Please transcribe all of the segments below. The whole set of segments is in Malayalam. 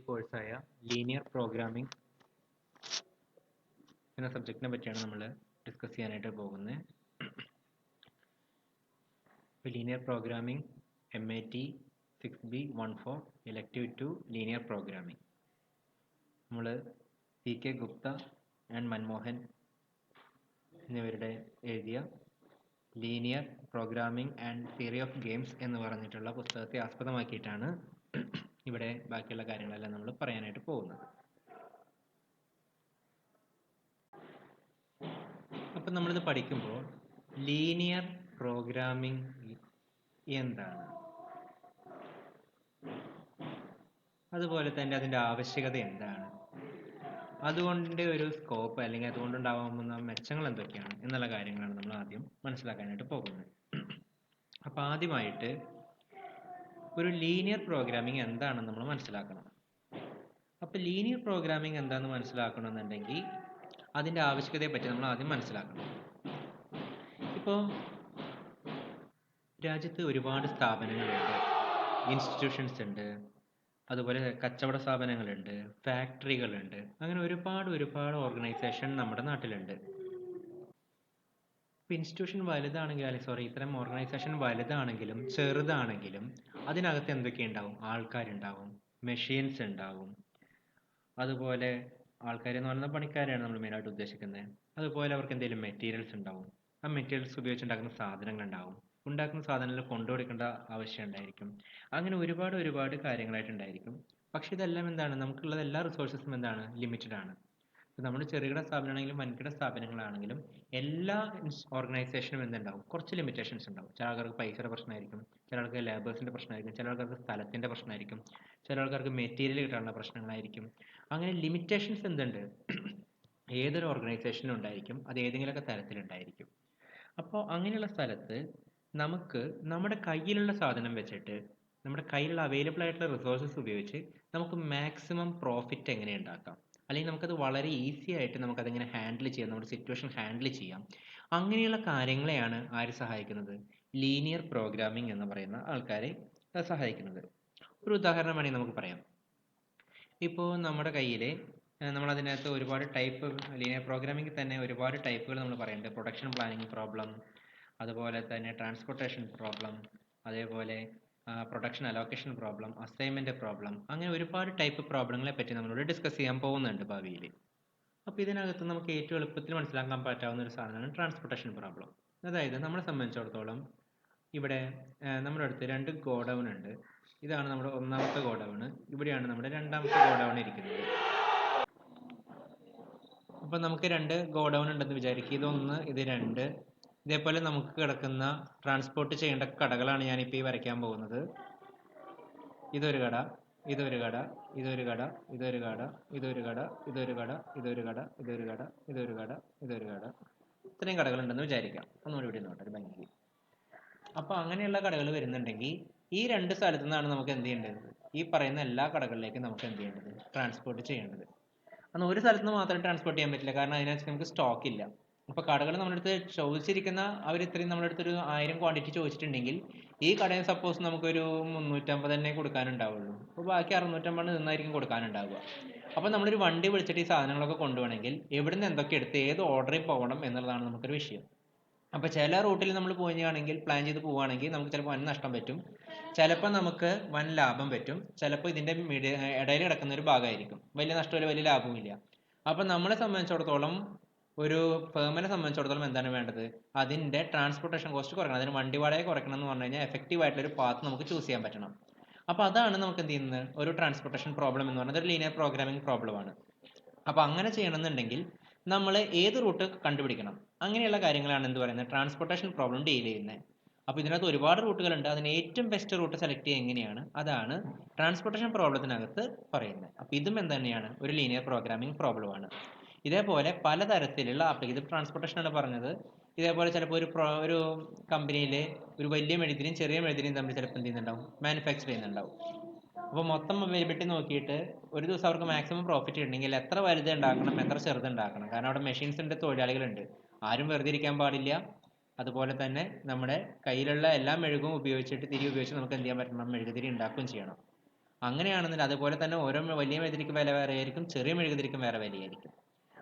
കോഴ്സായ ലീനിയർ പ്രോഗ്രാമിംഗ് എന്ന സബ്ജക്റ്റിനെ പറ്റിയാണ് നമ്മൾ ഡിസ്കസ് ചെയ്യാനായിട്ട് പോകുന്നത്. Linear programming MAT 6B14 elective 2 linear programming. നമ്മൾ CK ഗുപ്ത ആൻഡ് മൻമോഹൻ എന്നിവരുടെ എഴുതിയ linear programming and theory of games എന്ന് പറഞ്ഞിട്ടുള്ള പുസ്തകത്തെ ആസ്പദമാക്കിയിട്ടാണ് ഇവിടെ ബാക്കിയുള്ള കാര്യങ്ങളെല്ലാം നമ്മൾ പറയാനായിട്ട് പോകുന്നത്. അപ്പം നമ്മളിത് പഠിക്കുമ്പോൾ ലീനിയർ പ്രോഗ്രാമിംഗ് എന്താണ്, അതുപോലെ തന്നെ അതിൻ്റെ ആവശ്യകത എന്താണ്, അതുകൊണ്ട് ഒരു സ്കോപ്പ് അല്ലെങ്കിൽ അതുകൊണ്ടുണ്ടാവാവുന്ന മെച്ചങ്ങൾ എന്തൊക്കെയാണ് എന്നുള്ള കാര്യങ്ങളാണ് നമ്മൾ ആദ്യം മനസ്സിലാക്കാനായിട്ട് പോകുന്നത്. അപ്പം ആദ്യമായിട്ട് ഒരു ലീനിയർ പ്രോഗ്രാമിംഗ് എന്താണെന്ന് നമ്മൾ മനസ്സിലാക്കണം. അപ്പോൾ ലീനിയർ പ്രോഗ്രാമിംഗ് എന്താണെന്ന് മനസ്സിലാക്കണമെന്നുണ്ടെങ്കിൽ അതിൻ്റെ ആവശ്യകതയെ പറ്റി നമ്മൾ ആദ്യം മനസ്സിലാക്കണം. ഇപ്പോൾ രാജ്യത്ത് ഒരുപാട് സ്ഥാപനങ്ങളുണ്ട്, ഇൻസ്റ്റിറ്റ്യൂഷൻസ് ഉണ്ട്, അതുപോലെ കച്ചവട സ്ഥാപനങ്ങളുണ്ട്, ഫാക്ടറികളുണ്ട്, അങ്ങനെ ഒരുപാട് ഓർഗനൈസേഷൻ നമ്മുടെ നാട്ടിലുണ്ട്. ഇപ്പോൾ ഇൻസ്റ്റിറ്റ്യൂഷൻ വലുതാണെങ്കിൽ ഇത്തരം ഓർഗനൈസേഷൻ വലുതാണെങ്കിലും ചെറുതാണെങ്കിലും അതിനകത്ത് എന്തൊക്കെ ഉണ്ടാവും? ആൾക്കാരുണ്ടാവും, മെഷീൻസ് ഉണ്ടാവും, അതുപോലെ ആൾക്കാരെന്ന് പറയുന്ന പണിക്കാരെയാണ് നമ്മൾ മെയിനായിട്ട് ഉദ്ദേശിക്കുന്നത്. അതുപോലെ അവർക്ക് എന്തെങ്കിലും മെറ്റീരിയൽസ് ഉണ്ടാവും, ആ മെറ്റീരിയൽസ് ഉപയോഗിച്ചുണ്ടാക്കുന്ന സാധനങ്ങൾ ഉണ്ടാവും, ഉണ്ടാക്കുന്ന സാധനങ്ങൾ കൊണ്ടുകൊടുക്കേണ്ട ആവശ്യം ഉണ്ടായിരിക്കും. അങ്ങനെ ഒരുപാട് കാര്യങ്ങളായിട്ടുണ്ടായിരിക്കും. പക്ഷെ ഇതെല്ലാം എന്താണ്, നമുക്കുള്ള എല്ലാ റിസോഴ്സസും എന്താണ്, ലിമിറ്റഡ് ആണ്. നമ്മുടെ ചെറുകിട സ്ഥാപനമാണെങ്കിലും വൻകിട സ്ഥാപനങ്ങളാണെങ്കിലും എല്ലാ ഓർഗനൈസേഷനും എന്തുണ്ടാവും, കുറച്ച് ലിമിറ്റേഷൻസ് ഉണ്ടാവും. ചില ആൾക്കാർക്ക് പൈസയുടെ പ്രശ്നമായിരിക്കും, ചില ആൾക്കാർക്ക് ലേബേഴ്സിൻ്റെ പ്രശ്നമായിരിക്കും, ചില ആൾക്കാർക്ക് സ്ഥലത്തിൻ്റെ പ്രശ്നമായിരിക്കും, ചില ആൾക്കാർക്ക് മെറ്റീരിയൽ കിട്ടാനുള്ള പ്രശ്നങ്ങളായിരിക്കും. അങ്ങനെ ലിമിറ്റേഷൻസ് എന്തുണ്ട്, ഏതൊരു ഓർഗനൈസേഷനും ഉണ്ടായിരിക്കും, അത് ഏതെങ്കിലുമൊക്കെ തരത്തിലുണ്ടായിരിക്കും. അപ്പോൾ അങ്ങനെയുള്ള സ്ഥലത്ത് നമുക്ക് നമ്മുടെ കയ്യിലുള്ള സാധനം വെച്ചിട്ട്, നമ്മുടെ കയ്യിലുള്ള അവൈലബിൾ ആയിട്ടുള്ള റിസോഴ്സസ് ഉപയോഗിച്ച് നമുക്ക് മാക്സിമം പ്രോഫിറ്റ് എങ്ങനെ ഉണ്ടാക്കാം, അല്ലെങ്കിൽ നമുക്കത് വളരെ ഈസി ആയിട്ട് നമുക്കതെങ്ങനെ ഹാൻഡിൽ ചെയ്യാം, നമ്മുടെ സിറ്റുവേഷൻ ഹാൻഡിൽ ചെയ്യാം, അങ്ങനെയുള്ള കാര്യങ്ങളെയാണ് ആര് സഹായിക്കുന്നത്? ലീനിയർ പ്രോഗ്രാമിംഗ് എന്ന് പറയുന്ന ആൾക്കാരെ സഹായിക്കുന്നത്. ഒരു ഉദാഹരണം വേണമെങ്കിൽ നമുക്ക് പറയാം. ഇപ്പോൾ നമ്മുടെ കയ്യിൽ നമ്മളതിനകത്ത് ഒരുപാട് ടൈപ്പ്, ലീനിയർ പ്രോഗ്രാമിംഗ് തന്നെ ഒരുപാട് ടൈപ്പുകൾ നമ്മൾ പറയുന്നുണ്ട്. പ്രൊഡക്ഷൻ പ്ലാനിങ് പ്രോബ്ലം, അതുപോലെ തന്നെ ട്രാൻസ്പോർട്ടേഷൻ പ്രോബ്ലം, അതേപോലെ production allocation problem, assignment problem, അങ്ങനെ ഒരുപാട് ടൈപ്പ് പ്രോബ്ലങ്ങളെ പറ്റി നമ്മളോട് ഡിസ്കസ് ചെയ്യാൻ പോകുന്നുണ്ട് ഭാവിയിൽ. അപ്പോൾ ഇതിനകത്ത് നമുക്ക് ഏറ്റവും എളുപ്പത്തിൽ മനസ്സിലാക്കാൻ പറ്റാവുന്ന ഒരു സാധനമാണ് ട്രാൻസ്പോർട്ടേഷൻ പ്രോബ്ലം. അതായത് നമ്മളെ സംബന്ധിച്ചിടത്തോളം ഇവിടെ നമ്മുടെ അടുത്ത് 2 ഗോഡൗൺ ഉണ്ട്. ഇതാണ് നമ്മുടെ ഒന്നാമത്തെ ഗോഡൗൺ, ഇവിടെയാണ് നമ്മുടെ രണ്ടാമത്തെ ഗോഡൗൺ ഇരിക്കുന്നത്. അപ്പോൾ നമുക്ക് 2 ഗോഡൗൺ ഉണ്ടെന്ന് വിചാരിക്കുക. ഇതൊന്ന്, ഇത് 2. ഇതേപോലെ നമുക്ക് കിടക്കുന്ന ട്രാൻസ്പോർട്ട് ചെയ്യേണ്ട കടകളാണ് ഞാനിപ്പോൾ ഈ വരയ്ക്കാൻ പോകുന്നത്. ഇതൊരു കട, ഇതൊരു കട, ഇതൊരു കട, ഇതൊരു കട, ഇതൊരു കട, ഇതൊരു കട, ഇതൊരു കട, ഇതൊരു കട, ഇതൊരു കട, ഇതൊരു കട. ഇത്രയും കടകളുണ്ടെന്ന് വിചാരിക്കാം. ഒന്നുകൂടി ഇവിടെ നോട്ടെ, ഒരു ഭംഗിക്ക്. അപ്പോൾ അങ്ങനെയുള്ള കടകൾ വരുന്നുണ്ടെങ്കിൽ ഈ 2 സ്ഥലത്തു നിന്നാണ് നമുക്ക് എന്ത് ചെയ്യേണ്ടത്? ഈ പറയുന്ന എല്ലാ കടകളിലേക്കും നമുക്ക് എന്ത് ചെയ്യേണ്ടത്? ട്രാൻസ്പോർട്ട് ചെയ്യേണ്ടത്. അന്ന് ഒരു സ്ഥലത്ത് നിന്ന് മാത്രം ട്രാൻസ്പോർട്ട് ചെയ്യാൻ പറ്റില്ല, കാരണം അതിനകത്ത് നമുക്ക് സ്റ്റോക്ക് ഇല്ല. അപ്പോൾ കടകൾ നമ്മുടെ അടുത്ത് ചോദിച്ചിരിക്കുന്ന അവർ ഇത്രയും നമ്മുടെ അടുത്തൊരു 1000 ക്വാണ്ടിറ്റി ചോദിച്ചിട്ടുണ്ടെങ്കിൽ ഈ കടയിൽ സപ്പോസ് നമുക്കൊരു 350 തന്നെ കൊടുക്കാനുണ്ടാവുള്ളൂ. അപ്പോൾ ബാക്കി 650 നിന്നായിരിക്കും കൊടുക്കാനുണ്ടാവുക. അപ്പോൾ നമ്മളൊരു വണ്ടി വിളിച്ചിട്ട് ഈ സാധനങ്ങളൊക്കെ കൊണ്ടുപോകണമെങ്കിൽ എവിടെ നിന്ന് എന്തൊക്കെ എടുത്ത് ഏത് ഓർഡറിൽ പോകണം എന്നുള്ളതാണ് നമുക്കൊരു വിഷയം. അപ്പോൾ ചില റൂട്ടിൽ നമ്മൾ പോവുകയാണെങ്കിൽ, പ്ലാൻ ചെയ്ത് പോവുകയാണെങ്കിൽ നമുക്ക് ചിലപ്പോൾ വൻ നഷ്ടം പറ്റും, ചിലപ്പോൾ നമുക്ക് വൻ ലാഭം പറ്റും, ചിലപ്പോൾ ഇതിൻ്റെ ഇടയിൽ കിടക്കുന്ന ഒരു ഭാഗമായിരിക്കും, വലിയ നഷ്ടമില്ല, വലിയ ലാഭവുമില്ല. അപ്പം നമ്മളെ സംബന്ധിച്ചിടത്തോളം, ഒരു ഫേമിനെ സംബന്ധിച്ചിടത്തോളം എന്താണ് വേണ്ടത്? അതിൻ്റെ ട്രാൻസ്പോർട്ടേഷൻ കോസ്റ്റ് കുറയ്ക്കണം, അതിന് വണ്ടി വാടക കുറയ്ക്കണം എന്ന് പറഞ്ഞു കഴിഞ്ഞാൽ എഫക്റ്റീവ് ആയിട്ടുള്ളൊരു പാത്ത് നമുക്ക് ചൂസ് ചെയ്യാൻ പറ്റണം. അപ്പോൾ അതാണ് നമുക്ക് എന്ത് ചെയ്യുന്നത്? ഒരു ട്രാൻസ്പോർട്ടേഷൻ പ്രോബ്ലം എന്ന് പറയുന്നത് ഒരു ലീനിയർ പ്രോഗ്രാമിംഗ് പ്രോബ്ലമാണ്. അപ്പോൾ അങ്ങനെ ചെയ്യണമെന്നുണ്ടെങ്കിൽ നമ്മൾ ഏത് റൂട്ട് കണ്ടുപിടിക്കണം, അങ്ങനെയുള്ള കാര്യങ്ങളാണ് എന്ത് പറയുന്നത്? ട്രാൻസ്പോർട്ടേഷൻ പ്രോബ്ലം ഡീൽ ചെയ്യുന്നത്. അപ്പോൾ ഇതിനകത്ത് ഒരുപാട് റൂട്ടുകളുണ്ട്, അതിന് ഏറ്റവും ബെസ്റ്റ് റൂട്ട് സെലക്ട് ചെയ്യുക എങ്ങനെയാണ്, അതാണ് ട്രാൻസ്പോർട്ടേഷൻ പ്രോബ്ലത്തിനകത്ത് പറയുന്നത്. അപ്പോൾ ഇതും എന്ത് തന്നെയാണ്? ഒരു ലീനിയർ പ്രോഗ്രാമിംഗ് പ്രോബ്ലമാണ്. ഇതേപോലെ പലതരത്തിലുള്ള ഇത് ട്രാൻസ്പോർട്ടേഷനാണ് പറഞ്ഞത്. ഇതേപോലെ ചിലപ്പോൾ ഒരു കമ്പനിയിൽ ഒരു വലിയ മെഴുതിരിയും ചെറിയ മെഴുതിരിയും തമ്മിൽ ചിലപ്പോൾ എന്ത് ചെയ്യുന്നുണ്ടാവും? മാനുഫാക്ചർ ചെയ്യുന്നുണ്ടാവും. അപ്പോൾ മൊത്തം അവൈലബിലിറ്റി നോക്കിയിട്ട് ഒരു ദിവസം അവർക്ക് മാക്സിമം പ്രോഫിറ്റ് ഉണ്ടെങ്കിൽ എത്ര വലുത് ഉണ്ടാക്കണം, എത്ര ചെറുത് ഉണ്ടാക്കണം, കാരണം അവിടെ മെഷീൻസ് ഉണ്ട്, തൊഴിലാളികളുണ്ട്, ആരും വെറുതെ ഇരിക്കാൻ പാടില്ല. അതുപോലെ തന്നെ നമ്മുടെ കയ്യിലുള്ള എല്ലാ മെഴുകും ഉപയോഗിച്ചിട്ട്, തിരി ഉപയോഗിച്ച് നമുക്ക് എന്ത് ചെയ്യാൻ പറ്റണം? മെഴുകുതിരി ഉണ്ടാക്കുകയും ചെയ്യണം. അങ്ങനെയാണെന്നുണ്ടെങ്കിൽ അതുപോലെ തന്നെ ഓരോ വലിയ മെഴുകുതിരിക്ക് വില വേറെ ആയിരിക്കും, ചെറിയ മെഴുകുതിരിക്കും വേറെ വിലയായിരിക്കും.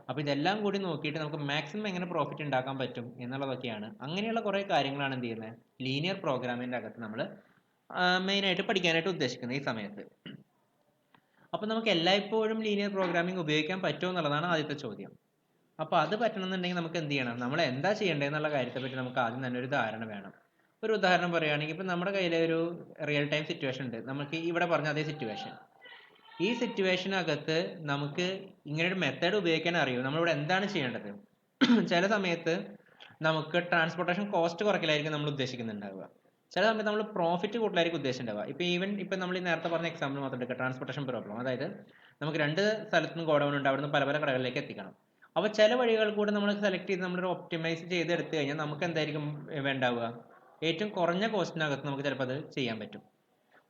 അപ്പോൾ ഇതെല്ലാം കൂടി നോക്കിയിട്ട് നമുക്ക് മാക്സിമം എങ്ങനെ പ്രോഫിറ്റ് ഉണ്ടാക്കാൻ പറ്റും എന്നുള്ളതൊക്കെയാണ്. അങ്ങനെയുള്ള കുറേ കാര്യങ്ങളാണ് എന്ത് ചെയ്യുന്നത്, ലീനിയർ പ്രോഗ്രാമിൻ്റെ അകത്ത് നമ്മൾ മെയിനായിട്ട് പഠിക്കാനായിട്ട് ഉദ്ദേശിക്കുന്നത് ഈ സമയത്ത്. അപ്പോൾ നമുക്ക് എല്ലായ്പ്പോഴും ലീനിയർ പ്രോഗ്രാമിംഗ് ഉപയോഗിക്കാൻ പറ്റുമോ എന്നുള്ളതാണ് ആദ്യത്തെ ചോദ്യം. അപ്പോൾ അത് പറ്റണമെന്നുണ്ടെങ്കിൽ നമുക്ക് എന്ത് ചെയ്യണം, നമ്മൾ എന്താ ചെയ്യേണ്ടതെന്നുള്ള കാര്യത്തെപ്പറ്റി നമുക്ക് ആദ്യം തന്നെ ഒരു ധാരണ വേണം. ഒരു ഉദാഹരണം പറയുകയാണെങ്കിൽ ഇപ്പോൾ നമ്മുടെ കയ്യിലെ ഒരു റിയൽ ടൈം സിറ്റുവേഷൻ ഉണ്ട്. നമുക്ക് ഇവിടെ പറഞ്ഞ അതേ സിറ്റുവേഷൻ, ഈ സിറ്റുവേഷനകത്ത് നമുക്ക് ഇങ്ങനെ ഒരു മെത്തേഡ് ഉപയോഗിക്കാൻ അറിയും. നമ്മളിവിടെ എന്താണ് ചെയ്യേണ്ടത്? ചില സമയത്ത് നമുക്ക് ട്രാൻസ്പോർട്ടേഷൻ കോസ്റ്റ് കുറയ്ക്കലായിരിക്കും നമ്മൾ ഉദ്ദേശിക്കുന്നുണ്ടാവുക. ചില സമയത്ത് നമ്മൾ പ്രോഫിറ്റ് കൂടുതലായിരിക്കും ഉദ്ദേശിച്ചിട്ടുണ്ടാവുക. ഇപ്പം നമ്മൾ ഈ നേരത്തെ പറഞ്ഞ എക്സാമ്പിൾ മാത്രം എടുക്കുക, ട്രാൻസ്പോർട്ടേഷൻ പ്രോബ്ലം. അതായത് നമുക്ക് രണ്ട് സ്ഥലത്തുനിന്ന് ഗോഡൗൺ ഉണ്ട്, അവിടുന്ന് പല പല കടകളിലേക്ക് എത്തിക്കണം. അപ്പോൾ ചില വഴികൾ കൂടെ നമ്മൾ സെലക്ട് ചെയ്ത് നമ്മളൊരു ഒപ്റ്റിമൈസ് ചെയ്ത് എടുത്തു കഴിഞ്ഞാൽ നമുക്ക് എന്തായിരിക്കും വേണ്ടാവുക, ഏറ്റവും കുറഞ്ഞ കോസ്റ്റിനകത്ത് നമുക്ക് ചിലപ്പോൾ അത് ചെയ്യാൻ പറ്റും.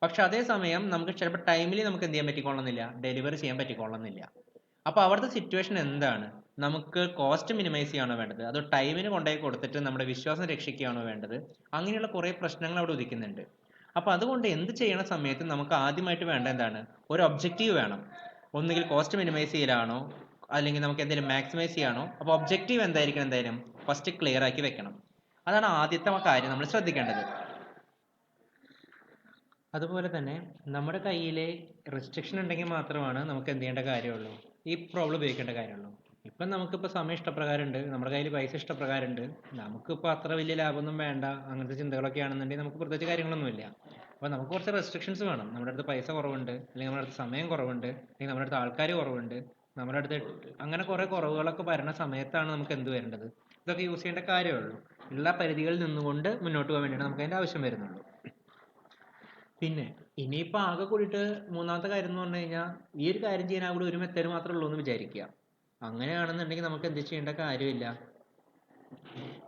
പക്ഷെ അതേസമയം നമുക്ക് ചിലപ്പോൾ ടൈമിൽ നമുക്ക് എന്ത് ചെയ്യാൻ പറ്റിക്കൊള്ളുന്നില്ല, ഡെലിവറി ചെയ്യാൻ പറ്റിക്കൊള്ളുന്നില്ല. അപ്പോൾ അവിടുത്തെ സിറ്റുവേഷൻ എന്താണ്, നമുക്ക് കോസ്റ്റ് മിനിമൈസ് ചെയ്യാണോ വേണ്ടത്, അതോ ടൈമിന് കൊണ്ടുപോയി കൊടുത്തിട്ട് നമ്മുടെ വിശ്വാസം രക്ഷിക്കുകയാണോ വേണ്ടത്? അങ്ങനെയുള്ള കുറേ പ്രശ്നങ്ങൾ അവിടെ ഉദിക്കുന്നുണ്ട്. അപ്പോൾ അതുകൊണ്ട് എന്ത് ചെയ്യണ സമയത്ത് നമുക്ക് ആദ്യമായിട്ട് വേണ്ട എന്താണ്, ഒരു ഒബ്ജക്റ്റീവ് വേണം. ഒന്നുകിൽ കോസ്റ്റ് മിനിമൈസ് ചെയ്യലാണോ, അല്ലെങ്കിൽ നമുക്ക് എന്തെങ്കിലും മാക്സിമൈസ് ചെയ്യാണോ? അപ്പോൾ ഒബ്ജക്റ്റീവ് എന്തായാലും ഫസ്റ്റ് ക്ലിയർ ആക്കി വെക്കണം. അതാണ് ആദ്യത്തെ കാര്യം നമ്മൾ ശ്രദ്ധിക്കേണ്ടത്. അതുപോലെ തന്നെ നമ്മുടെ കയ്യിൽ റെസ്ട്രിക്ഷൻ ഉണ്ടെങ്കിൽ മാത്രമാണ് നമുക്ക് എന്ത് ചെയ്യേണ്ട കാര്യമുള്ളൂ, ഈ പ്രോബ്ലം ഉപയോഗിക്കേണ്ട കാര്യമുള്ളൂ. ഇപ്പം നമുക്കിപ്പോൾ സമയം ഇഷ്ടപ്രകാരം ഉണ്ട്, നമ്മുടെ കയ്യിൽ പൈസ ഇഷ്ടപ്രകാരം ഉണ്ട്, നമുക്കിപ്പോൾ അത്ര വലിയ ലാഭമൊന്നും വേണ്ട, അങ്ങനത്തെ ചിന്തകളൊക്കെ ആണെന്നുണ്ടെങ്കിൽ നമുക്ക് പ്രത്യേകിച്ച് കാര്യങ്ങളൊന്നുമില്ല. അപ്പോൾ നമുക്ക് കുറച്ച് റെസ്ട്രിക്ഷൻസ് വേണം. നമ്മുടെ അടുത്ത് പൈസ കുറവുണ്ട്, അല്ലെങ്കിൽ നമ്മുടെ അടുത്ത് സമയം കുറവുണ്ട്, അല്ലെങ്കിൽ നമ്മുടെ അടുത്ത് ആൾക്കാർ കുറവുണ്ട്, നമ്മുടെ അടുത്ത് അങ്ങനെ കുറേ കുറവുകളൊക്കെ വരുന്ന സമയത്താണ് നമുക്ക് എന്ത് വരേണ്ടത്, ഇതൊക്കെ യൂസ് ചെയ്യേണ്ട കാര്യമുള്ളൂ. ഉള്ള പരിധികളിൽ നിന്നുകൊണ്ട് മുന്നോട്ട് പോകാൻ വേണ്ടിയാണ് നമുക്ക് അതിൻ്റെ ആവശ്യം വരുന്നുള്ളൂ. പിന്നെ ഇനിയിപ്പോൾ ആകെ കൂടിയിട്ട് മൂന്നാമത്തെ കാര്യം എന്ന് പറഞ്ഞു കഴിഞ്ഞാൽ, ഈ ഒരു കാര്യം ചെയ്യാൻ അവിടെ ഒരു മെത്തേഡ് മാത്രമേ ഉള്ളൂ എന്ന് വിചാരിക്കുക. അങ്ങനെയാണെന്നുണ്ടെങ്കിൽ നമുക്ക് എന്ത് ചെയ്യേണ്ട കാര്യമില്ല,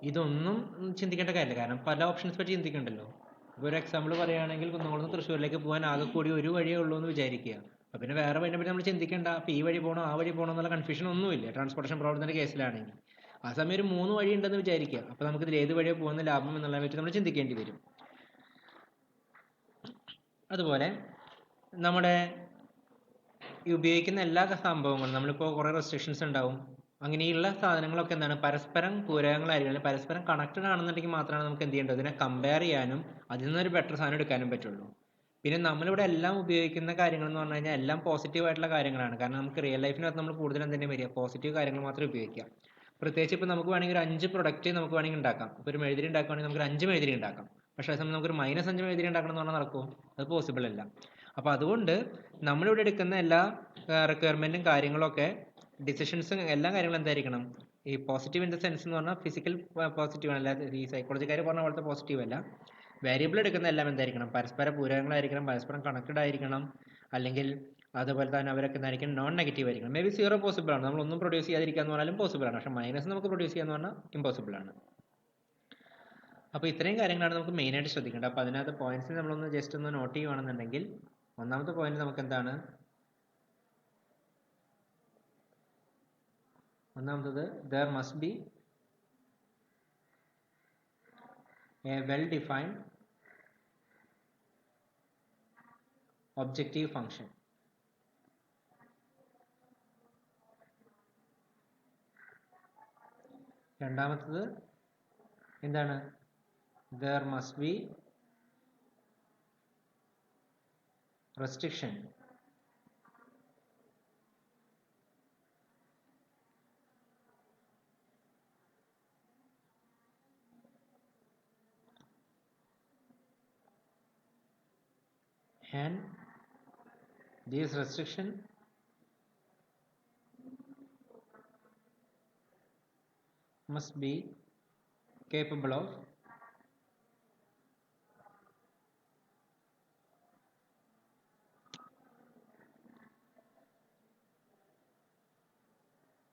ഇതൊന്നും ചിന്തിക്കേണ്ട കാര്യമില്ല. കാരണം പല ഓപ്ഷൻസ് പറ്റി ചിന്തിക്കണ്ടല്ലോ. ഇപ്പോൾ ഒരു എക്സാമ്പിൾ പറയുകയാണെങ്കിൽ കുന്നംകുളത്ത് നിന്ന് തൃശ്ശൂരിലേക്ക് പോകാൻ ആകെ കൂടി ഒരു വഴിയേ ഉള്ളൂ എന്ന് വിചാരിക്കുക. അപ്പോൾ പിന്നെ വേറെ വഴിയെ പറ്റി നമ്മൾ ചിന്തിക്കേണ്ട. അപ്പോൾ ഈ വഴി പോകണോ ആ വഴി പോകണോ എന്നുള്ള കൺഫ്യൂഷൻ ഒന്നുമില്ല ട്രാൻസ്പോർട്ടേഷൻ പ്രോബ്ലത്തിൻ്റെ കേസിലാണെങ്കിൽ. ആ സമയം ഒരു 3 വഴി ഉണ്ടെന്ന് വിചാരിക്കുക. അപ്പോൾ നമുക്ക് ഇതിൽ ഏത് വഴിയാണ് പോകുന്ന ലാഭം എന്നുള്ളതിനെ പറ്റി നമ്മൾ ചിന്തിക്കേണ്ടി വരും. അതുപോലെ നമ്മുടെ ഈ ഉപയോഗിക്കുന്ന എല്ലാ സംഭവങ്ങളും നമ്മളിപ്പോൾ കുറേ റെസ്ട്രിക്ഷൻസ് ഉണ്ടാവും. അങ്ങനെയുള്ള സാധനങ്ങളൊക്കെ എന്താണ്, പരസ്പരം പൂരകങ്ങളായിരിക്കും, അല്ലെങ്കിൽ പരസ്പരം കണക്റ്റഡ് ആണെന്നുണ്ടെങ്കിൽ മാത്രമാണ് നമുക്ക് എന്ത് ചെയ്യേണ്ടത്, ഇതിനെ കമ്പയർ ചെയ്യാനും അതിൽ നിന്നൊരു ബെറ്റർ സാധനം എടുക്കാനും പറ്റുള്ളൂ. പിന്നെ നമ്മളിവിടെ എല്ലാം ഉപയോഗിക്കുന്ന കാര്യങ്ങൾ എന്ന് പറഞ്ഞു കഴിഞ്ഞാൽ എല്ലാം പോസിറ്റീവ് ആയിട്ടുള്ള കാര്യങ്ങളാണ്. കാരണം നമുക്ക് റിയൽ ലൈഫിനകത്ത് നമ്മൾ കൂടുതൽ എന്തെങ്കിലും വരിക, പോസിറ്റീവ് കാര്യങ്ങൾ മാത്രമേ ഉപയോഗിക്കാം. പ്രത്യേകിച്ച് ഇപ്പോൾ നമുക്ക് വേണമെങ്കിൽ ഒരു 5 പ്രൊഡക്റ്റ് നമുക്ക് വേണമെങ്കിൽ ഉണ്ടാക്കാം. ഇപ്പോൾ ഒരു മെഴുതിരി ഉണ്ടാക്കുകയാണെങ്കിൽ നമുക്ക് 5 മെഴുതിരി ഉണ്ടാക്കാം. പക്ഷേ അതേസമയം നമുക്കൊരു -5 മെഴുതിരി ഉണ്ടാക്കണം എന്ന് പറഞ്ഞാൽ നടക്കുമോ? അത് പോസിബിൾ അല്ല. അപ്പോൾ അതുകൊണ്ട് നമ്മളിവിടെ എടുക്കുന്ന എല്ലാ റിക്വയർമെൻറ്റും കാര്യങ്ങളൊക്കെ ഡിസിഷൻസും എല്ലാ കാര്യങ്ങളും എന്തായിരിക്കണം, ഈ പോസിറ്റീവ് ഇൻ ദ സെൻസ് എന്ന് പറഞ്ഞാൽ ഫിസിക്കൽ പോസിറ്റീവ് ആണ്, അല്ലാതെ ഈ സൈക്കോളജിക്കാർ പറഞ്ഞ പോലത്തെ പോസിറ്റീവ് അല്ല. വേരിയബിൾ എടുക്കുന്ന എല്ലാം എന്തായിരിക്കണം, പരസ്പര പൂരകങ്ങളായിരിക്കണം, പരസ്പരം കണക്റ്റഡ് ആയിരിക്കണം, അല്ലെങ്കിൽ അതുപോലെ തന്നെ അവരൊക്കെ എന്തായിരിക്കും, നോൺ നെഗറ്റീവ് ആയിരിക്കണം. മേ ബി 0 പോസിബിൾ ആണ്, നമ്മളൊന്നും പ്രൊഡ്യൂസ് ചെയ്യാതിരിക്കുക എന്ന് പറഞ്ഞാലും പോസിബിൾ ആണ്. പക്ഷേ മൈനസ് നമുക്ക് പ്രൊഡ്യൂസ് ചെയ്യാന്ന് പറഞ്ഞാൽ ഇമ്പോസിബിൾ ആണ്. അപ്പോൾ ഇത്രയും കാര്യങ്ങളാണ് നമുക്ക് മെയിനായിട്ട് ശ്രദ്ധിക്കേണ്ടത്. അപ്പോൾ അതിനകത്ത് പോയിന്റ്സ് നമ്മളൊന്ന് ജസ്റ്റ് ഒന്ന് നോട്ട് ചെയ്യുകയാണെന്നുണ്ടെങ്കിൽ, ഒന്നാമത്തെ പോയിന്റ് നമുക്ക് എന്താണ്, ഒന്നാമത്തത് there must be a well defined objective function. രണ്ടാമത്തത് എന്താണ്, there must be restriction and this restriction must be capable of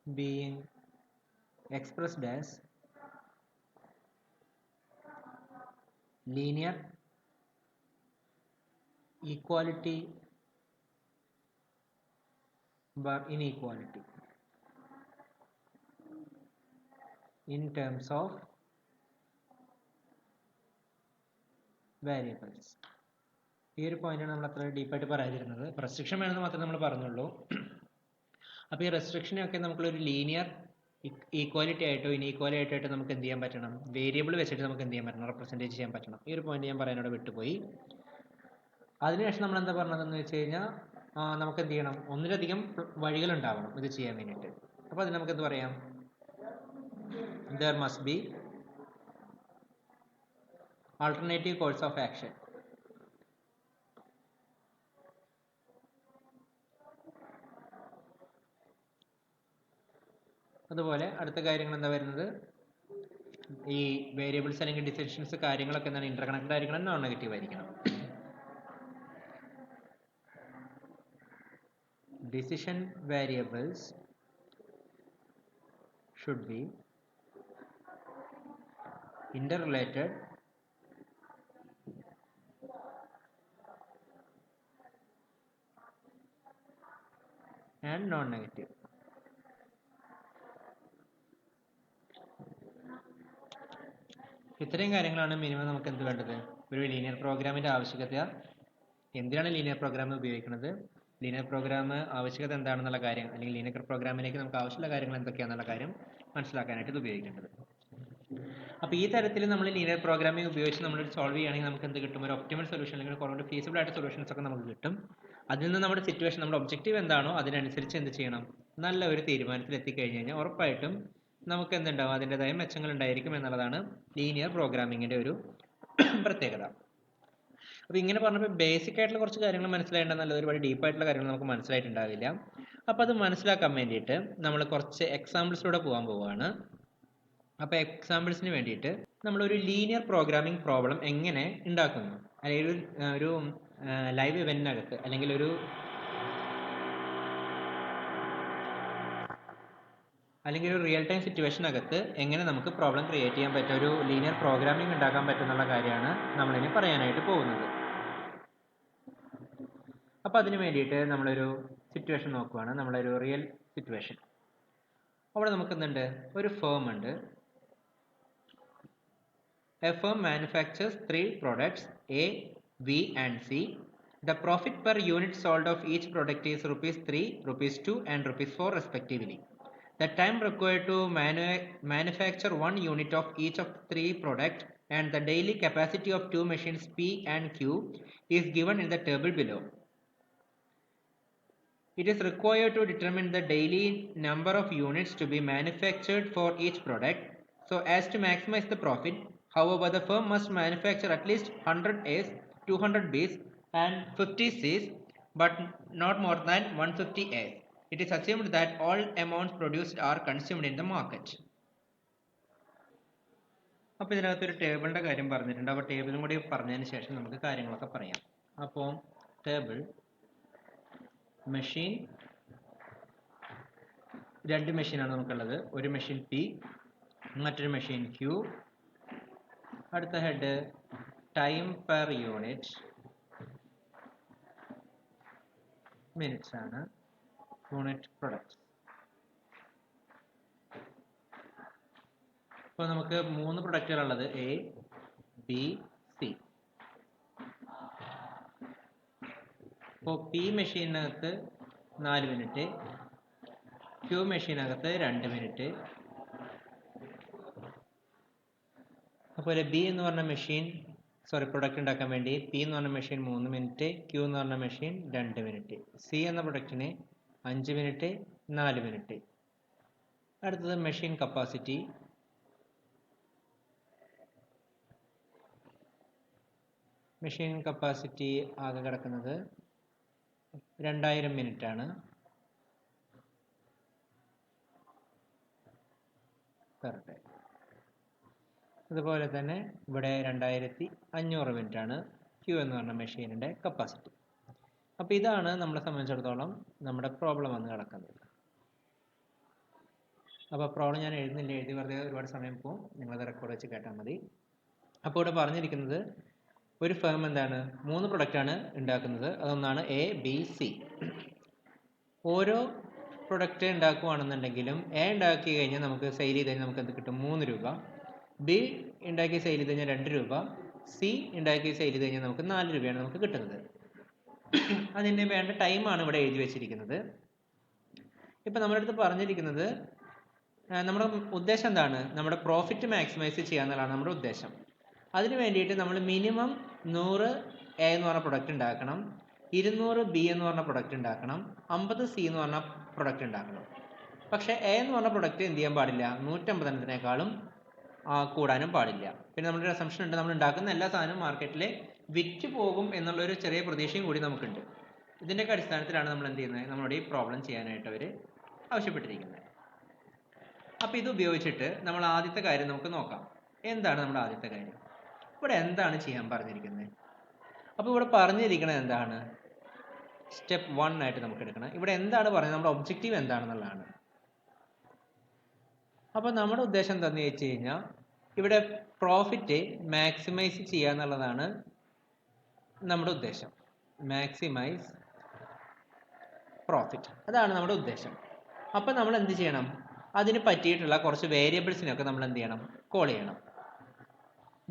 being expressed as linear equality but inequality in terms of variables. ഈ ഒരു പോയിന്റാണ് നമ്മൾ അത്ര ഡീപ്പായിട്ട് പറയാതിരുന്നത്. റെസ്ട്രിക്ഷൻ വേണമെന്ന് മാത്രമേ നമ്മൾ പറഞ്ഞുള്ളൂ. അപ്പോൾ ഈ റെസ്ട്രിക്ഷനൊക്കെ നമുക്കൊരു ലീനിയർ ഈക്വാലിറ്റി ആയിട്ടോ ഇനീക്വാലിറ്റി ആയിട്ടോ നമുക്ക് എന്ത് ചെയ്യാൻ പറ്റണം, വേരിയബിൾ വെച്ചിട്ട് നമുക്ക് എന്ത് ചെയ്യാൻ പറ്റണം, റെപ്രസെൻറ്റേറ്റ് ചെയ്യാൻ പറ്റണം. ഈ ഒരു പോയിന്റ് ഞാൻ പറയാനോട് വിട്ടുപോയി. അതിനുശേഷം നമ്മൾ എന്താ പറഞ്ഞതെന്ന് വെച്ച് കഴിഞ്ഞാൽ നമുക്ക് എന്ത് ചെയ്യണം, ഒന്നിലധികം വഴികൾ ഉണ്ടാവണം ഇത് ചെയ്യാൻ വേണ്ടിയിട്ട്. അപ്പോൾ അതിന് നമുക്ക് എന്ത് പറയാം, there must be alternative course of action. അതുപോലെ അടുത്ത കാര്യങ്ങൾ എന്താ വരുന്നത്, ഈ വേരിയബിൾസ് അല്ലെങ്കിൽ ഡിസിഷൻസ് കാര്യങ്ങളൊക്കെ എന്താണ്, ഇന്റർ കണക്റ്റഡ് ആയിരിക്കണം, നോൺ നെഗറ്റീവ് ആയിരിക്കണം. Decision variables should be interrelated and non-negative. ഇത്രയും കാര്യങ്ങളാണ് മിനിമം നമുക്ക് എന്ത് വേണ്ടത്, ഒരു ലീനിയർ പ്രോഗ്രാമിന്റെ ആവശ്യകത. എന്തിനാണ് ലീനിയർ പ്രോഗ്രാം ഉപയോഗിക്കുന്നത്, ലീനിയർ പ്രോഗ്രാം ആവശ്യകത എന്താണെന്നുള്ള കാര്യം, അല്ലെങ്കിൽ ലീനിയർ പ്രോഗ്രാമിലേക്ക് നമുക്ക് ആവശ്യമുള്ള കാര്യങ്ങൾ എന്തൊക്കെയാണെന്നുള്ള കാര്യം മനസ്സിലാക്കാനായിട്ട് ഇത് ഉപയോഗിക്കേണ്ടത്. അപ്പോൾ ഈ തരത്തിൽ നമ്മൾ ലീനിയർ പ്രോഗ്രാമിംഗ് ഉപയോഗിച്ച് നമ്മൾ സോൾവ് ചെയ്യുകയാണെങ്കിൽ നമുക്ക് എന്ത് കിട്ടും, ഒരു ഒപ്റ്റിമൽ സൊല്യൂഷൻ അല്ലെങ്കിൽ കുറേ ഫീസിബിൾ ആയിട്ട് സൊല്യൂഷൻസ് ഒക്കെ നമുക്ക് കിട്ടും. അതിൽ നിന്ന് നമ്മുടെ സിറ്റുവേഷൻ, നമ്മുടെ ഒബ്ജക്റ്റീവ് എന്താണോ അതിനനുസരിച്ച് എന്ത് ചെയ്യണം, നല്ല ഒരു തീരുമാനത്തിൽ എത്തിക്കഴിഞ്ഞ് കഴിഞ്ഞാൽ ഉറപ്പായിട്ടും നമുക്ക് എന്തുണ്ടാവും, അതിൻ്റെതായ മെച്ചങ്ങൾ ഉണ്ടായിരിക്കും എന്നുള്ളതാണ് ലീനിയർ പ്രോഗ്രാമിങ്ങിൻ്റെ ഒരു പ്രത്യേകത. അപ്പോൾ ഇങ്ങനെ പറഞ്ഞപ്പോൾ ബേസിക് ആയിട്ടുള്ള കുറച്ച് കാര്യങ്ങൾ മനസ്സിലായിട്ടുണ്ടെന്നല്ല, ഒരുപാട് ഡീപ്പായിട്ടുള്ള കാര്യങ്ങൾ നമുക്ക് മനസ്സിലായിട്ടുണ്ടാവില്ല. അപ്പോൾ അത് മനസ്സിലാക്കാൻ വേണ്ടിയിട്ട് നമ്മൾ കുറച്ച് എക്സാമ്പിൾസിലൂടെ പോകാൻ പോവുകയാണ്. അപ്പോൾ എക്സാമ്പിൾസിന് വേണ്ടിയിട്ട് നമ്മളൊരു ലീനിയർ പ്രോഗ്രാമിംഗ് പ്രോബ്ലം എങ്ങനെ ഉണ്ടാക്കുന്നു, അല്ലെങ്കിൽ ഒരു ലൈവ് ഇവന്റിനകത്ത് അല്ലെങ്കിൽ ഒരു റിയൽ ടൈം സിറ്റുവേഷനകത്ത് എങ്ങനെ നമുക്ക് പ്രോബ്ലം ക്രിയേറ്റ് ചെയ്യാൻ പറ്റും, ഒരു ലീനിയർ പ്രോഗ്രാമിംഗ് ഉണ്ടാക്കാൻ പറ്റുന്നുള്ള കാര്യമാണ് നമ്മളിനി പറയാനായിട്ട് പോകുന്നത്. അപ്പോൾ അതിന് വേണ്ടിയിട്ട് നമ്മളൊരു സിറ്റുവേഷൻ നോക്കുകയാണ്, നമ്മളൊരു റിയൽ സിറ്റുവേഷൻ. അവിടെ നമുക്ക് എന്തുണ്ട്, ഒരു ഫേം ഉണ്ട്. A firm manufactures 3 products A, B and C. The profit per unit sold of each product is ₹3, ₹2 and ₹4 respectively. The time required to manufacture 1 unit of each of 3 products and the daily capacity of 2 machines P and Q is given in the table below. It is required to determine the daily number of units to be manufactured for each product so as to maximize the profit. However, the firm must manufacture at least 100 A's, 200 B's and 50 C's, but not more than 150 A's. It is assumed that all amounts produced are consumed in the market. അപ്പോൾ ഇതിനകത്തൊരു ടേബിളിൻ്റെ കാര്യം പറഞ്ഞിട്ടുണ്ട്. അപ്പോൾ ടേബിളും കൂടി പറഞ്ഞതിന് ശേഷം നമുക്ക് കാര്യങ്ങളൊക്കെ പറയാം. അപ്പോൾ ടേബിൾ, മെഷീൻ, 2 മെഷീനാണ് നമുക്കുള്ളത്. ഒരു മെഷീൻ P, മറ്റൊരു മെഷീൻ Q. അടുത്ത head time per unit, minutes ആണ്, യൂണിറ്റ് പ്രൊഡക്ട്സ്. ഇപ്പോൾ നമുക്ക് 3 പ്രൊഡക്റ്റുകളുള്ളത് A, B, C. ഇപ്പോൾ P മെഷീനകത്ത് 4 മിനിറ്റ്, Q മെഷീനകത്ത് 2 മിനിറ്റ്. അതുപോലെ B എന്ന് പറഞ്ഞ മെഷീൻ പ്രൊഡക്റ്റ് ഉണ്ടാക്കാൻ വേണ്ടി P എന്ന് പറഞ്ഞ മെഷീൻ 3 മിനിറ്റ്, Q എന്ന് പറഞ്ഞ മെഷീൻ 2 മിനിറ്റ്, C എന്ന പ്രൊഡക്റ്റിന് 5 മിനിറ്റ്, 4 മിനിറ്റ്. അടുത്തത് മെഷീൻ കപ്പാസിറ്റി. മെഷീൻ കപ്പാസിറ്റി ആകെ കിടക്കുന്നത് 2000 മിനിറ്റ് ആണ് പെർ ഡേ. അതുപോലെ തന്നെ ഇവിടെ 2500 മിനിറ്റ് ആണ് Q എന്ന് പറഞ്ഞ മെഷീനിൻ്റെ കപ്പാസിറ്റി. അപ്പോൾ ഇതാണ് നമ്മളെ സംബന്ധിച്ചിടത്തോളം നമ്മുടെ പ്രോബ്ലം വന്ന് കിടക്കുന്നത്. അപ്പോൾ പ്രോബ്ലം ഞാൻ എഴുതുന്നില്ല, എഴുതി വെറുതെ ഒരുപാട് സമയം പോകും, നിങ്ങളത് റെക്കോർഡ് വെച്ച് കേട്ടാൽ മതി. അപ്പോൾ ഇവിടെ പറഞ്ഞിരിക്കുന്നത് ഒരു ഫേം എന്താണ്, 3 പ്രൊഡക്റ്റാണ് ഉണ്ടാക്കുന്നത്. അതൊന്നാണ് A, B, C. ഓരോ പ്രൊഡക്റ്റ് ഉണ്ടാക്കുകയാണെന്നുണ്ടെങ്കിലും A ഉണ്ടാക്കി കഴിഞ്ഞാൽ നമുക്ക് സെയിൽ ചെയ്ത് കഴിഞ്ഞാൽ നമുക്ക് എന്ത് കിട്ടും, 3 രൂപ. B ഉണ്ടാക്കി സെയിൽ ചെയ്ത് കഴിഞ്ഞാൽ 2 രൂപ. സി ഉണ്ടാക്കി സെയിൽ ചെയ്ത് കഴിഞ്ഞാൽ നമുക്ക് 4 രൂപയാണ് നമുക്ക് കിട്ടുന്നത്. അതിന് വേണ്ട ടൈമാണ് ഇവിടെ എഴുതി വെച്ചിരിക്കുന്നത്. ഇപ്പം നമ്മുടെ അടുത്ത് പറഞ്ഞിരിക്കുന്നത് നമ്മുടെ ഉദ്ദേശം എന്താണ്? നമ്മുടെ പ്രോഫിറ്റ് മാക്സിമൈസ് ചെയ്യുക എന്നുള്ളതാണ് നമ്മുടെ ഉദ്ദേശം. അതിന് വേണ്ടിയിട്ട് നമ്മൾ മിനിമം 100 എ എന്ന് പറഞ്ഞ പ്രൊഡക്റ്റ് ഉണ്ടാക്കണം, 200 ബി എന്ന് പറഞ്ഞ പ്രൊഡക്റ്റ് ഉണ്ടാക്കണം, 50 സി എന്ന് പറഞ്ഞ പ്രൊഡക്റ്റ് ഉണ്ടാക്കണം. പക്ഷേ എ എന്ന് പറഞ്ഞ പ്രൊഡക്റ്റ് എന്ത് ചെയ്യാൻ പാടില്ല? 150 എണ്ണത്തിനേക്കാളും കൂടാനും പാടില്ല. പിന്നെ നമ്മുടെ അസംഷൻ ഉണ്ട്, നമ്മൾ ഉണ്ടാക്കുന്ന എല്ലാ സാധനവും മാർക്കറ്റിൽ വിറ്റ് പോകും എന്നുള്ളൊരു ചെറിയ പ്രതീക്ഷയും കൂടി നമുക്കുണ്ട്. ഇതിൻ്റെയൊക്കെ അടിസ്ഥാനത്തിലാണ് നമ്മൾ എന്ത് ചെയ്യുന്നത്? നമ്മളോട് ഈ പ്രോബ്ലം ചെയ്യാനായിട്ട് അവർ ആവശ്യപ്പെട്ടിരിക്കുന്നത്. അപ്പോൾ ഇത് ഉപയോഗിച്ചിട്ട് നമ്മൾ ആദ്യത്തെ കാര്യം നമുക്ക് നോക്കാം. എന്താണ് നമ്മുടെ ആദ്യത്തെ കാര്യം? ഇവിടെ എന്താണ് ചെയ്യാൻ പറഞ്ഞിരിക്കുന്നത്? അപ്പോൾ ഇവിടെ പറഞ്ഞിരിക്കുന്നത് എന്താണ്? സ്റ്റെപ്പ് 1 ആയിട്ട് നമുക്ക് എടുക്കണം. ഇവിടെ എന്താണ് പറയുന്നത്? നമ്മുടെ ഒബ്ജക്റ്റീവ് എന്താണെന്നുള്ളതാണ്. അപ്പോൾ നമ്മുടെ ഉദ്ദേശം എന്താണെന്ന് വെച്ച് കഴിഞ്ഞാൽ ഇവിടെ പ്രോഫിറ്റ് മാക്സിമൈസ് ചെയ്യുക എന്നുള്ളതാണ് നമ്മുടെ ഉദ്ദേശം. മാക്സിമൈസ് പ്രോഫിറ്റ്, അതാണ് നമ്മുടെ ഉദ്ദേശം. അപ്പോൾ നമ്മൾ എന്ത് ചെയ്യണം? അതിന് പറ്റിയിട്ടുള്ള കുറച്ച് വേരിയബിൾസിനൊക്കെ നമ്മൾ എന്ത് ചെയ്യണം? കോൾ ചെയ്യണം.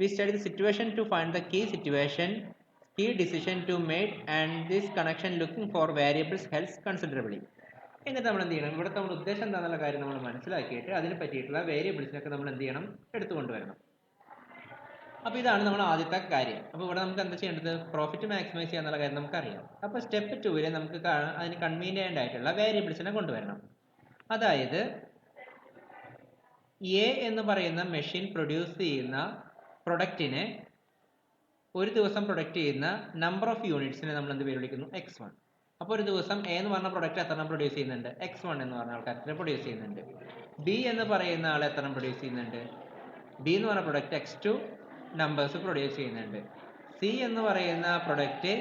We study the situation to find the key decision to made, and this connection looking for variables helps considerably. എന്നിട്ട് നമ്മൾ എന്ത് ചെയ്യണം? ഇവിടുത്തെ നമ്മുടെ ഉദ്ദേശം എന്താണെന്നുള്ള കാര്യം നമ്മൾ മനസ്സിലാക്കിയിട്ട് അതിന് പറ്റിയിട്ടുള്ള വേരിയബിൾസിനൊക്കെ നമ്മൾ എന്ത് ചെയ്യണം? എടുത്തുകൊണ്ടുവരണം. അപ്പോൾ ഇതാണ് നമ്മൾ ആദ്യത്തെ കാര്യം. അപ്പോൾ ഇവിടെ നമുക്ക് എന്താ ചെയ്യേണ്ടത്? പ്രോഫിറ്റ് മാക്സിമൈസ് ചെയ്യുക എന്നുള്ള കാര്യം നമുക്കറിയാം. അപ്പോൾ സ്റ്റെപ്പ് 2 നമുക്ക് അതിന് കൺവീനിയൻ്റ് ആയിട്ടുള്ള വേരിയബിൾസിനെ കൊണ്ടുവരണം. അതായത് എ എന്ന് പറയുന്ന മെഷീൻ പ്രൊഡ്യൂസ് ചെയ്യുന്ന പ്രൊഡക്റ്റിനെ, ഒരു ദിവസം പ്രൊഡക്റ്റ് ചെയ്യുന്ന നമ്പർ ഓഫ് യൂണിറ്റ്സിനെ നമ്മൾ എന്ത് പേര് വിളിക്കുന്നു? x1. അപ്പോൾ ഒരു ദിവസം എ എന്ന് പറഞ്ഞ പ്രൊഡക്റ്റ് എത്ര പ്രൊഡ്യൂസ് ചെയ്യുന്നുണ്ട്? x1 എന്ന് പറഞ്ഞ ആൾക്കാർ പ്രൊഡ്യൂസ് ചെയ്യുന്നുണ്ട്. ബി എന്ന് പറയുന്ന ആൾ എത്ര പ്രൊഡ്യൂസ് ചെയ്യുന്നുണ്ട്? ബി എന്ന് പറഞ്ഞ പ്രൊഡക്റ്റ് x2 നമ്പേഴ്സ് പ്രൊഡ്യൂസ് ചെയ്യുന്നുണ്ട്. സി എന്ന് പറയുന്ന പ്രൊഡക്റ്റ്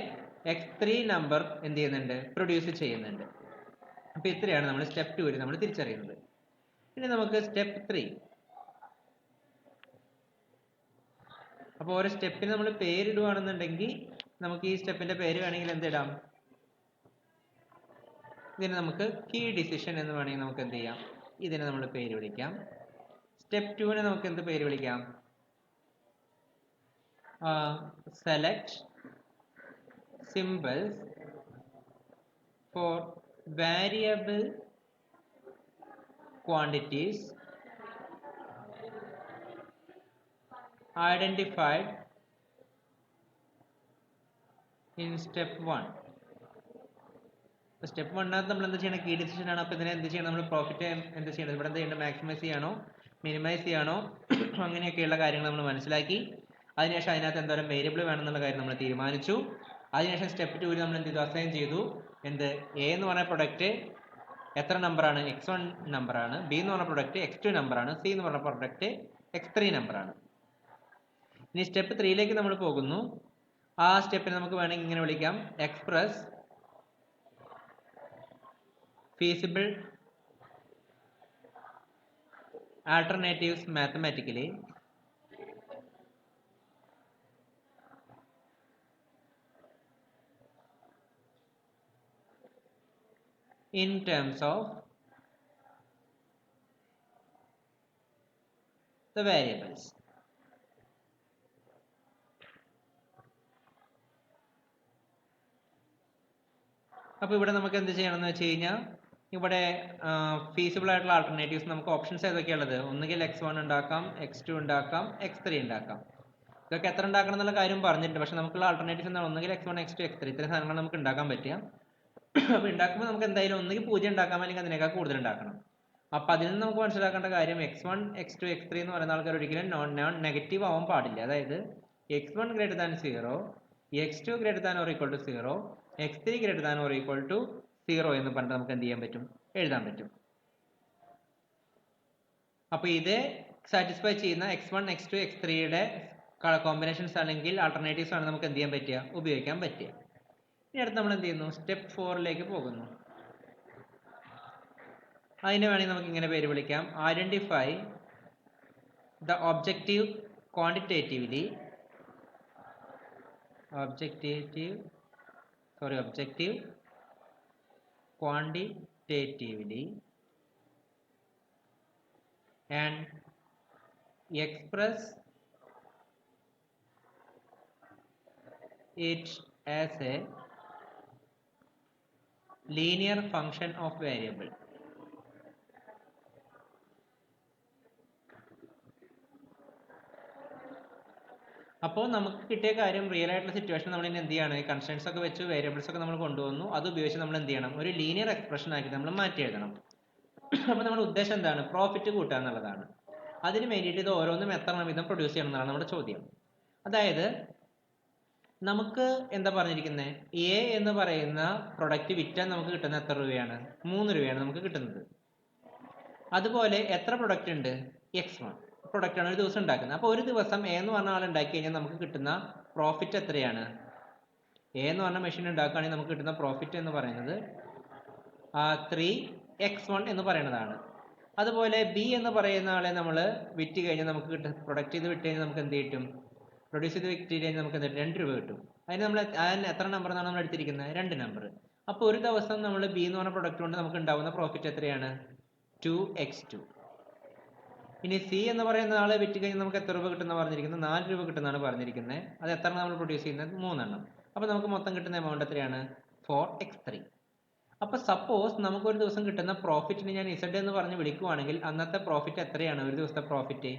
x3 നമ്പർ എന്ത് ചെയ്യുന്നുണ്ട്? പ്രൊഡ്യൂസ് ചെയ്യുന്നുണ്ട്. അപ്പോൾ ഇത്രയാണ് നമ്മൾ സ്റ്റെപ്പ് 2 നമ്മൾ തിരിച്ചറിയുന്നത്. ഇനി നമുക്ക് സ്റ്റെപ്പ് 3. അപ്പോൾ ഓരോ സ്റ്റെപ്പിന് നമ്മൾ പേരിടുകയാണെന്നുണ്ടെങ്കിൽ നമുക്ക് ഈ സ്റ്റെപ്പിൻ്റെ പേര് വേണമെങ്കിൽ എന്തിടാം? ഇതിന് നമുക്ക് കീ ഡിസിഷൻ എന്ന് വേണമെങ്കിൽ നമുക്ക് എന്ത് ചെയ്യാം? ഇതിനെ നമ്മൾ പേര് വിളിക്കാം. സ്റ്റെപ്പ് 2 നമുക്ക് എന്ത് പേര് വിളിക്കാം? Select symbols for variable quantities identified in step 1. Step 1 നമ്മൾ എന്ത് ചെയ്യണം? കീ ഡിസിഷൻ ആണ്. അപ്പോൾ ഇതിനെ എന്ത് ചെയ്യണം? നമ്മൾ പ്രോഫിറ്റ് എന്ത് ചെയ്യണം? ഇവിടെ എന്ത് ചെയ്യേണ്ടത്? മാക്സിമൈസ് ചെയ്യാനോ മിനിമൈസ് ചെയ്യാനോ അങ്ങനെയൊക്കെയുള്ള കാര്യങ്ങൾ നമ്മൾ മനസ്സിലാക്കി. അതിനുശേഷം അതിനകത്ത് എന്തോരം വേരിയബിൾ വേണമെന്നുള്ള കാര്യം നമ്മൾ തീരുമാനിച്ചു. അതിനുശേഷം സ്റ്റെപ്പ് 2 നമ്മൾ എന്ത് ചെയ്തു? അസൈൻ ചെയ്തു. എന്ത്? എ എന്ന് പറഞ്ഞ പ്രൊഡക്റ്റ് എത്ര നമ്പറാണ്? x1 നമ്പറാണ്. ബി എന്ന് പറഞ്ഞ പ്രൊഡക്റ്റ് x2 നമ്പറാണ്. സി എന്ന് പറഞ്ഞ പ്രൊഡക്റ്റ് x3 നമ്പറാണ്. ഇനി സ്റ്റെപ്പ് 3 നമ്മൾ പോകുന്നു. ആ സ്റ്റെപ്പിനെ നമുക്ക് വേണമെങ്കിൽ ഇങ്ങനെ വിളിക്കാം: express feasible alternatives mathematically in terms of the variables. അപ്പോൾ ഇവിടെ നമുക്ക് എന്ത് ചെയ്യണമെന്ന് വെച്ച് കഴിഞ്ഞാൽ ഇവിടെ ഫീസിബിൾ ആയിട്ടുള്ള ആൾട്ടർനേറ്റീവ്സ് നമുക്ക് ഓപ്ഷൻസ് ഏതൊക്കെയുള്ളത്? ഒന്നുകിൽ x1 ഉണ്ടാക്കാം, x2 ഉണ്ടാക്കാം, x3 ഉണ്ടാക്കാം. ഇതൊക്കെ എത്ര ഉണ്ടാക്കണം എന്നുള്ള കാര്യം പറഞ്ഞിട്ടുണ്ട്. പക്ഷെ നമുക്കുള്ള ആൾട്ടർനേറ്റീവ്സ് എന്താണ്? ഒന്നുകിൽ x1, x2, x3 ഇത്രയും സാധനങ്ങൾ നമുക്ക് ഉണ്ടാക്കാൻ പറ്റുക. അപ്പോൾ ഉണ്ടാക്കുമ്പോൾ നമുക്ക് എന്തായാലും ഒന്നുകിൽ 0 ഉണ്ടാക്കാം, അല്ലെങ്കിൽ അതിനേക്കാൾ കൂടുതൽ ഉണ്ടാക്കണം. അപ്പോൾ അതിൽ നിന്ന് നമുക്ക് മനസ്സിലാക്കേണ്ട കാര്യം x1, x2, x3 എന്ന് പറയുന്ന ആൾക്കാർ ഒരിക്കലും നോൺ നെഗറ്റീവ് ആവാൻ പാടില്ല. അതായത് x1 > 0, x2 > or 0, x3 > or 0 എന്ന് പറഞ്ഞിട്ട് നമുക്ക് എന്ത് ചെയ്യാൻ പറ്റും? എഴുതാൻ പറ്റും. അപ്പോൾ ഇത് സാറ്റിസ്ഫൈ ചെയ്യുന്ന x1, x2, x3യുടെ കോമ്പിനേഷൻസ് അല്ലെങ്കിൽ ആൾട്ടർനേറ്റീവ്സ് ആണ് നമുക്ക് എന്ത് ചെയ്യാൻ പറ്റുക? ഉപയോഗിക്കാൻ പറ്റുക. ഇനി അടുത്ത് നമ്മൾ എന്ത് ചെയ്യുന്നു? സ്റ്റെപ്പ് 4 പോകുന്നു. അതിനെ വേണമെങ്കിൽ നമുക്ക് ഇങ്ങനെ പേര് വിളിക്കാം: identify the objective quantitatively and express it as a linear function of variable. അപ്പോൾ നമുക്ക് കിട്ടിയ കാര്യം റിയൽ ആയിട്ടുള്ള സിറ്റുവേഷൻ നമ്മൾ ഇനി എന്ത് ചെയ്യാണ്, കൺസ്റ്റൻസ് ഒക്കെ വെച്ച് വേരിയബിൾസ് ഒക്കെ നമ്മൾ കൊണ്ടുവന്നു, അത് ഉപയോഗിച്ച് നമ്മൾ എന്ത് ചെയ്യണം, ഒരു ലീനിയർ എക്സ്പ്രഷൻ ആക്കി നമ്മൾ മാറ്റി എഴുതണം. അപ്പോൾ നമ്മുടെ ഉദ്ദേശം എന്താണ്, പ്രോഫിറ്റ് കൂട്ടുക എന്നുള്ളതാണ്. അതിന് വേണ്ടിയിട്ട് ഇത് ഓരോന്നും എത്ര വിധം പ്രൊഡ്യൂസ് ചെയ്യണം എന്നാണ് നമ്മുടെ ചോദ്യം. അതായത് നമുക്ക് എന്താ പറഞ്ഞിരിക്കുന്നത്, എ എന്ന് പറയുന്ന പ്രൊഡക്റ്റ് വിറ്റാൽ നമുക്ക് കിട്ടുന്ന എത്ര രൂപയാണ്, 3 രൂപയാണ് നമുക്ക് കിട്ടുന്നത്. അതുപോലെ എത്ര പ്രൊഡക്റ്റ് ഉണ്ട്, x1 പ്രൊഡക്റ്റാണ് ഒരു ദിവസം ഉണ്ടാക്കുന്നത്. അപ്പോൾ ഒരു ദിവസം എ എന്ന് പറഞ്ഞ ആൾ ഉണ്ടാക്കി കഴിഞ്ഞാൽ നമുക്ക് കിട്ടുന്ന പ്രോഫിറ്റ് എത്രയാണ്, എ എന്ന് പറഞ്ഞ മെഷീൻ ഉണ്ടാക്കുകയാണെങ്കിൽ നമുക്ക് കിട്ടുന്ന പ്രോഫിറ്റ് എന്ന് പറയുന്നത് 3x1 എന്ന് പറയുന്നതാണ്. അതുപോലെ ബി എന്ന് പറയുന്ന ആളെ നമ്മൾ വിറ്റ് കഴിഞ്ഞാൽ നമുക്ക് കിട്ടും, പ്രൊഡക്റ്റ് ചെയ്ത് വിറ്റ് കഴിഞ്ഞാൽ നമുക്ക് എന്ത് കിട്ടും, പ്രൊഡ്യൂസ് ചെയ്ത് വിറ്റ് കഴിഞ്ഞാൽ നമുക്ക് എന്ത് 2 രൂപ കിട്ടും. അതിന് എത്ര നമ്പർ എന്നാണ് നമ്മൾ എടുത്തിരിക്കുന്നത്, 2 നമ്പർ. അപ്പോൾ ഒരു ദിവസം നമ്മൾ ബി എന്ന് പറഞ്ഞ പ്രൊഡക്റ്റ് കൊണ്ട് നമുക്ക് ഉണ്ടാവുന്ന പ്രോഫിറ്റ് എത്രയാണ്, 2x2. ഇനി സി എന്ന് പറയുന്ന ആളെ വിറ്റ് കഴിഞ്ഞാൽ നമുക്ക് എത്ര രൂപ കിട്ടുന്ന പറഞ്ഞിരിക്കുന്നത്, 4 രൂപ കിട്ടുന്നതാണ് പറഞ്ഞിരിക്കുന്നത്. അത് എത്ര നമ്മൾ പ്രൊഡ്യൂസ് ചെയ്യുന്നത്, 3 എണ്ണം. അപ്പോൾ നമുക്ക് മൊത്തം കിട്ടുന്ന എമൗണ്ട് എത്രയാണ്, 4x3. അപ്പോൾ സപ്പോസ് നമുക്ക് ഒരു ദിവസം കിട്ടുന്ന പ്രോഫിറ്റിന് ഞാൻ ഇസഡ് എന്ന് പറഞ്ഞ് വിളിക്കുവാണെങ്കിൽ അന്നത്തെ പ്രോഫിറ്റ് എത്രയാണ്, ഒരു ദിവസത്തെ പ്രോഫിറ്റ്,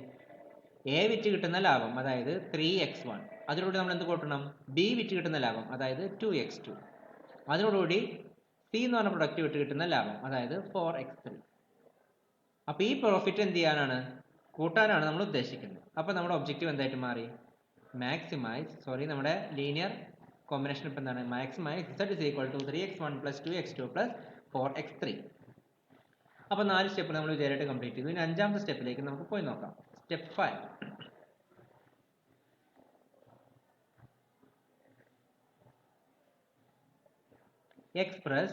എ വിറ്റ് കിട്ടുന്ന ലാഭം അതായത് 3x1, അതിനോട് നമ്മൾ എന്ത് കൂട്ടണം, ബി വിറ്റ് കിട്ടുന്ന ലാഭം അതായത് 2x2, അതിനോടുകൂടി സി എന്ന് പറഞ്ഞ പ്രൊഡക്റ്റ് വിറ്റ് കിട്ടുന്ന ലാഭം അതായത് 4x3. അപ്പോൾ ഈ പ്രോഫിറ്റ് എന്ത് ചെയ്യാനാണ്, കൂട്ടാനാണ് നമ്മൾ ഉദ്ദേശിക്കുന്നത്. അപ്പോൾ നമ്മുടെ ഒബ്ജക്റ്റീവ് എന്തായിട്ട് മാറി, നമ്മുടെ ലീനിയർ കോമ്പിനേഷൻ ഇപ്പം എന്താണ്, maximise z is equal to 3x1 plus 2x2 plus 4x3. അപ്പോൾ 4 സ്റ്റെപ്പ് നമ്മൾ വിചാരമായിട്ട് കംപ്ലീറ്റ് ചെയ്തു. ഇനി 5ാമത്തെ സ്റ്റെപ്പിലേക്ക് നമുക്ക് പോയി നോക്കാം. Step 5. Express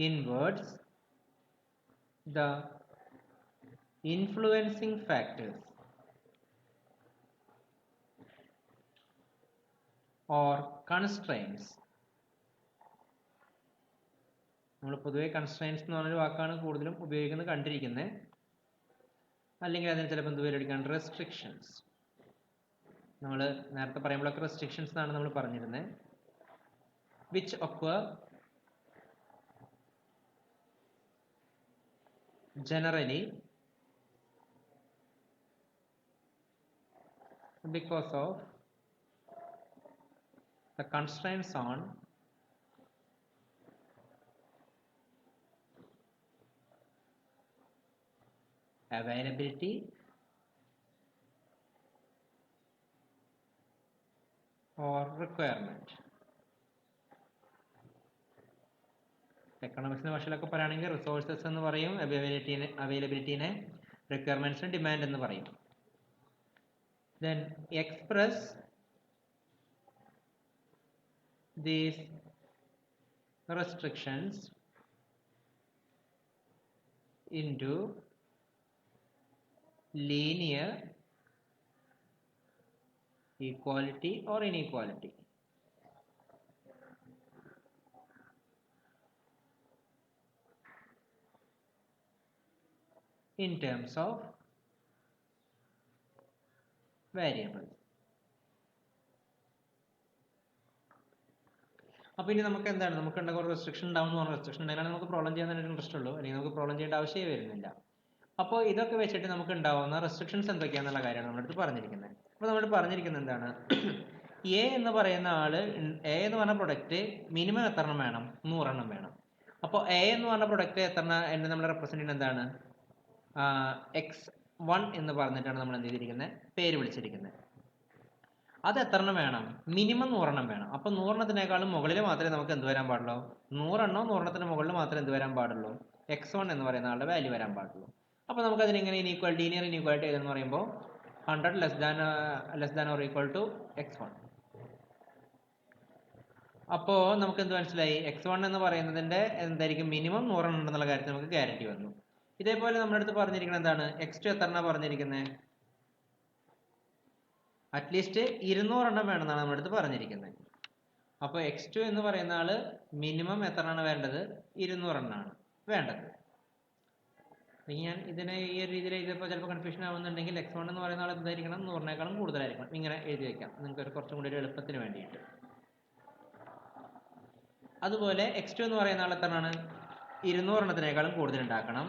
in words the influencing factors or constraints. നമ്മൾ പൊതുവെ കൺസ്ട്രെയിൻസ് എന്ന് പറഞ്ഞൊരു വാക്കാണ് കൂടുതലും ഉപയോഗിക്കുന്നത് കണ്ടിരിക്കുന്നത്, അല്ലെങ്കിൽ അതിന് ചിലപ്പോൾ എന്ത് പേര് എടുക്കാൻ, റെസ്ട്രിക്ഷൻസ്. നമ്മൾ നേരത്തെ പറയുമ്പോഴൊക്കെ റെസ്ട്രിക്ഷൻസ് എന്നാണ് നമ്മൾ പറഞ്ഞിരുന്നത്. which occur generally because of the constraints on availability or requirement. എക്കണോമിക്സിന്റെ ഭാഷയിലൊക്കെ പറയുകയാണെങ്കിൽ റിസോഴ്സസ് എന്ന് പറയും, അവൈലബിലിറ്റിനെ റിക്വയർമെന്റ്സിന് ഡിമാൻഡ് എന്ന് പറയും. Then express these restrictions into linear equality or inequality. In terms of variables. അപ്പോൾ ഇനി നമുക്ക് എന്താണ്, നമുക്ക് കുറേ റെസ്ട്രിക്ഷൻ ഉണ്ടാവും എന്ന് പറഞ്ഞാൽ റെസ്ട്രിക്ഷൻ ഉണ്ടെങ്കിൽ നമുക്ക് പ്രോബ്ലം ചെയ്യാൻ തന്നെ ഇൻട്രസ്റ്റ് ഉള്ളൂ, അല്ലെങ്കിൽ നമുക്ക് പ്രോബ്ലം ചെയ്യേണ്ട ആവശ്യമേ വരുന്നില്ല. അപ്പോൾ ഇതൊക്കെ വെച്ചിട്ട് നമുക്ക് ഉണ്ടാവുന്ന റെസ്ട്രിക്ഷൻസ് എന്തൊക്കെയാണെന്നുള്ള കാര്യമാണ് നമ്മളടുത്ത് പറഞ്ഞിരിക്കുന്നത്. അപ്പോൾ നമ്മൾ പറഞ്ഞിരിക്കുന്നത് എന്താണ്, എ എന്ന് പറയുന്ന ആള്, എ എന്ന് പറഞ്ഞ പ്രൊഡക്റ്റ് മിനിമം എത്ര എണ്ണം വേണം, 100 എണ്ണം വേണം. അപ്പോൾ എ എന്ന് പറഞ്ഞ പ്രൊഡക്റ്റ് എത്ര എന്ന് നമ്മൾ റെപ്രസെന്റ് ചെയ്യുന്നത് എന്താണ്, x1 എന്ന് പറഞ്ഞിട്ടാണ് നമ്മൾ എന്ത് ചെയ്തിരിക്കുന്നത്, പേര് വിളിച്ചിരിക്കുന്നത്. അത് എത്ര എണ്ണം വേണം, മിനിമം 100 എണ്ണം വേണം. അപ്പോൾ 100 എണ്ണത്തിനേക്കാളും മുകളിൽ മാത്രമേ നമുക്ക് എന്ത് വരാൻ പാടുള്ളൂ, 100 എണ്ണോ 100 എണ്ണത്തിന് മുകളിൽ മാത്രമേ എന്ത് വരാൻ പാടുള്ളൂ, x1 എന്ന് പറയുന്ന ആളുടെ വാല്യൂ വരാൻ പാടുള്ളൂ. അപ്പോൾ നമുക്ക് അതിനെങ്ങനെ ലീനിയർ ഇനീക്വാലിറ്റി ഏതെന്ന് പറയുമ്പോൾ 100 less than or equal to x1. അപ്പോൾ നമുക്ക് എന്ത് മനസ്സിലായി, x1 എന്ന് പറയുന്നതിന്റെ എന്തായിരിക്കും, മിനിമം 100 എണ്ണം ഉണ്ടെന്നുള്ള കാര്യത്തിൽ നമുക്ക് ഗ്യാരണ്ടി വന്നു. ഇതേപോലെ നമ്മുടെ അടുത്ത് പറഞ്ഞിരിക്കുന്നത് എന്താണ്, x2 എത്ര എണ്ണം പറഞ്ഞിരിക്കുന്നത്, അറ്റ്ലീസ്റ്റ് 200 എണ്ണം വേണമെന്നാണ് നമ്മുടെ അടുത്ത് പറഞ്ഞിരിക്കുന്നത്. അപ്പോൾ x2 എന്ന് പറയുന്ന ആള് മിനിമം എത്ര എണ്ണം വേണ്ടത്, 200 എണ്ണമാണ് വേണ്ടത്. അല്ലെങ്കിൽ ഞാൻ ഇതിനെ ഈ ഒരു രീതിയിൽ എഴുതിയപ്പോൾ ചിലപ്പോൾ കൺഫ്യൂഷൻ ആവുന്നുണ്ടെങ്കിൽ x1 എന്ന് പറയുന്ന ആൾ എന്തായിരിക്കണം, 100-നേക്കാളും കൂടുതലായിരിക്കണം. ഇങ്ങനെ എഴുതി വയ്ക്കാം നിങ്ങൾക്ക് ഒരു കുറച്ചും കൂടി ഒരു എളുപ്പത്തിന് വേണ്ടിയിട്ട്. അതുപോലെ x2 എന്ന് പറയുന്ന ആൾ എത്രയാണ്, 200-എണ്ണത്തിനേക്കാളും കൂടുതൽ ഉണ്ടാക്കണം.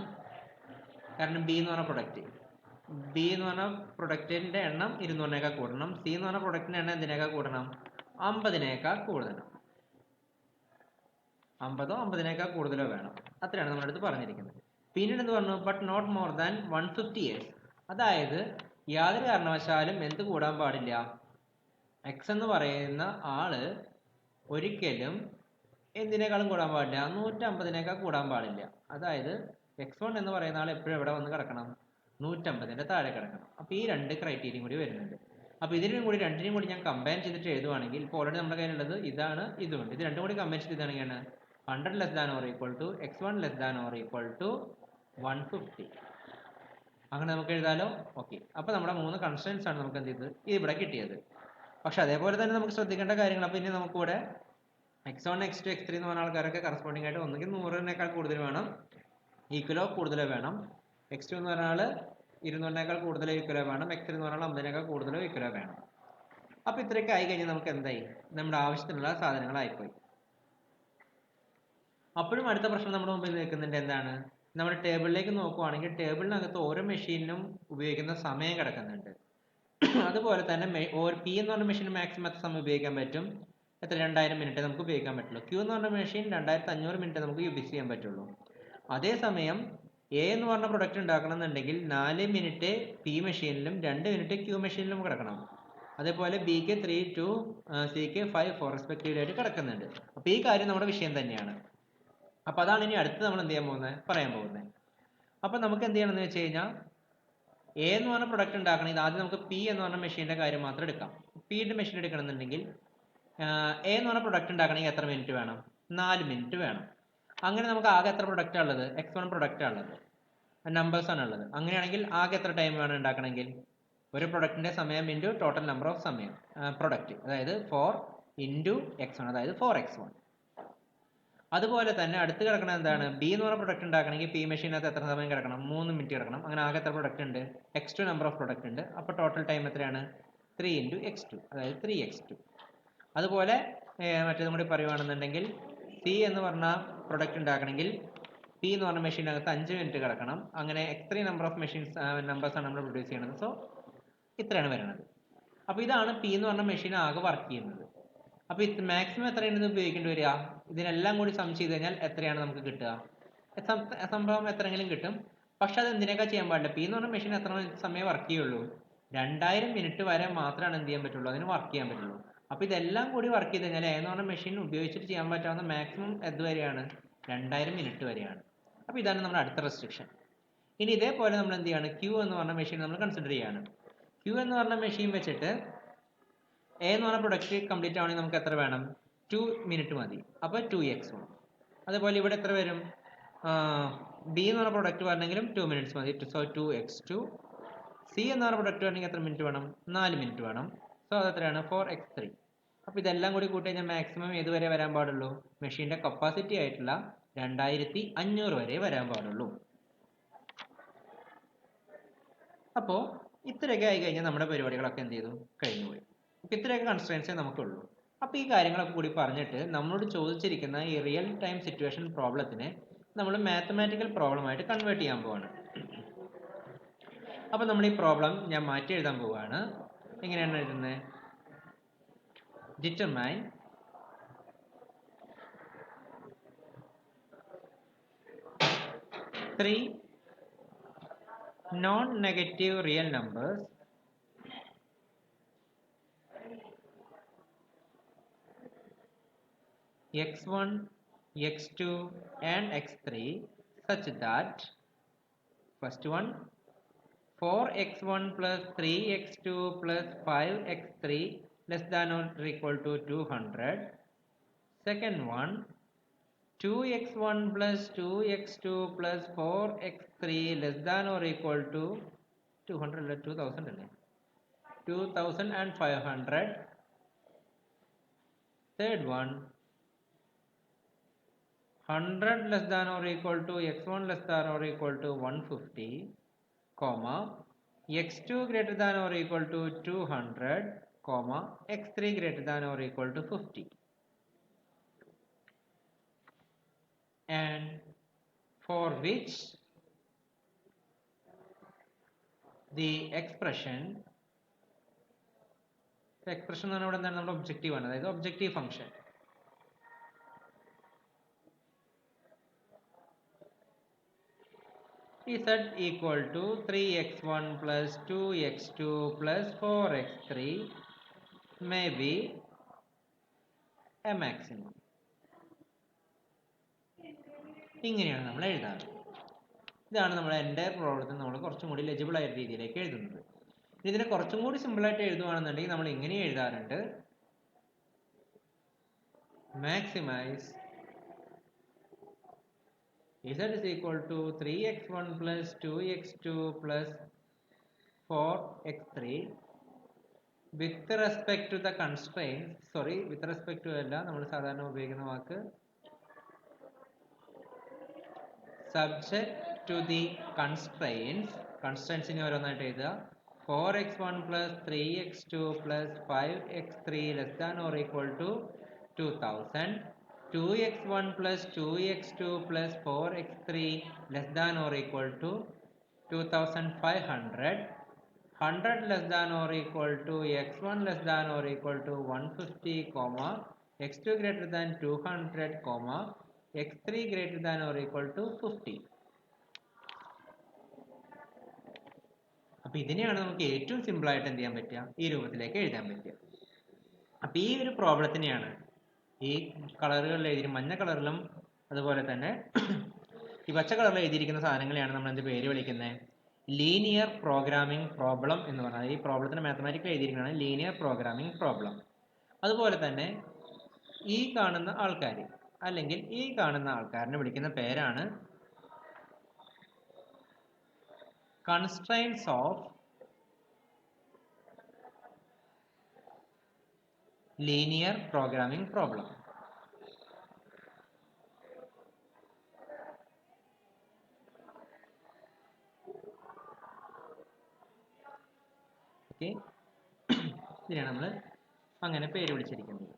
കാരണം ബി എന്ന് പറഞ്ഞ പ്രൊഡക്റ്റ്, ബി എന്ന് പറഞ്ഞ പ്രൊഡക്റ്റിന്റെ എണ്ണം 200-നേക്കാൾ കൂടണം. സി എന്ന് പറഞ്ഞ പ്രൊഡക്റ്റിന്റെ എണ്ണം എന്തിനേക്കാൾ കൂടണം, 50-നേക്കാൾ കൂടുതലും. 50-ഓ 50-നേക്കാൾ കൂടുതലോ വേണം. അത്രയാണ് നമ്മുടെ അടുത്ത് പറഞ്ഞിരിക്കുന്നത്. പിന്നീട് എന്ത് പറഞ്ഞു, but not more than 150 years. അതായത് യാതൊരു കാരണവശാലും എന്ത് കൂടാൻ പാടില്ല, എക്സ് എന്ന് പറയുന്ന ആള് ഒരിക്കലും എന്തിനേക്കാളും കൂടാൻ പാടില്ല, 150-നേക്കാൾ കൂടാൻ പാടില്ല. അതായത് x1 എന്ന് പറയുന്ന ആൾ എപ്പോഴും എവിടെ വന്ന് കിടക്കണം, 150-ന്റെ താഴെ കിടക്കണം. അപ്പോൾ ഈ രണ്ട് ക്രൈറ്റീരിയയും കൂടി വരുന്നുണ്ട്. അപ്പോൾ ഇതിനും കൂടി രണ്ടിനും കൂടി ഞാൻ കമ്പയർ ചെയ്തിട്ട് എഴുതുവാണെങ്കിൽ, ഇപ്പോൾ ഓൾറെഡി നമ്മുടെ കയ്യിലുള്ളത് ഇതാണ്, ഇതുണ്ട്. ഇത് രണ്ടും കൂടി കമ്പയർ ചെയ്ത് ഇതാണെങ്കിലാണ് 100 less than or equal to x1 less than or equal to 150. അങ്ങനെ നമുക്ക് എഴുതാലോ. ഓക്കെ, അപ്പോൾ നമ്മുടെ 3 കൺസ്ട്രെയിൻസ് ആണ് നമുക്ക് എന്ത് ചെയ്തത് ഇവിടെ കിട്ടിയത്. പക്ഷെ അതേപോലെ തന്നെ നമുക്ക് ശ്രദ്ധിക്കേണ്ട കാര്യങ്ങൾ, അപ്പോൾ ഇനി നമുക്കിവിടെ x1 x2 x3 എന്ന് പറഞ്ഞ ആൾക്കാരൊക്കെ കറസ്പോണ്ടിങ് ആയിട്ട് ഒന്നുകിൽ 100-നേക്കാൾ കൂടുതൽ വേണം, ഈക്വലോ കൂടുതലോ വേണം. x2 എന്ന് പറഞ്ഞാൽ 200-നേക്കാൾ കൂടുതലോ ഈക്വലോ വേണം. x3 എന്ന് പറഞ്ഞാൽ 50-നേക്കാൾ കൂടുതലോ ഈക്വലോ വേണം. അപ്പോൾ ഇത്രയൊക്കെ ആയി കഴിഞ്ഞാൽ നമുക്ക് എന്തായി, നമ്മുടെ ആവശ്യത്തിനുള്ള സാധനങ്ങളായിപ്പോയി. അപ്പോഴും അടുത്ത പ്രശ്നം നമ്മുടെ മുമ്പിൽ നിൽക്കുന്നുണ്ട്. എന്താണ്, നമ്മുടെ ടേബിളിലേക്ക് നോക്കുവാണെങ്കിൽ ടേബിളിനകത്ത് ഓരോ മെഷീനിനും ഉപയോഗിക്കുന്ന സമയം കിടക്കുന്നുണ്ട്. അതുപോലെ തന്നെ പി എന്ന് പറഞ്ഞ മെഷീൻ മാക്സിമം എത്ര സമയം ഉപയോഗിക്കാൻ പറ്റും, എത്ര 2000 മിനിറ്റ് നമുക്ക് ഉപയോഗിക്കാൻ പറ്റുള്ളൂ. ക്യൂ എന്ന് പറഞ്ഞ മെഷീൻ 2500 മിനിറ്റ് നമുക്ക് യൂസ് ചെയ്യാൻ പറ്റുള്ളൂ. അതേസമയം എ എന്ന് പറഞ്ഞ പ്രൊഡക്റ്റ് ഉണ്ടാക്കണമെന്നുണ്ടെങ്കിൽ 4 മിനിറ്റ് പി മെഷീനിലും 2 മിനിറ്റ് ക്യൂ മെഷീനിലും കിടക്കണം. അതേപോലെ ബിക്ക് 3 2 സിക്ക് 5 4 റെസ്പെക്റ്റീവ്ലി ആയിട്ട് കിടക്കുന്നുണ്ട്. അപ്പോൾ ഈ കാര്യം നമ്മുടെ വിഷയം തന്നെയാണ്. അപ്പോൾ അതാണ് ഇനി അടുത്ത് നമ്മൾ എന്ത് ചെയ്യാൻ പോകുന്നത്, പറയാൻ പോകുന്നത്. അപ്പോൾ നമുക്ക് എന്ത് ചെയ്യണമെന്ന് വെച്ച് കഴിഞ്ഞാൽ, എ എന്ന് പറഞ്ഞ പ്രൊഡക്റ്റ് ഉണ്ടാക്കണമെങ്കിൽ ആദ്യം നമുക്ക് പി എന്ന് പറഞ്ഞ മെഷീൻ്റെ കാര്യം മാത്രം എടുക്കാം. പിയുടെ മെഷീൻ എടുക്കണമെന്നുണ്ടെങ്കിൽ എ എന്ന് പറഞ്ഞ പ്രൊഡക്റ്റ് ഉണ്ടാക്കണമെങ്കിൽ എത്ര മിനിറ്റ് വേണം, 4 മിനിറ്റ് വേണം. അങ്ങനെ നമുക്ക് ആകെ എത്ര പ്രൊഡക്റ്റാണ് ഉള്ളത്, x1 പ്രൊഡക്റ്റാണ് ഉള്ളത്, നമ്പേഴ്സ് ആണ് ഉള്ളത്. അങ്ങനെയാണെങ്കിൽ ആകെ എത്ര ടൈം വേണം ഉണ്ടാക്കണമെങ്കിൽ, ഒരു പ്രൊഡക്റ്റിന്റെ സമയം ഇൻറ്റു ടോട്ടൽ നമ്പർ ഓഫ് സമയം പ്രൊഡക്റ്റ്, അതായത് 4 ഇൻറ്റു x1, അതായത് 4x1. അതുപോലെ തന്നെ അടുത്ത് കിടക്കണം എന്താണ്, ബി എന്ന് പറഞ്ഞ പ്രൊഡക്റ്റ് ഉണ്ടാക്കണമെങ്കിൽ പി മെഷീനകത്ത് എത്ര സമയം കിടക്കണം, 3 മിനിറ്റ് കിടക്കണം. അങ്ങനെ ആകെ എത്ര പ്രൊഡക്റ്റ് ഉണ്ട്, x2 നമ്പർ ഓഫ് പ്രൊഡക്റ്റ് ഉണ്ട്. അപ്പോൾ ടോട്ടൽ ടൈം എത്രയാണ്, 3 ഇൻറ്റു x2, അതായത് 3x2. അതുപോലെ മറ്റേതും കൂടി പറയുകയാണെന്നുണ്ടെങ്കിൽ സി എന്ന് പറഞ്ഞ പ്രൊഡക്റ്റ് ഉണ്ടാക്കണമെങ്കിൽ പി എന്ന് പറഞ്ഞ മെഷീനകത്ത് 5 മിനിറ്റ് കിടക്കണം. അങ്ങനെ x3 നമ്പർ ഓഫ് മെഷീൻസ് നമ്പേഴ്സാണ് നമ്മൾ പ്രൊഡ്യൂസ് ചെയ്യുന്നത്. സോ ഇത്രയാണ് വരുന്നത്. അപ്പോൾ ഇതാണ് പി എന്ന് പറഞ്ഞ മെഷീൻ ആകെ വർക്ക് ചെയ്യുന്നത്. അപ്പോൾ ഇത് മാക്സിമം എത്രയാണ് ഇത് ഉപയോഗിക്കേണ്ടി വരിക, ഇതിനെല്ലാം കൂടി സം ചെയ്ത് കഴിഞ്ഞാൽ എത്രയാണ് നമുക്ക് കിട്ടുക, സംഭവം എത്രയെങ്കിലും കിട്ടും. പക്ഷെ അത് എന്തിനേക്കാൾ ചെയ്യാൻ പാടില്ല, പി എന്ന് പറഞ്ഞ മെഷീൻ എത്ര സമയം വർക്ക് ചെയ്യുള്ളൂ, 2000 മിനിറ്റ് വരെ മാത്രമാണ് എന്ത് ചെയ്യാൻ പറ്റുള്ളൂ, അതിന് വർക്ക് ചെയ്യാൻ പറ്റുള്ളൂ. അപ്പോൾ ഇതെല്ലാം കൂടി വർക്ക് ചെയ്ത് കഴിഞ്ഞാൽ എന്ന് പറഞ്ഞ മെഷീൻ ഉപയോഗിച്ചിട്ട് ചെയ്യാൻ പറ്റാവുന്ന മാക്സിമം വരെയാണ്, 2000 മിനിറ്റ് വരെയാണ്. അപ്പോൾ ഇതാണ് നമ്മുടെ അടുത്ത റെസ്ട്രിക്ഷൻ. ഇനി ഇതേപോലെ നമ്മൾ എന്ത് ചെയ്യാണ്, ക്യൂ എന്ന് പറഞ്ഞ മെഷീൻ നമ്മൾ കൺസിഡർ ചെയ്യാണ്. ക്യൂ എന്ന് പറഞ്ഞ മെഷീൻ വെച്ചിട്ട് എ എന്ന് പറഞ്ഞ പ്രൊഡക്റ്റ് കംപ്ലീറ്റ് ആവണമെങ്കിൽ നമുക്ക് എത്ര വേണം, 2 മിനിറ്റ് മതി. അപ്പോൾ 2x1. അതുപോലെ ഇവിടെ എത്ര വരും, ബി എന്ന് പറഞ്ഞ പ്രൊഡക്റ്റ് വരണമെങ്കിലും 2 മിനിറ്റ്സ് മതി. So 2x2. സി എന്ന് പറഞ്ഞ പ്രൊഡക്റ്റ് വരണമെങ്കിൽ എത്ര മിനിറ്റ് വേണം, 4 മിനിറ്റ് വേണം. സോ അത് എത്രയാണ്, 4x3. അപ്പോൾ ഇതെല്ലാം കൂടി കൂട്ടി കഴിഞ്ഞാൽ മാക്സിമം ഏതുവരെ വരാൻ പാടുള്ളൂ, മെഷീൻ്റെ കപ്പാസിറ്റി ആയിട്ടുള്ള 2500 വരെ വരാൻ പാടുള്ളൂ. അപ്പോൾ ഇത്രയൊക്കെ ആയി കഴിഞ്ഞാൽ നമ്മുടെ പരിപാടികളൊക്കെ എന്ത് ചെയ്തു, കഴിഞ്ഞു പോയി. അപ്പോൾ ഇത്രയൊക്കെ കൺസ്ട്രെയിൻസേ നമുക്കുള്ളൂ. അപ്പോൾ ഈ കാര്യങ്ങളൊക്കെ കൂടി പറഞ്ഞിട്ട് നമ്മളോട് ചോദിച്ചിരിക്കുന്ന ഈ റിയൽ ടൈം സിറ്റുവേഷൻ പ്രോബ്ലത്തിനെ നമ്മൾ മാത്തമാറ്റിക്കൽ പ്രോബ്ലമായിട്ട് കൺവേർട്ട് ചെയ്യാൻ പോവാണ്. അപ്പോൾ നമ്മൾ ഈ പ്രോബ്ലം ഞാൻ മാറ്റി എഴുതാൻ പോവുകയാണ്. എങ്ങനെയാണ് എഴുതുന്നത്, determine three non-negative real numbers x1, x2 and x3 such that first one 4x1 plus 3x2 plus 5x3 less than or equal to 200. Second one 2x1 plus 2x2 plus 4x3 less than or equal to 200 2500. Third one 100 less than or equal to x1 less than or equal to 150, comma, x2 greater than or equal to 200, comma, x3 greater than or equal to 50. And for which the expression എന്ന് പറഞ്ഞാൽ ഇവിടെ എന്താണ്, നമ്മുടെ ഒബ്ജക്റ്റീവ് ആണ്, അതായത് objective function z equal to 3x1 plus 2x2 plus 4x3 may be a maximum. ഇങ്ങനെയാണ് നമ്മൾ എഴുതാറ്. ഇതാണ് നമ്മുടെ എൻ്റെ പ്രോബ്ലത്തിൽ നമ്മൾ കുറച്ചും കൂടി ലെജിബിൾ ആയ രീതിയിലേക്ക് എഴുതുന്നത്. ഇതിനെ കുറച്ചും കൂടി സിമ്പിളായിട്ട് എഴുതുകയാണെന്നുണ്ടെങ്കിൽ നമ്മൾ ഇങ്ങനെ എഴുതാറുണ്ട്: maximize z is equal to 3x1 plus 2x2 plus 4x3 with respect to the constraints, with respect to അല്ല, നമ്മൾ സാധാരണ ഉപയോഗിക്കുന്ന വാക്ക് subject to the constraints ഇനി ഓരോന്നായിട്ട് എഴുതുക. 4x1 plus 3x2 plus 5x3 less than or equal to 2000, 2x1 plus 2x2 plus 4x3 less than or equal to 2500, 100 less than or equal to x1 less than or equal to 150, comma, x2 greater than 200, comma, x3 greater than or equal to 50. അപ്പോൾ ഇതിനെയാണ് നമുക്ക് ഏറ്റവും സിമ്പിളായിട്ട് എന്ത് ചെയ്യാൻ പറ്റുക, ഈ രൂപത്തിലേക്ക് എഴുതാൻ പറ്റുക. അപ്പോൾ ഈ ഒരു പ്രോബ്ലത്തിനെയാണ് ഈ കളറുകളിൽ എഴുതി, മഞ്ഞ കളറിലും അതുപോലെ തന്നെ ഈ പച്ച കളറിൽ എഴുതിയിരിക്കുന്ന സാധനങ്ങളെയാണ് നമ്മൾ എന്ത് പേര് വിളിക്കുന്നത്, ലീനിയർ പ്രോഗ്രാമിംഗ് പ്രോബ്ലം എന്ന് പറഞ്ഞാൽ. ഈ പ്രോബ്ലത്തിന് മാത്തമാറ്റിക്കൽ എഴുതിയിരിക്കുന്നതാണ് ലീനിയർ പ്രോഗ്രാമിംഗ് പ്രോബ്ലം. അതുപോലെ തന്നെ ഈ കാണുന്ന ആൾക്കാർ അല്ലെങ്കിൽ ഈ കാണുന്ന ആൾക്കാരനെ വിളിക്കുന്ന പേരാണ് constraints of linear programming problem. Okay, ഇതിനാണ് നമ്മൾ അങ്ങനെ പേര് വിളിച്ചിരിക്കുന്നത്.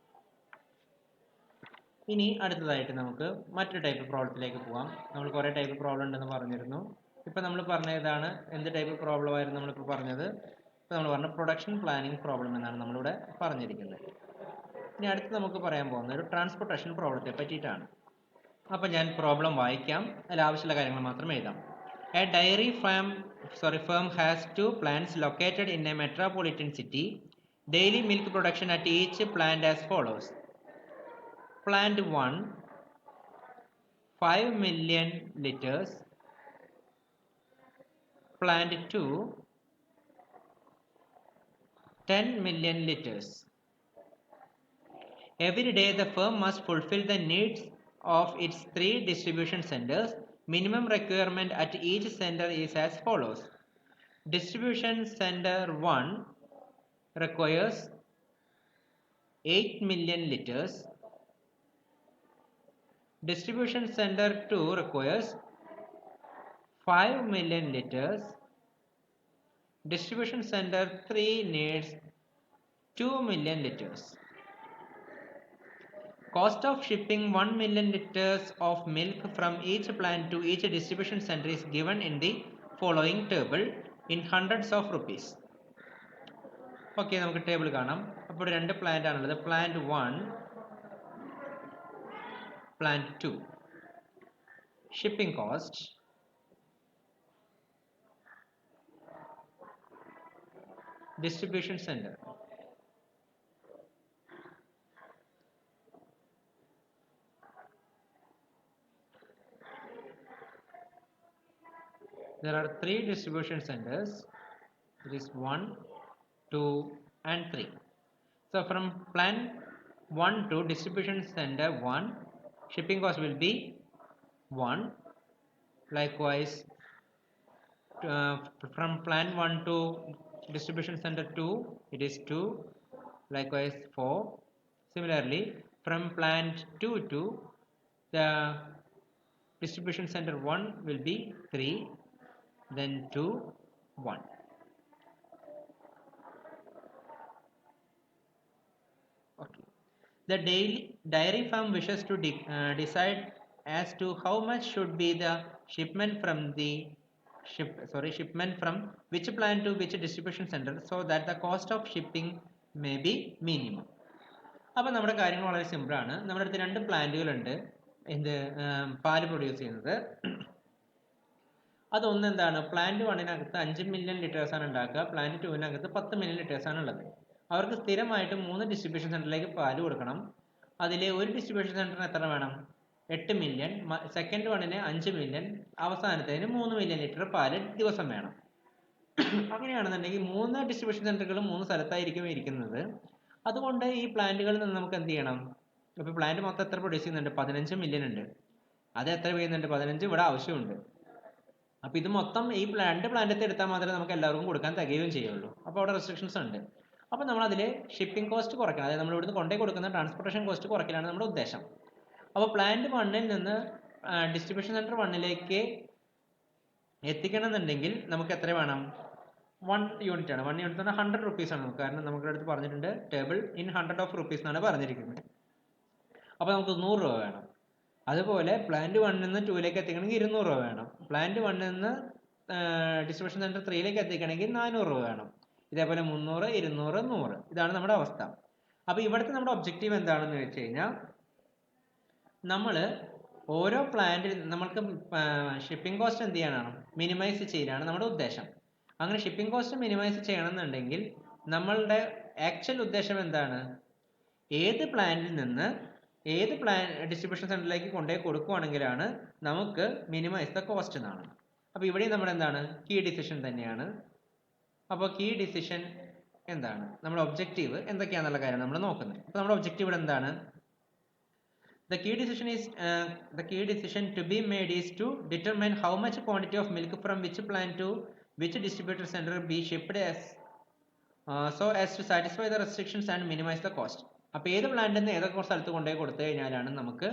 ഇനി അടുത്തതായിട്ട് നമുക്ക് മറ്റൊരു ടൈപ്പ് പ്രോബ്ലത്തിലേക്ക് പോകാം. നമ്മൾ കുറേ ടൈപ്പ് പ്രോബ്ലം ഉണ്ടെന്ന് പറഞ്ഞിരുന്നു. ഇപ്പോൾ നമ്മൾ പറഞ്ഞ ഇതാണ് എന്ത് ടൈപ്പ് പ്രോബ്ലം ആയിരുന്നു നമ്മളിപ്പോൾ പറഞ്ഞത്. ഇപ്പോൾ നമ്മൾ പറഞ്ഞ പ്രൊഡക്ഷൻ പ്ലാനിങ് പ്രോബ്ലം എന്നാണ് നമ്മളിവിടെ പറഞ്ഞിരിക്കുന്നത്. ഇനി അടുത്ത് നമുക്ക് പറയാൻ പോകുന്ന ഒരു ട്രാൻസ്പോർട്ടേഷൻ പ്രോബ്ലത്തെ പറ്റിയിട്ടാണ്. അപ്പോൾ ഞാൻ പ്രോബ്ലം വായിക്കാം, അതിൽ ആവശ്യമുള്ള കാര്യങ്ങൾ മാത്രം എഴുതാം. A dairy firm has two plants located in a metropolitan city. Daily milk production at each plant as follows. Plant 1, 5 million liters. Plant 2, 10 million liters. Every day the firm must fulfill the needs of its 3 distribution centers. Minimum requirement at each center is as follows. Distribution center 1 requires 8 million liters. Distribution center 2 requires 5 million liters. Distribution center 3 needs 2 million liters. Cost of shipping 1 million liters of milk from each plant to each distribution center is given in the following table in hundreds of rupees. Okay, നമുക്ക് ടേബിൾ കാണാം. അപ്പോൾ രണ്ട് പ്ലാന്റ് ആണുള്ളത്, plant 1, plant 2. Shipping cost, distribution center. There are 3 distribution centers. There is 1, 2 and 3. So from plant 1 to distribution center 1, shipping cost will be 1. Likewise, from plant 1 to distribution center 2, it is 2. Likewise 4. Similarly, from plant 2 to the distribution center 1 will be 3, then 2, 1. Okay. The dairy farm wishes to decide as to how much should be the shipment from which plant to which distribution center so that the cost of shipping may be minimum. അപ്പോൾ നമ്മുടെ കാര്യങ്ങൾ വളരെ സിമ്പിൾ ആണ്. നമ്മുടെ അടുത്ത് രണ്ട് പ്ലാന്റുകളുണ്ട് പാല് പ്രൊഡ്യൂസ് ചെയ്യുന്നത്. അതൊന്ന് എന്താണ്, പ്ലാന്റ് 1-നകത്ത് 5 മില്യൺ ലിറ്റേഴ്സ് ആണ് ഉണ്ടാക്കുക, പ്ലാന്റ് 2-നകത്ത് 10 മില്യൺ ലിറ്റേഴ്സ് ആണ് ഉള്ളത്. അവർക്ക് സ്ഥിരമായിട്ട് 3 ഡിസ്ട്രിബ്യൂഷൻ സെന്ററിലേക്ക് പാല് കൊടുക്കണം. അതിലെ ഒരു ഡിസ്ട്രിബ്യൂഷൻ സെന്ററിന് എത്ര വേണം? 8 മില്യൺ, സെക്കൻഡ് വണ്ണിന് 5 മില്യൺ, അവസാനത്തേന് 3 മില്യൺ ലിറ്റർ പാല് ദിവസം വേണം. അങ്ങനെയാണെന്നുണ്ടെങ്കിൽ 3 ഡിസ്ട്രിബ്യൂഷൻ സെന്ററുകൾ 3 സ്ഥലത്തായിരിക്കും ഇരിക്കുന്നത്. അതുകൊണ്ട് ഈ പ്ലാന്റുകളിൽ നിന്ന് നമുക്ക് എന്ത് ചെയ്യണം? ഇപ്പോൾ പ്ലാന്റ് മൊത്തം എത്ര പ്രൊഡ്യൂസ് ചെയ്യുന്നുണ്ട്? 15 മില്യൺ ഉണ്ട്. അത് എത്ര ചെയ്യുന്നുണ്ട്? 15 ഇവിടെ ആവശ്യമുണ്ട്. അപ്പോൾ ഇത് മൊത്തം ഈ രണ്ട് പ്ലാന്റത്തെ എടുത്താൽ മാത്രമേ നമുക്ക് എല്ലാവർക്കും കൊടുക്കാൻ തികയുകയും ചെയ്യുള്ളൂ. അപ്പോൾ അവിടെ റെസ്ട്രിക്ഷൻസ് ഉണ്ട്. അപ്പോൾ നമ്മൾ അതിൽ ഷിപ്പിംഗ് കോസ്റ്റ് കുറയ്ക്കണം. അതായത് നമ്മൾ ഇവിടുന്ന് കൊണ്ടേ കൊടുക്കുന്ന ട്രാൻസ്പോർട്ടേഷൻ കോസ്റ്റ് കുറയ്ക്കലാണ് നമ്മുടെ ഉദ്ദേശം. അപ്പോൾ പ്ലാന്റ് 1-ൽ നിന്ന് ഡിസ്ട്രിബ്യൂഷൻ സെന്റർ 1-ലേക്ക് എത്തിക്കണം എന്നുണ്ടെങ്കിൽ നമുക്ക് എത്ര വേണം? 1 യൂണിറ്റ് ആണ്. 1 യൂണിറ്റ് എന്ന് പറഞ്ഞാൽ 100 rupees ആണ്. കാരണം നമ്മുടെ അടുത്ത് പറഞ്ഞിട്ടുണ്ട് ടേബിൾ ഇൻ 100 rupees എന്നാണ് പറഞ്ഞിരിക്കുന്നത്. അപ്പോൾ നമുക്ക് 100 രൂപ വേണം. അതുപോലെ പ്ലാന്റ് 1-ൽ നിന്ന് 2-ലേക്ക് എത്തിക്കണമെങ്കിൽ 200 രൂപ വേണം. പ്ലാന്റ് 1-ൽ നിന്ന് ഡിസ്ട്രിബ്യൂഷൻ സെന്റർ 3-ലേക്ക് എത്തിക്കണമെങ്കിൽ 400 രൂപ വേണം. ഇതേപോലെ 300, 200, 100. ഇതാണ് നമ്മുടെ അവസ്ഥ. അപ്പോൾ ഇവിടുത്തെ നമ്മുടെ ഒബ്ജക്റ്റീവ് എന്താണെന്ന് വെച്ച് കഴിഞ്ഞാൽ, നമ്മൾ ഓരോ പ്ലാന്റിൽ നമ്മൾക്ക് ഷിപ്പിംഗ് കോസ്റ്റ് എന്ത് ചെയ്യാനാണ്? മിനിമൈസ് ചെയ്യാനാണ് നമ്മുടെ ഉദ്ദേശം. അങ്ങനെ ഷിപ്പിംഗ് കോസ്റ്റ് മിനിമൈസ് ചെയ്യണമെന്നുണ്ടെങ്കിൽ നമ്മളുടെ ആക്ച്വൽ ഉദ്ദേശം എന്താണ്? ഏത് പ്ലാന്റിൽ നിന്ന് ഏത് ഡിസ്ട്രിബ്യൂഷൻ സെന്ററിലേക്ക് കൊണ്ടുപോയി കൊടുക്കുകയാണെങ്കിലാണ് നമുക്ക് മിനിമൈസ് ദ കോസ്റ്റ് എന്നാണ്. അപ്പോൾ ഇവിടെ നമ്മുടെ എന്താണ്? കീ ഡിസിഷൻ തന്നെയാണ്. അപ്പോൾ കീ ഡിസിഷൻ എന്താണ്? നമ്മുടെ ഒബ്ജക്റ്റീവ് എന്തൊക്കെയാണെന്നുള്ള കാര്യം നമ്മൾ നോക്കുന്നത്. അപ്പോൾ നമ്മുടെ ഒബ്ജക്റ്റീവ് ഇവിടെ എന്താണ്? The key decision to be made is to determine how much quantity of milk from which plant to which distributor center be shipped so as to satisfy the restrictions and minimize the cost. അപ്പോൾ ഏത് പ്ലാന്റിൽ നിന്ന് ഏതൊക്കെ സ്ഥലത്ത് കൊണ്ടുപോയി കൊടുത്തു കഴിഞ്ഞാലാണ് നമുക്ക്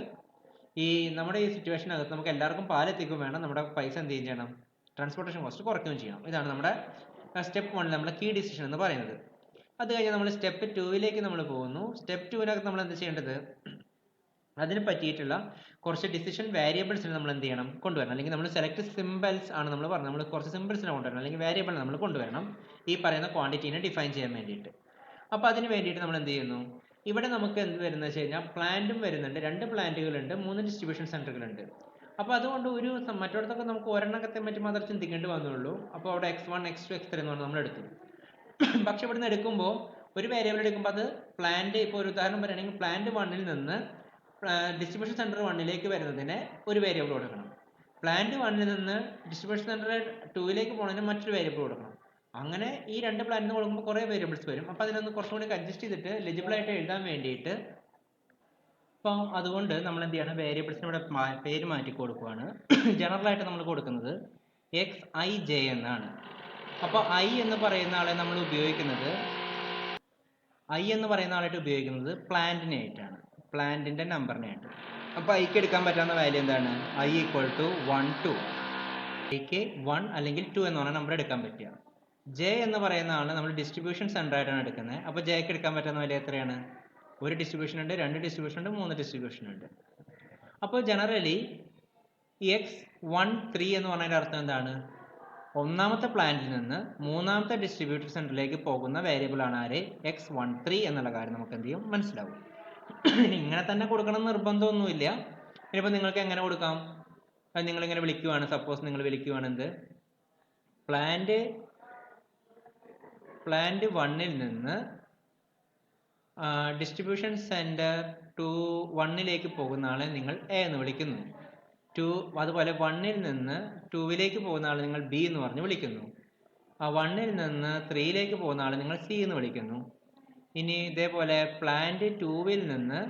നമ്മുടെ ഈ സിറ്റുവേഷനകത്ത് നമുക്ക് എല്ലാവർക്കും പാലെത്തിക്കും വേണം, നമ്മുടെ പൈസ എന്ത് ചെയ്യണം? ട്രാൻസ്പോർട്ടേഷൻ കോസ്റ്റ് കുറയ്ക്കുകയും ചെയ്യണം. ഇതാണ് നമ്മുടെ സ്റ്റെപ്പ് 1 നമ്മുടെ കീ ഡിസിഷൻ എന്ന് പറയുന്നത്. അത് കഴിഞ്ഞ് നമ്മൾ സ്റ്റെപ്പ് 2-ലേക്ക് നമ്മൾ പോകുന്നു. സ്റ്റെപ്പ് 2-നകത്ത് നമ്മൾ എന്ത് ചെയ്യേണ്ടത്? അതിന് പറ്റിയിട്ടുള്ള കുറച്ച് ഡിസിഷൻ വേരിയബിൾസിന് നമ്മൾ എന്ത് ചെയ്യണം? കൊണ്ടുവരണം. അല്ലെങ്കിൽ നമ്മൾ സെലക്ട് സിമ്പിൾസ് ആണ് നമ്മൾ പറഞ്ഞത്. നമ്മൾ കുറച്ച് സിമ്പിൾസിനെ കൊണ്ടുവരണം, അല്ലെങ്കിൽ വേരിയബിളിനെ നമ്മൾ കൊണ്ടുവരണം ഈ പറയുന്ന ക്വാണ്ടിറ്റീനെ ഡിഫൈൻ ചെയ്യാൻ വേണ്ടിയിട്ട്. അപ്പോൾ അതിന് വേണ്ടിയിട്ട് നമ്മൾ എന്ത് ചെയ്യുന്നു? ഇവിടെ നമുക്ക് എന്ത് വരുന്നത് വെച്ച് കഴിഞ്ഞാൽ പ്ലാന്റും വരുന്നുണ്ട്, 2 പ്ലാന്റുകളുണ്ട്, 3 ഡിസ്ട്രിബ്യൂഷൻ സെന്ററുകളുണ്ട്. അപ്പോൾ അതുകൊണ്ട് മറ്റോടത്തൊക്കെ നമുക്ക് ഒരെണ്ണത്തെ പറ്റി മാത്രം ചിന്തിക്കേണ്ടി വന്നുള്ളൂ. അപ്പോൾ അവിടെ x1, x2, x3 എന്ന് പറഞ്ഞാൽ നമ്മൾ എടുത്തു. പക്ഷെ ഇവിടുന്ന് എടുക്കുമ്പോൾ ഒരു വേരിയബിൾ എടുക്കുമ്പോൾ അത് പ്ലാന്റ്, ഇപ്പോൾ ഒരു ഉദാഹരണം പറയുകയാണെങ്കിൽ പ്ലാന്റ് 1-ൽ നിന്ന് ഡിസ്ട്രിബ്യൂഷൻ സെന്റർ 1-ലേക്ക് വരുന്നതിന് ഒരു വേരിയബിൾ കൊടുക്കണം. പ്ലാന്റ് 1-ൽ നിന്ന് ഡിസ്ട്രിബ്യൂഷൻ സെന്റർ 2-ലേക്ക് പോകുന്നതിന് മറ്റൊരു വേരിയബിൾ കൊടുക്കണം. അങ്ങനെ ഈ 2 പ്ലാന്റിന് കൊടുക്കുമ്പോൾ കുറേ വേരിയബിൾസ് വരും. അപ്പോൾ അതിനൊന്ന് കുറച്ചും കൂടി അഡ്ജസ്റ്റ് ചെയ്തിട്ട് ലെജിബിൾ ആയിട്ട് എഴുതാൻ വേണ്ടിയിട്ട് അപ്പോൾ അതുകൊണ്ട് നമ്മൾ എന്ത് ചെയ്യണം? വേരിയബിൾസിന് ഇവിടെ പേര് മാറ്റി കൊടുക്കുകയാണ്. ജനറലായിട്ട് നമ്മൾ കൊടുക്കുന്നത് xij എന്നാണ്. അപ്പോൾ i എന്ന് പറയുന്ന ആളെ നമ്മൾ ഉപയോഗിക്കുന്നത് പ്ലാന്റിനായിട്ടാണ്, പ്ലാന്റിന്റെ നമ്പറിനായിട്ട്. അപ്പോൾ ഐക്ക് എടുക്കാൻ പറ്റാവുന്ന വാല്യൂ എന്താണ്? i = 1, 2. ഐക്ക് 1 അല്ലെങ്കിൽ 2 എന്ന് പറഞ്ഞ നമ്പർ എടുക്കാൻ പറ്റുക. j എന്ന് പറയുന്ന ആൾ നമ്മൾ ഡിസ്ട്രിബ്യൂഷൻ സെന്റർ ആയിട്ടാണ് എടുക്കുന്നത്. അപ്പോൾ jക്ക് എടുക്കാൻ പറ്റുന്ന വാല്യൂ എത്രയാണ്? ഒരു ഡിസ്ട്രിബ്യൂഷൻ ഉണ്ട്, 2 ഡിസ്ട്രിബ്യൂഷൻ ഉണ്ട്, 3 ഡിസ്ട്രിബ്യൂഷൻ ഉണ്ട്. അപ്പോൾ ജനറലി x13 എന്ന് പറഞ്ഞതിൻ്റെ അർത്ഥം എന്താണ്? ഒന്നാമത്തെ പ്ലാന്റിൽ നിന്ന് 3ാമത്തെ ഡിസ്ട്രിബ്യൂട്ടർ സെന്ററിലേക്ക് പോകുന്ന വേരിയബിൾ ആണ് ആര്? x13 എന്നുള്ള കാര്യം നമുക്ക് എന്ത് ചെയ്യും? മനസ്സിലാവും. ഇങ്ങനെ തന്നെ കൊടുക്കണം നിർബന്ധമൊന്നുമില്ല. ഇനിയിപ്പോൾ നിങ്ങൾക്ക് എങ്ങനെ കൊടുക്കാം? നിങ്ങളിങ്ങനെ വിളിക്കുവാണ്, സപ്പോസ് നിങ്ങൾ വിളിക്കുവാണ് എന്ത്? പ്ലാന്റ് 1-ൽ നിന്ന് ഡിസ്ട്രിബ്യൂഷൻ സെന്റർ 1-ലേക്ക് പോകുന്ന ആളെ നിങ്ങൾ എ എന്ന് വിളിക്കുന്നു. അതുപോലെ 1-ൽ നിന്ന് 2-ലേക്ക് പോകുന്ന ആളെ നിങ്ങൾ ബി എന്ന് പറഞ്ഞ് വിളിക്കുന്നു. 1-ൽ നിന്ന് 3-ലേക്ക് പോകുന്ന ആളെ നിങ്ങൾ സി എന്ന് വിളിക്കുന്നു. ഇനി ഇതേപോലെ പ്ലാന്റ് 2-ൽ നിന്ന്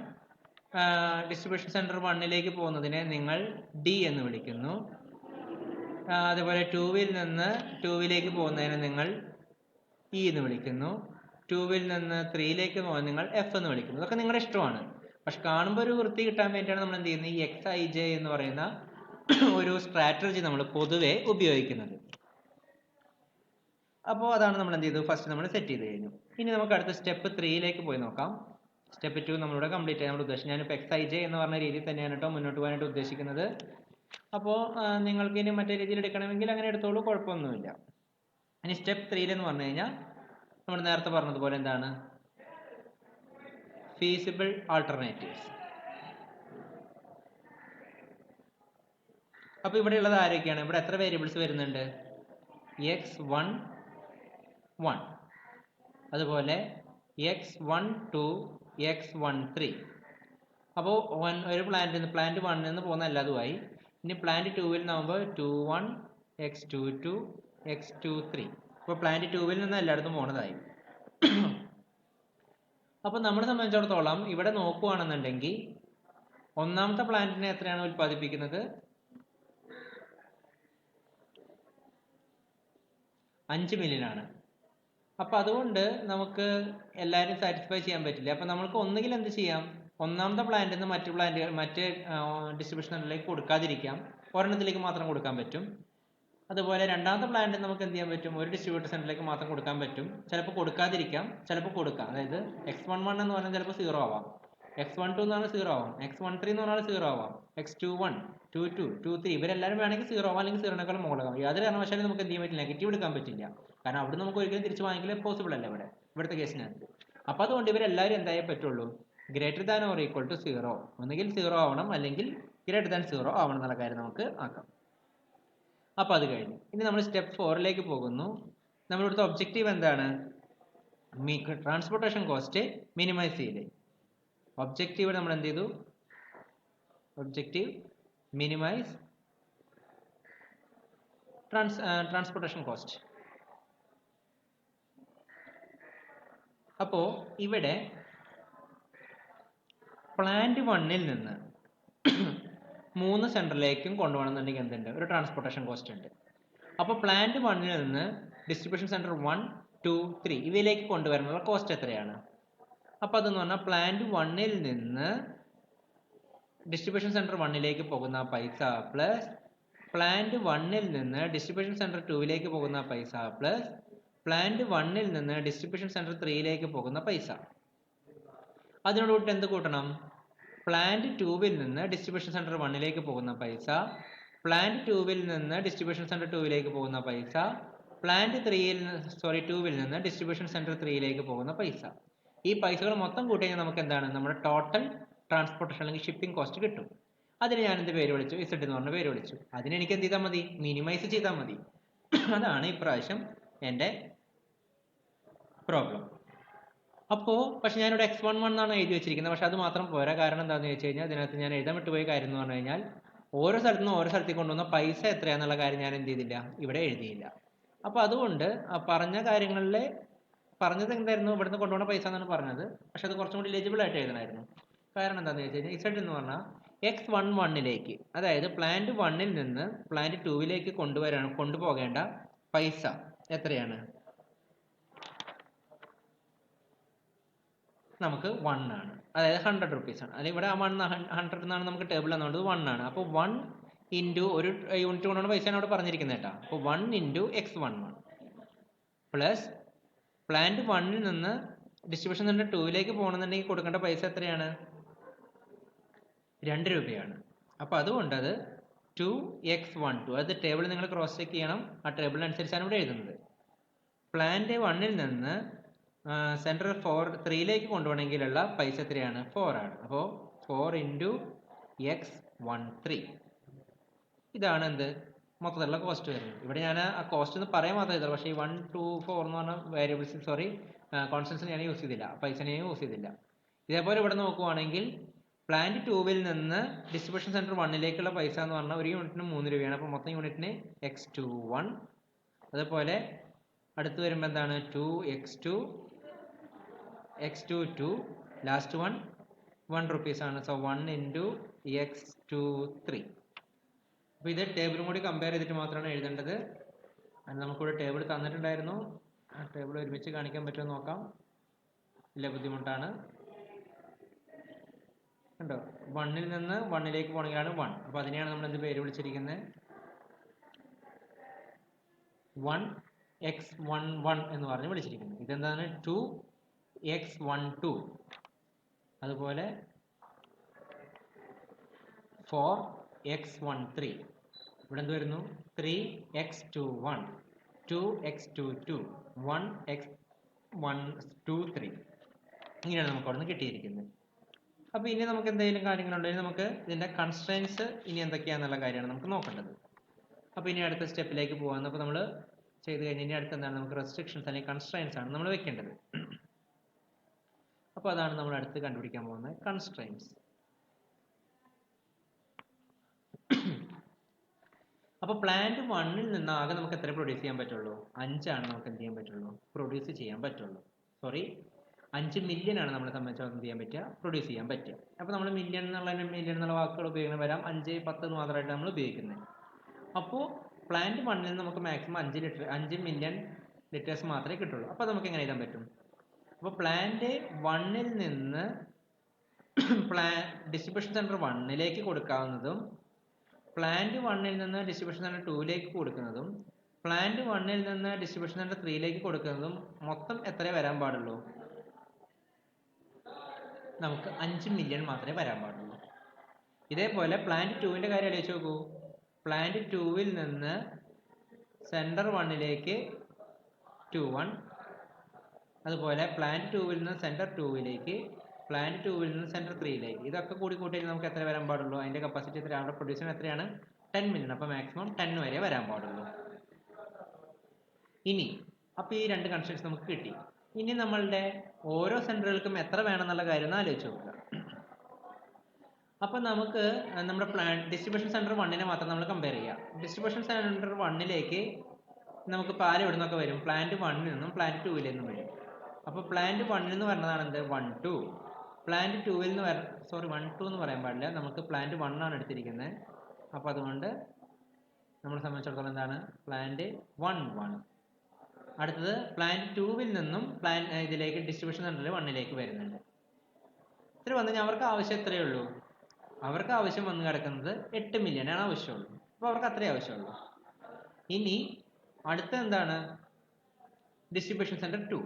ഡിസ്ട്രിബ്യൂഷൻ സെന്റർ 1-ലേക്ക് പോകുന്നതിനെ നിങ്ങൾ ഡി എന്ന് വിളിക്കുന്നു. അതുപോലെ 2-ൽ നിന്ന് 2-ലേക്ക് പോകുന്നതിനെ നിങ്ങൾ ഇ എന്ന് വിളിക്കുന്നു. 2-ൽ നിന്ന് 3-ലേക്ക് പോകാൻ നിങ്ങൾ എഫ് എന്ന് വിളിക്കുന്നു. ഇതൊക്കെ നിങ്ങളുടെ ഇഷ്ടമാണ്. പക്ഷെ കാണുമ്പോൾ ഒരു വൃത്തി കിട്ടാൻ വേണ്ടിയാണ് നമ്മൾ എന്ത് ചെയ്യുന്നത്? ഈ xij എന്ന് പറയുന്ന ഒരു സ്ട്രാറ്റജി നമ്മൾ പൊതുവെ ഉപയോഗിക്കുന്നത്. അപ്പോൾ അതാണ് നമ്മൾ എന്ത് ചെയ്തു, ഫസ്റ്റ് നമ്മൾ സെറ്റ് ചെയ്ത് കഴിഞ്ഞു. ഇനി നമുക്ക് അടുത്ത സ്റ്റെപ്പ് 3യിലേക്ക് പോയി നോക്കാം. സ്റ്റെപ്പ് 2 നമ്മളിവിടെ കംപ്ലീറ്റ് ചെയ്യാൻ ഉദ്ദേശിക്കുന്നത്. ഞാനിപ്പോൾ XIJ എന്ന് പറഞ്ഞ രീതിയിൽ തന്നെയാണ് കേട്ടോ മുന്നോട്ട് പോകാനായിട്ട് ഉദ്ദേശിക്കുന്നത്. അപ്പോൾ നിങ്ങൾക്ക് ഇനി മറ്റേ രീതിയിൽ എടുക്കണമെങ്കിൽ അങ്ങനെ എടുത്തോളൂ, കുഴപ്പമൊന്നുമില്ല. ഇനി സ്റ്റെപ്പ് 3 എന്ന് പറഞ്ഞു കഴിഞ്ഞാൽ നമ്മൾ നേരത്തെ പറഞ്ഞതുപോലെ എന്താണ്, ഫീസിബിൾ ആൾട്ടർനേറ്റീവ്സ്. അപ്പോൾ ഇവിടെ ഉള്ളത് ആരൊക്കെയാണ്? ഇവിടെ എത്ര വേരിയബിൾസ് വരുന്നുണ്ട്? x1 1, അതുപോലെ x12 x13. അപ്പോൾ ഒരു പ്ലാന്റ് 1 നിന്ന് പോകുന്ന എല്ലാതുമായി. ഇനി പ്ലാന്റ് 2ൽ നിന്നാകുമ്പോൾ 21 x22 x23. അപ്പോൾ പ്ലാന്റ് 2ൽ നിന്ന് എല്ലായിടത്തും പോണതായി. അപ്പോൾ നമ്മളെ സംബന്ധിച്ചിടത്തോളം ഇവിടെ നോക്കുകയാണെന്നുണ്ടെങ്കിൽ ഒന്നാമത്തെ പ്ലാന്റിനെ എത്രയാണ് ഉൽപ്പാദിപ്പിക്കുന്നത്? 5 മില്യൺ ആണ്. അപ്പോൾ അതുകൊണ്ട് നമുക്ക് എല്ലാവരും സാറ്റിസ്ഫൈ ചെയ്യാൻ പറ്റില്ല. അപ്പോൾ നമുക്ക് ഒന്നുകിൽ എന്ത് ചെയ്യാം, ഒന്നാമത്തെ പ്ലാന്റിൽ നിന്ന് മറ്റ് ഡിസ്ട്രിബ്യൂഷൻ സെന്ററിലേക്ക് കൊടുക്കാതിരിക്കാം, ഒരെണ്ണത്തിലേക്ക് മാത്രം കൊടുക്കാൻ പറ്റും. അതുപോലെ രണ്ടാമത്തെ പ്ലാന്റിൽ നമുക്ക് എന്ത് ചെയ്യാൻ പറ്റും, ഒരു ഡിസ്ട്രിബ്യൂട്ടർ സെന്ററിലേക്ക് മാത്രം കൊടുക്കാൻ പറ്റും. ചിലപ്പോൾ കൊടുക്കാതിരിക്കാം, ചിലപ്പോൾ കൊടുക്കാം. അതായത് x11 എന്ന് പറഞ്ഞാൽ ചിലപ്പോൾ 0 ആവാം, x12 എന്ന് പറഞ്ഞാൽ 0 ആവാം, x13 എന്ന് പറഞ്ഞാൽ 0 ആവാം, x21 22 23 ഇവരെല്ലാവരും വേണമെങ്കിൽ 0 ആവാം, അല്ലെങ്കിൽ 0-നേക്കാൾ മുകളിലാവാം. യാതൊരു കാരണവശാലും നമുക്ക് എന്ത് ചെയ്യാൻ പറ്റില്ല, നെഗറ്റീവ് എടുക്കാൻ പറ്റില്ല. കാരണം അവിടെ നമുക്ക് ഒരിക്കലും തിരിച്ചു വാങ്ങിക്കൽ പോസിബിൾ അല്ല ഇവിടുത്തെ കേസിനകത്ത്. അപ്പോൾ അതുകൊണ്ട് ഇവരെല്ലാവരും എന്തായേ പറ്റുള്ളൂ, greater than or equal to 0, ഒന്നുകിൽ 0 ആവണം അല്ലെങ്കിൽ ഗ്രേറ്റർ ദാൻ 0 ആവണം എന്നുള്ള കാര്യം നമുക്ക് ആക്കാം. അപ്പോൾ അത് കഴിഞ്ഞു. ഇനി നമ്മൾ സ്റ്റെപ്പ് 4ലേക്ക് പോകുന്നു. നമ്മളിവിടുത്തെ ഒബ്ജക്റ്റീവ് എന്താണ്? ട്രാൻസ്പോർട്ടേഷൻ കോസ്റ്റ് മിനിമൈസ് ചെയ്യില്ലേ. ഒബ്ജക്റ്റീവ് നമ്മൾ എന്ത് ചെയ്തു, ഒബ്ജക്റ്റീവ് മിനിമൈസ് ട്രാൻസ്പോർട്ടേഷൻ കോസ്റ്റ്. അപ്പോൾ ഇവിടെ പ്ലാന്റ് 1ൽ നിന്ന് 3 സെന്ററിലേക്കും കൊണ്ടുപോകണമെന്നുണ്ടെങ്കിൽ എന്തുണ്ട്, ഒരു ട്രാൻസ്പോർട്ടേഷൻ കോസ്റ്റ് ഉണ്ട്. അപ്പോൾ പ്ലാന്റ് 1ൽ നിന്ന് ഡിസ്ട്രിബ്യൂഷൻ സെന്റർ 1 2 3 ഇവയിലേക്ക് കൊണ്ടുവരാനുള്ള കോസ്റ്റ് എത്രയാണ്? അപ്പോൾ അതെന്ന് പറഞ്ഞാൽ പ്ലാന്റ് 1ൽ നിന്ന് ഡിസ്ട്രിബ്യൂഷൻ സെന്റർ 1ലേക്ക് പോകുന്ന പൈസ പ്ലസ് പ്ലാന്റ് 1ൽ നിന്ന് ഡിസ്ട്രിബ്യൂഷൻ സെന്റർ 2ലേക്ക് പോകുന്ന പൈസ പ്ലസ് പ്ലാന്റ് 1ൽ നിന്ന് ഡിസ്ട്രിബ്യൂഷൻ സെന്റർ 3ലേക്ക് പോകുന്ന പൈസ. അതിനോട് എന്ത് കൂട്ടണം? പ്ലാന്റ് 2ൽ നിന്ന് ഡിസ്ട്രിബ്യൂഷൻ സെന്റർ 1ലേക്ക് പോകുന്ന പൈസ, പ്ലാന്റ് 2ൽ നിന്ന് ഡിസ്ട്രിബ്യൂഷൻ സെന്റർ 2ലേക്ക് പോകുന്ന പൈസ, പ്ലാന്റ് 2ൽ നിന്ന് ഡിസ്ട്രിബ്യൂഷൻ സെന്റർ 3ലേക്ക് പോകുന്ന പൈസ. ഈ പൈസകൾ മൊത്തം കൂട്ടി കഴിഞ്ഞാൽ നമുക്ക് എന്താണ്, നമ്മുടെ ടോട്ടൽ ട്രാൻസ്പോർട്ടേഷൻ അല്ലെങ്കിൽ ഷിപ്പിംഗ് കോസ്റ്റ് കിട്ടും. അതിന് ഞാൻ എന്ത് പേര് വിളിച്ചു, Z എന്ന് പറഞ്ഞ പേര് വിളിച്ചു. അതിന് എനിക്ക് എന്ത് ചെയ്താൽ മതി, മിനിമൈസ് ചെയ്താൽ മതി. അതാണ് ഇപ്രാവശ്യം എൻ്റെ പ്രോബ്ലം. അപ്പോൾ പക്ഷെ ഞാനിവിടെ x11 എന്നാണ് എഴുതി വെച്ചിരിക്കുന്നത്. പക്ഷെ അത് മാത്രം പോരാ. കാരണം എന്താണെന്ന് വെച്ച് കഴിഞ്ഞാൽ ഇതിനകത്ത് ഞാൻ എഴുതാൻ വിട്ടുപോയ കാര്യം എന്ന് പറഞ്ഞു കഴിഞ്ഞാൽ ഓരോ സ്ഥലത്തു നിന്ന് ഓരോ സ്ഥലത്തേക്ക് കൊണ്ടുവന്ന പൈസ എത്രയാണെന്നുള്ള കാര്യം ഞാൻ എന്ത് ചെയ്തില്ല, ഇവിടെ എഴുതിയില്ല. അപ്പോൾ അതുകൊണ്ട് പറഞ്ഞ കാര്യങ്ങളിൽ പറഞ്ഞത് എന്തായിരുന്നു, ഇവിടുന്ന് കൊണ്ടുപോകുന്ന പൈസ എന്നാണ് പറഞ്ഞത്. പക്ഷെ അത് കുറച്ചും കൂടി ലെജിബിൾ ആയിട്ട് എഴുതണമായിരുന്നു. കാരണം എന്താണെന്ന് വെച്ച് കഴിഞ്ഞാൽ Z എന്ന് പറഞ്ഞാൽ x11ലേക്ക്, അതായത് പ്ലാന്റ് 1ൽ നിന്ന് പ്ലാന്റ് 2ലേക്ക് കൊണ്ടുപോകേണ്ട പൈസ എത്രയാണ്? നമുക്ക് 1 ആണ്, അതായത് 100 റുപ്പീസ് ആണ്. അല്ലെങ്കിൽ ഇവിടെ 100 എന്നാണ് നമുക്ക് ടേബിൾ എന്നുള്ളത് 1 ആണ്. അപ്പോൾ 1 ഇൻറ്റു ഒരു യൂണിറ്റ് കൊണ്ടാണ് പൈസ അവിടെ പറഞ്ഞിരിക്കുന്നത് കേട്ടോ. അപ്പോൾ 1 ഇൻറ്റു x11 പ്ലസ് പ്ലാന്റ് 1ൽ നിന്ന് ഡിസ്ട്രിബ്യൂഷൻ സെന്റർ 2ലേക്ക് പോകണമെന്നുണ്ടെങ്കിൽ കൊടുക്കേണ്ട പൈസ എത്രയാണ്? 2 രൂപയാണ്. അപ്പോൾ അതുകൊണ്ട് അത് 2x12, അത് ടേബിൾ നിങ്ങൾ ക്രോസ് ചെക്ക് ചെയ്യണം. ആ ടേബിളിനനുസരിച്ചാണ് ഇവിടെ എഴുതുന്നത്. പ്ലാന്റ് 1ൽ നിന്ന് സെന്റർ 3ലേക്ക് കൊണ്ടുപോകണമെങ്കിലുള്ള പൈസ എത്രയാണ്? 4 ആണ്. അപ്പോൾ 4 ഇൻറ്റു x13 ഇതാണ് എന്ത് മൊത്തത്തിലുള്ള കോസ്റ്റ് വരുന്നത്. ഇവിടെ ഞാൻ ആ കോസ്റ്റ് എന്ന് പറയാൻ മാത്രമേ ചെയ്തുള്ളൂ. പക്ഷേ ഈ 1 2 4 എന്ന് പറഞ്ഞ വേരിയബിൾസ് കോൺസ്റ്റൻസ് ഞാൻ യൂസ് ചെയ്തില്ല, പൈസനെ യൂസ് ചെയ്തില്ല. ഇതേപോലെ ഇവിടെ നോക്കുവാണെങ്കിൽ പ്ലാന്റ് 2ൽ നിന്ന് ഡിസ്ട്രിബ്യൂഷൻ സെന്റർ 1ലേക്കുള്ള പൈസ എന്ന് പറഞ്ഞാൽ ഒരു യൂണിറ്റിന് 3 രൂപയാണ്. അപ്പോൾ മൊത്തം യൂണിറ്റിന് x21. അതുപോലെ അടുത്ത് വരുമ്പോൾ എന്താണ് 2x2 x22 ലാസ്റ്റ് 1 റുപ്പീസ് ആണ്. So 1 into x23. അപ്പോൾ ഇത് ടേബിളും കൂടി കമ്പയർ ചെയ്തിട്ട് മാത്രമാണ് എഴുതേണ്ടത്. നമുക്കിവിടെ ടേബിൾ തന്നിട്ടുണ്ടായിരുന്നു. ആ ടേബിൾ ഒരുമിച്ച് കാണിക്കാൻ പറ്റുമോ നോക്കാം. ഇല്ല, ബുദ്ധിമുട്ടാണ്. കണ്ടോ, 1-ൽ നിന്ന് 1-ലേക്ക് പോകണമെങ്കിലാണ് 1. അപ്പോൾ അതിനെയാണ് നമ്മൾ എന്ത് പേര് വിളിച്ചിരിക്കുന്നത്? 1x11 എന്ന് പറഞ്ഞ് വിളിച്ചിരിക്കുന്നത്. ഇതെന്താണ്? 2x12. അതുപോലെ 4x13. ഇവിടെ എന്ത് വരുന്നു? 3x21, 2x22, 1x123. ഇങ്ങനെയാണ് നമുക്ക് അവിടെ നിന്ന് കിട്ടിയിരിക്കുന്നത്. അപ്പോൾ ഇനി നമുക്ക് എന്തെങ്കിലും കാര്യങ്ങളുണ്ടെങ്കിൽ നമുക്ക് ഇതിൻ്റെ കൺസ്ട്രെയിൻസ് ഇനി എന്തൊക്കെയാണെന്നുള്ള കാര്യമാണ് നമുക്ക് നോക്കേണ്ടത്. അപ്പോൾ ഇനി അടുത്ത സ്റ്റെപ്പിലേക്ക് പോകാൻ, അപ്പോൾ നമ്മൾ ചെയ്ത് കഴിഞ്ഞാൽ ഇനി അടുത്ത എന്താണ്? നമുക്ക് റെസ്ട്രിക്ഷൻസ് അല്ലെങ്കിൽ കൺസ്ട്രെയിൻസ് ആണ് നമ്മൾ വെക്കേണ്ടത്. അപ്പോൾ അതാണ് നമ്മൾ അടുത്ത് കണ്ടുപിടിക്കാൻ പോകുന്നത്, കൺസ്ട്രെയിൻസ്. അപ്പോൾ പ്ലാന്റ് 1-ൽ നിന്ന് ആകെ നമുക്ക് എത്ര പ്രൊഡ്യൂസ് ചെയ്യാൻ പറ്റുള്ളൂ? 5 ആണ് നമുക്ക് എന്ത് ചെയ്യാൻ പറ്റുള്ളൂ? പ്രൊഡ്യൂസ് ചെയ്യാൻ പറ്റുള്ളൂ. 5 മില്യൺ ആണ് നമ്മളെ സംബന്ധിച്ച് എന്ത് ചെയ്യാൻ പറ്റുക? പ്രൊഡ്യൂസ് ചെയ്യാൻ പറ്റുക. അപ്പോൾ നമ്മൾ മില്യൺ എന്നുള്ള വാക്കുകൾ ഉപയോഗിക്കുന്നത് വരാം, 5, 10 എന്ന് മാത്രമായിട്ട് നമ്മൾ ഉപയോഗിക്കുന്നത്. അപ്പോൾ പ്ലാന്റ് 1-ൽ നിന്ന് നമുക്ക് മാക്സിമം 5 മില്യൺ ലിറ്റേഴ്സ് മാത്രമേ കിട്ടുള്ളൂ. അപ്പോൾ നമുക്ക് എങ്ങനെ എഴുതാൻ പറ്റും? അപ്പോൾ പ്ലാന്റ് 1-ൽ നിന്ന് ഡിസ്ട്രിബ്യൂഷൻ സെൻറ്റർ 1-ലേക്ക് കൊടുക്കാവുന്നതും പ്ലാന്റ് 1-ൽ നിന്ന് ഡിസ്ട്രിബ്യൂഷൻ സെൻറ്റർ 2-ലേക്ക് കൊടുക്കുന്നതും പ്ലാന്റ് 1-ൽ നിന്ന് ഡിസ്ട്രിബ്യൂഷൻ സെൻറ്റർ 3-ലേക്ക് കൊടുക്കുന്നതും മൊത്തം എത്ര വരാൻ പാടുള്ളൂ? നമുക്ക് 5 മില്യൺ മാത്രമേ വരാൻ പാടുള്ളൂ. ഇതേപോലെ പ്ലാന്റ് 2-ൻ്റെ കാര്യം ആലോചിച്ച് നോക്കൂ. പ്ലാന്റ് 2-ൽ നിന്ന് സെൻറ്റർ 1-ലേക്ക് 21, അതുപോലെ പ്ലാന്റ് 2-ൽ നിന്ന് സെൻറ്റർ 2-ലേക്ക്, പ്ലാന്റ് 2-ൽ നിന്ന് സെൻറ്റർ 3-ലേക്ക്. ഇതൊക്കെ കൂടി കൂട്ടിയാൽ നമുക്ക് എത്ര വരാൻ പാടുള്ളൂ? അതിൻ്റെ കപ്പാസിറ്റി എത്ര? അവിടെ പ്രൊഡ്യൂസർ എത്രയാണ്? 10 മില്യൺ. അപ്പോൾ മാക്സിമം 10 വരെ വരാൻ പാടുള്ളൂ. ഇനി അപ്പോൾ ഈ 2 കൺസ്ട്രെയിൻസ് നമുക്ക് കിട്ടി. ഇനി നമ്മളുടെ ഓരോ സെൻറ്ററുകൾക്കും എത്ര വേണമെന്നുള്ള കാര്യം ഒന്ന് ആലോചിച്ച് നോക്കുക. അപ്പോൾ നമുക്ക് നമ്മുടെ ഡിസ്ട്രിബ്യൂഷൻ സെൻറ്റർ 1-നെ മാത്രം നമ്മൾ കമ്പയർ ചെയ്യാം. ഡിസ്ട്രിബ്യൂഷൻ സെൻറ്റർ 1-ലേക്ക് നമുക്ക് പാൽ എവിടെ നിന്നൊക്കെ വരും? പ്ലാന്റ് 1-ൽ നിന്നും പ്ലാന്റ് 2-ൽ നിന്നും വരും. അപ്പോൾ പ്ലാന്റ് 1-ൽ നിന്ന് വരുന്നതാണ് എന്ത്? 1, 2. പ്ലാന്റ് 2-ൽ നിന്ന് 1, 2 എന്ന് പറയാൻ പാടില്ല, നമുക്ക് പ്ലാന്റ് 1 ആണ് എടുത്തിരിക്കുന്നത്. അപ്പോൾ അതുകൊണ്ട് നമ്മളെ സംബന്ധിച്ചിടത്തോളം എന്താണ്? പ്ലാന്റ് 1, 1. അടുത്തത് പ്ലാന്റ് 2-ൽ നിന്നും ഇതിലേക്ക് ഡിസ്ട്രിബ്യൂഷൻ സെൻറ്ററിൽ 1-ലേക്ക് വരുന്നുണ്ട്. ഇത്ര വന്നു കഴിഞ്ഞാൽ അവർക്ക് ആവശ്യം എത്രയേ ഉള്ളൂ? അവർക്ക് ആവശ്യം വന്ന് കിടക്കുന്നത് 8 മില്യണാണ് ആവശ്യമുള്ളൂ. അപ്പോൾ അവർക്ക് അത്രയേ ആവശ്യമുള്ളൂ. ഇനി അടുത്ത എന്താണ്? Distribution centre 2.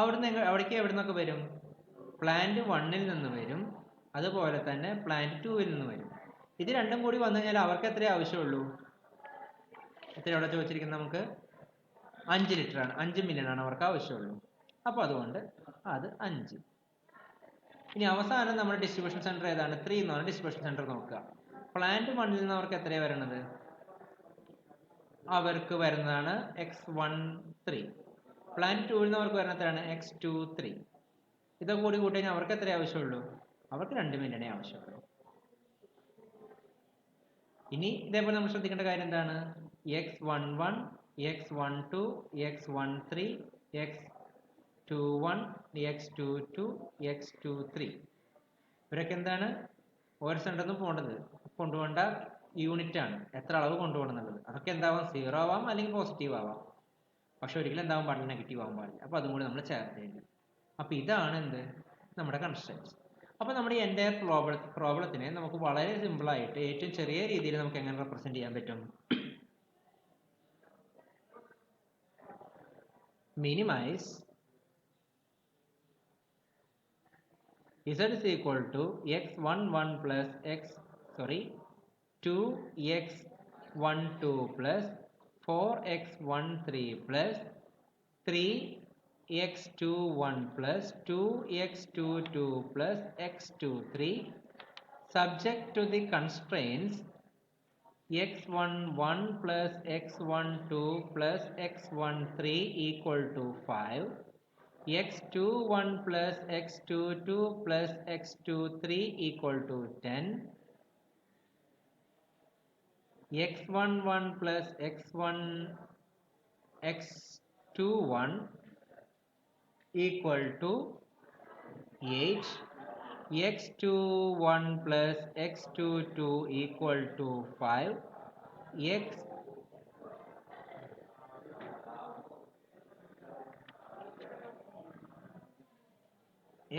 അവിടേക്ക് എവിടെ നിന്നൊക്കെ വരും? പ്ലാന്റ് 1-ൽ നിന്ന് വരും, അതുപോലെ തന്നെ പ്ലാന്റ് 2-ൽ നിന്ന് വരും. ഇത് രണ്ടും കൂടി വന്നു കഴിഞ്ഞാൽ അവർക്ക് എത്രയേ ആവശ്യമുള്ളൂ? എത്ര അവിടെ ചോദിച്ചിരിക്കുന്നത്? നമുക്ക് 5 ലിറ്റർ ആണ്, 5 മില്യൺ ആണ് അവർക്ക് ആവശ്യമുള്ളൂ. അപ്പോൾ അതുകൊണ്ട് അത് 5. ഇനി അവസാനം നമ്മുടെ ഡിസ്ട്രിബ്യൂഷൻ സെൻറ്റർ ഏതാണ്? 3 എന്നാണ് ഡിസ്ട്രിബ്യൂഷൻ സെൻറ്റർ നോക്കുക. പ്ലാന്റ് 1-ൽ നിന്ന് അവർക്ക് എത്രയാണ് വരുന്നത്? അവർക്ക് വരുന്നതാണ് x13. പ്ലാന്റ് 2-ൽ നിന്ന് അവർക്ക് വരുന്ന എത്രയാണ്? x23. ഇതൊക്കെ കൂടി കൂട്ടി കഴിഞ്ഞാൽ അവർക്ക് എത്ര ആവശ്യമുള്ളൂ? അവർക്ക് 2 മില്യണേ ആവശ്യമുള്ളൂ. ഇനി ഇതേപോലെ നമ്മൾ ശ്രദ്ധിക്കേണ്ട കാര്യം എന്താണ്? x11, x12, x13, x21, x22, x23. ഇവരൊക്കെ എന്താണ്? ഓരോ സെൻറ്ററിൽ നിന്ന് കൊണ്ടുപോകേണ്ട യൂണിറ്റ് ആണ്, എത്ര അളവ് കൊണ്ടുപോകണം എന്നുള്ളത്. അതൊക്കെ എന്താവാം? 0 ആവാം, അല്ലെങ്കിൽ പോസിറ്റീവ് ആവാം. പക്ഷെ ഒരിക്കലും എന്താവാൻ പാടില്ല? നെഗറ്റീവ് ആവാൻ പാടില്ല. അപ്പോൾ അതും കൂടി നമ്മൾ ചേർത്ത് കഴിഞ്ഞു. അപ്പോൾ ഇതാണ് എന്ത്? നമ്മുടെ കൺസ്ട്രെയിൻസ്. അപ്പോൾ നമ്മുടെ എൻ്റയർ പ്രോബ്ലത്തിനെ നമുക്ക് വളരെ സിമ്പിളായിട്ട് ഏറ്റവും ചെറിയ രീതിയിൽ നമുക്ക് എങ്ങനെ റെപ്രസെൻറ്റ് ചെയ്യാൻ പറ്റും? Minimise z is equal to x11 plus 2x12 plus 4x13 plus 3x21 plus 2x22 plus x23 subject to the constraints x11 plus x12 plus x13 equal to 5, x21 plus x22 plus x23 equal to 10, x11 plus x21 equal to 8, x21 plus x22 equal to 5,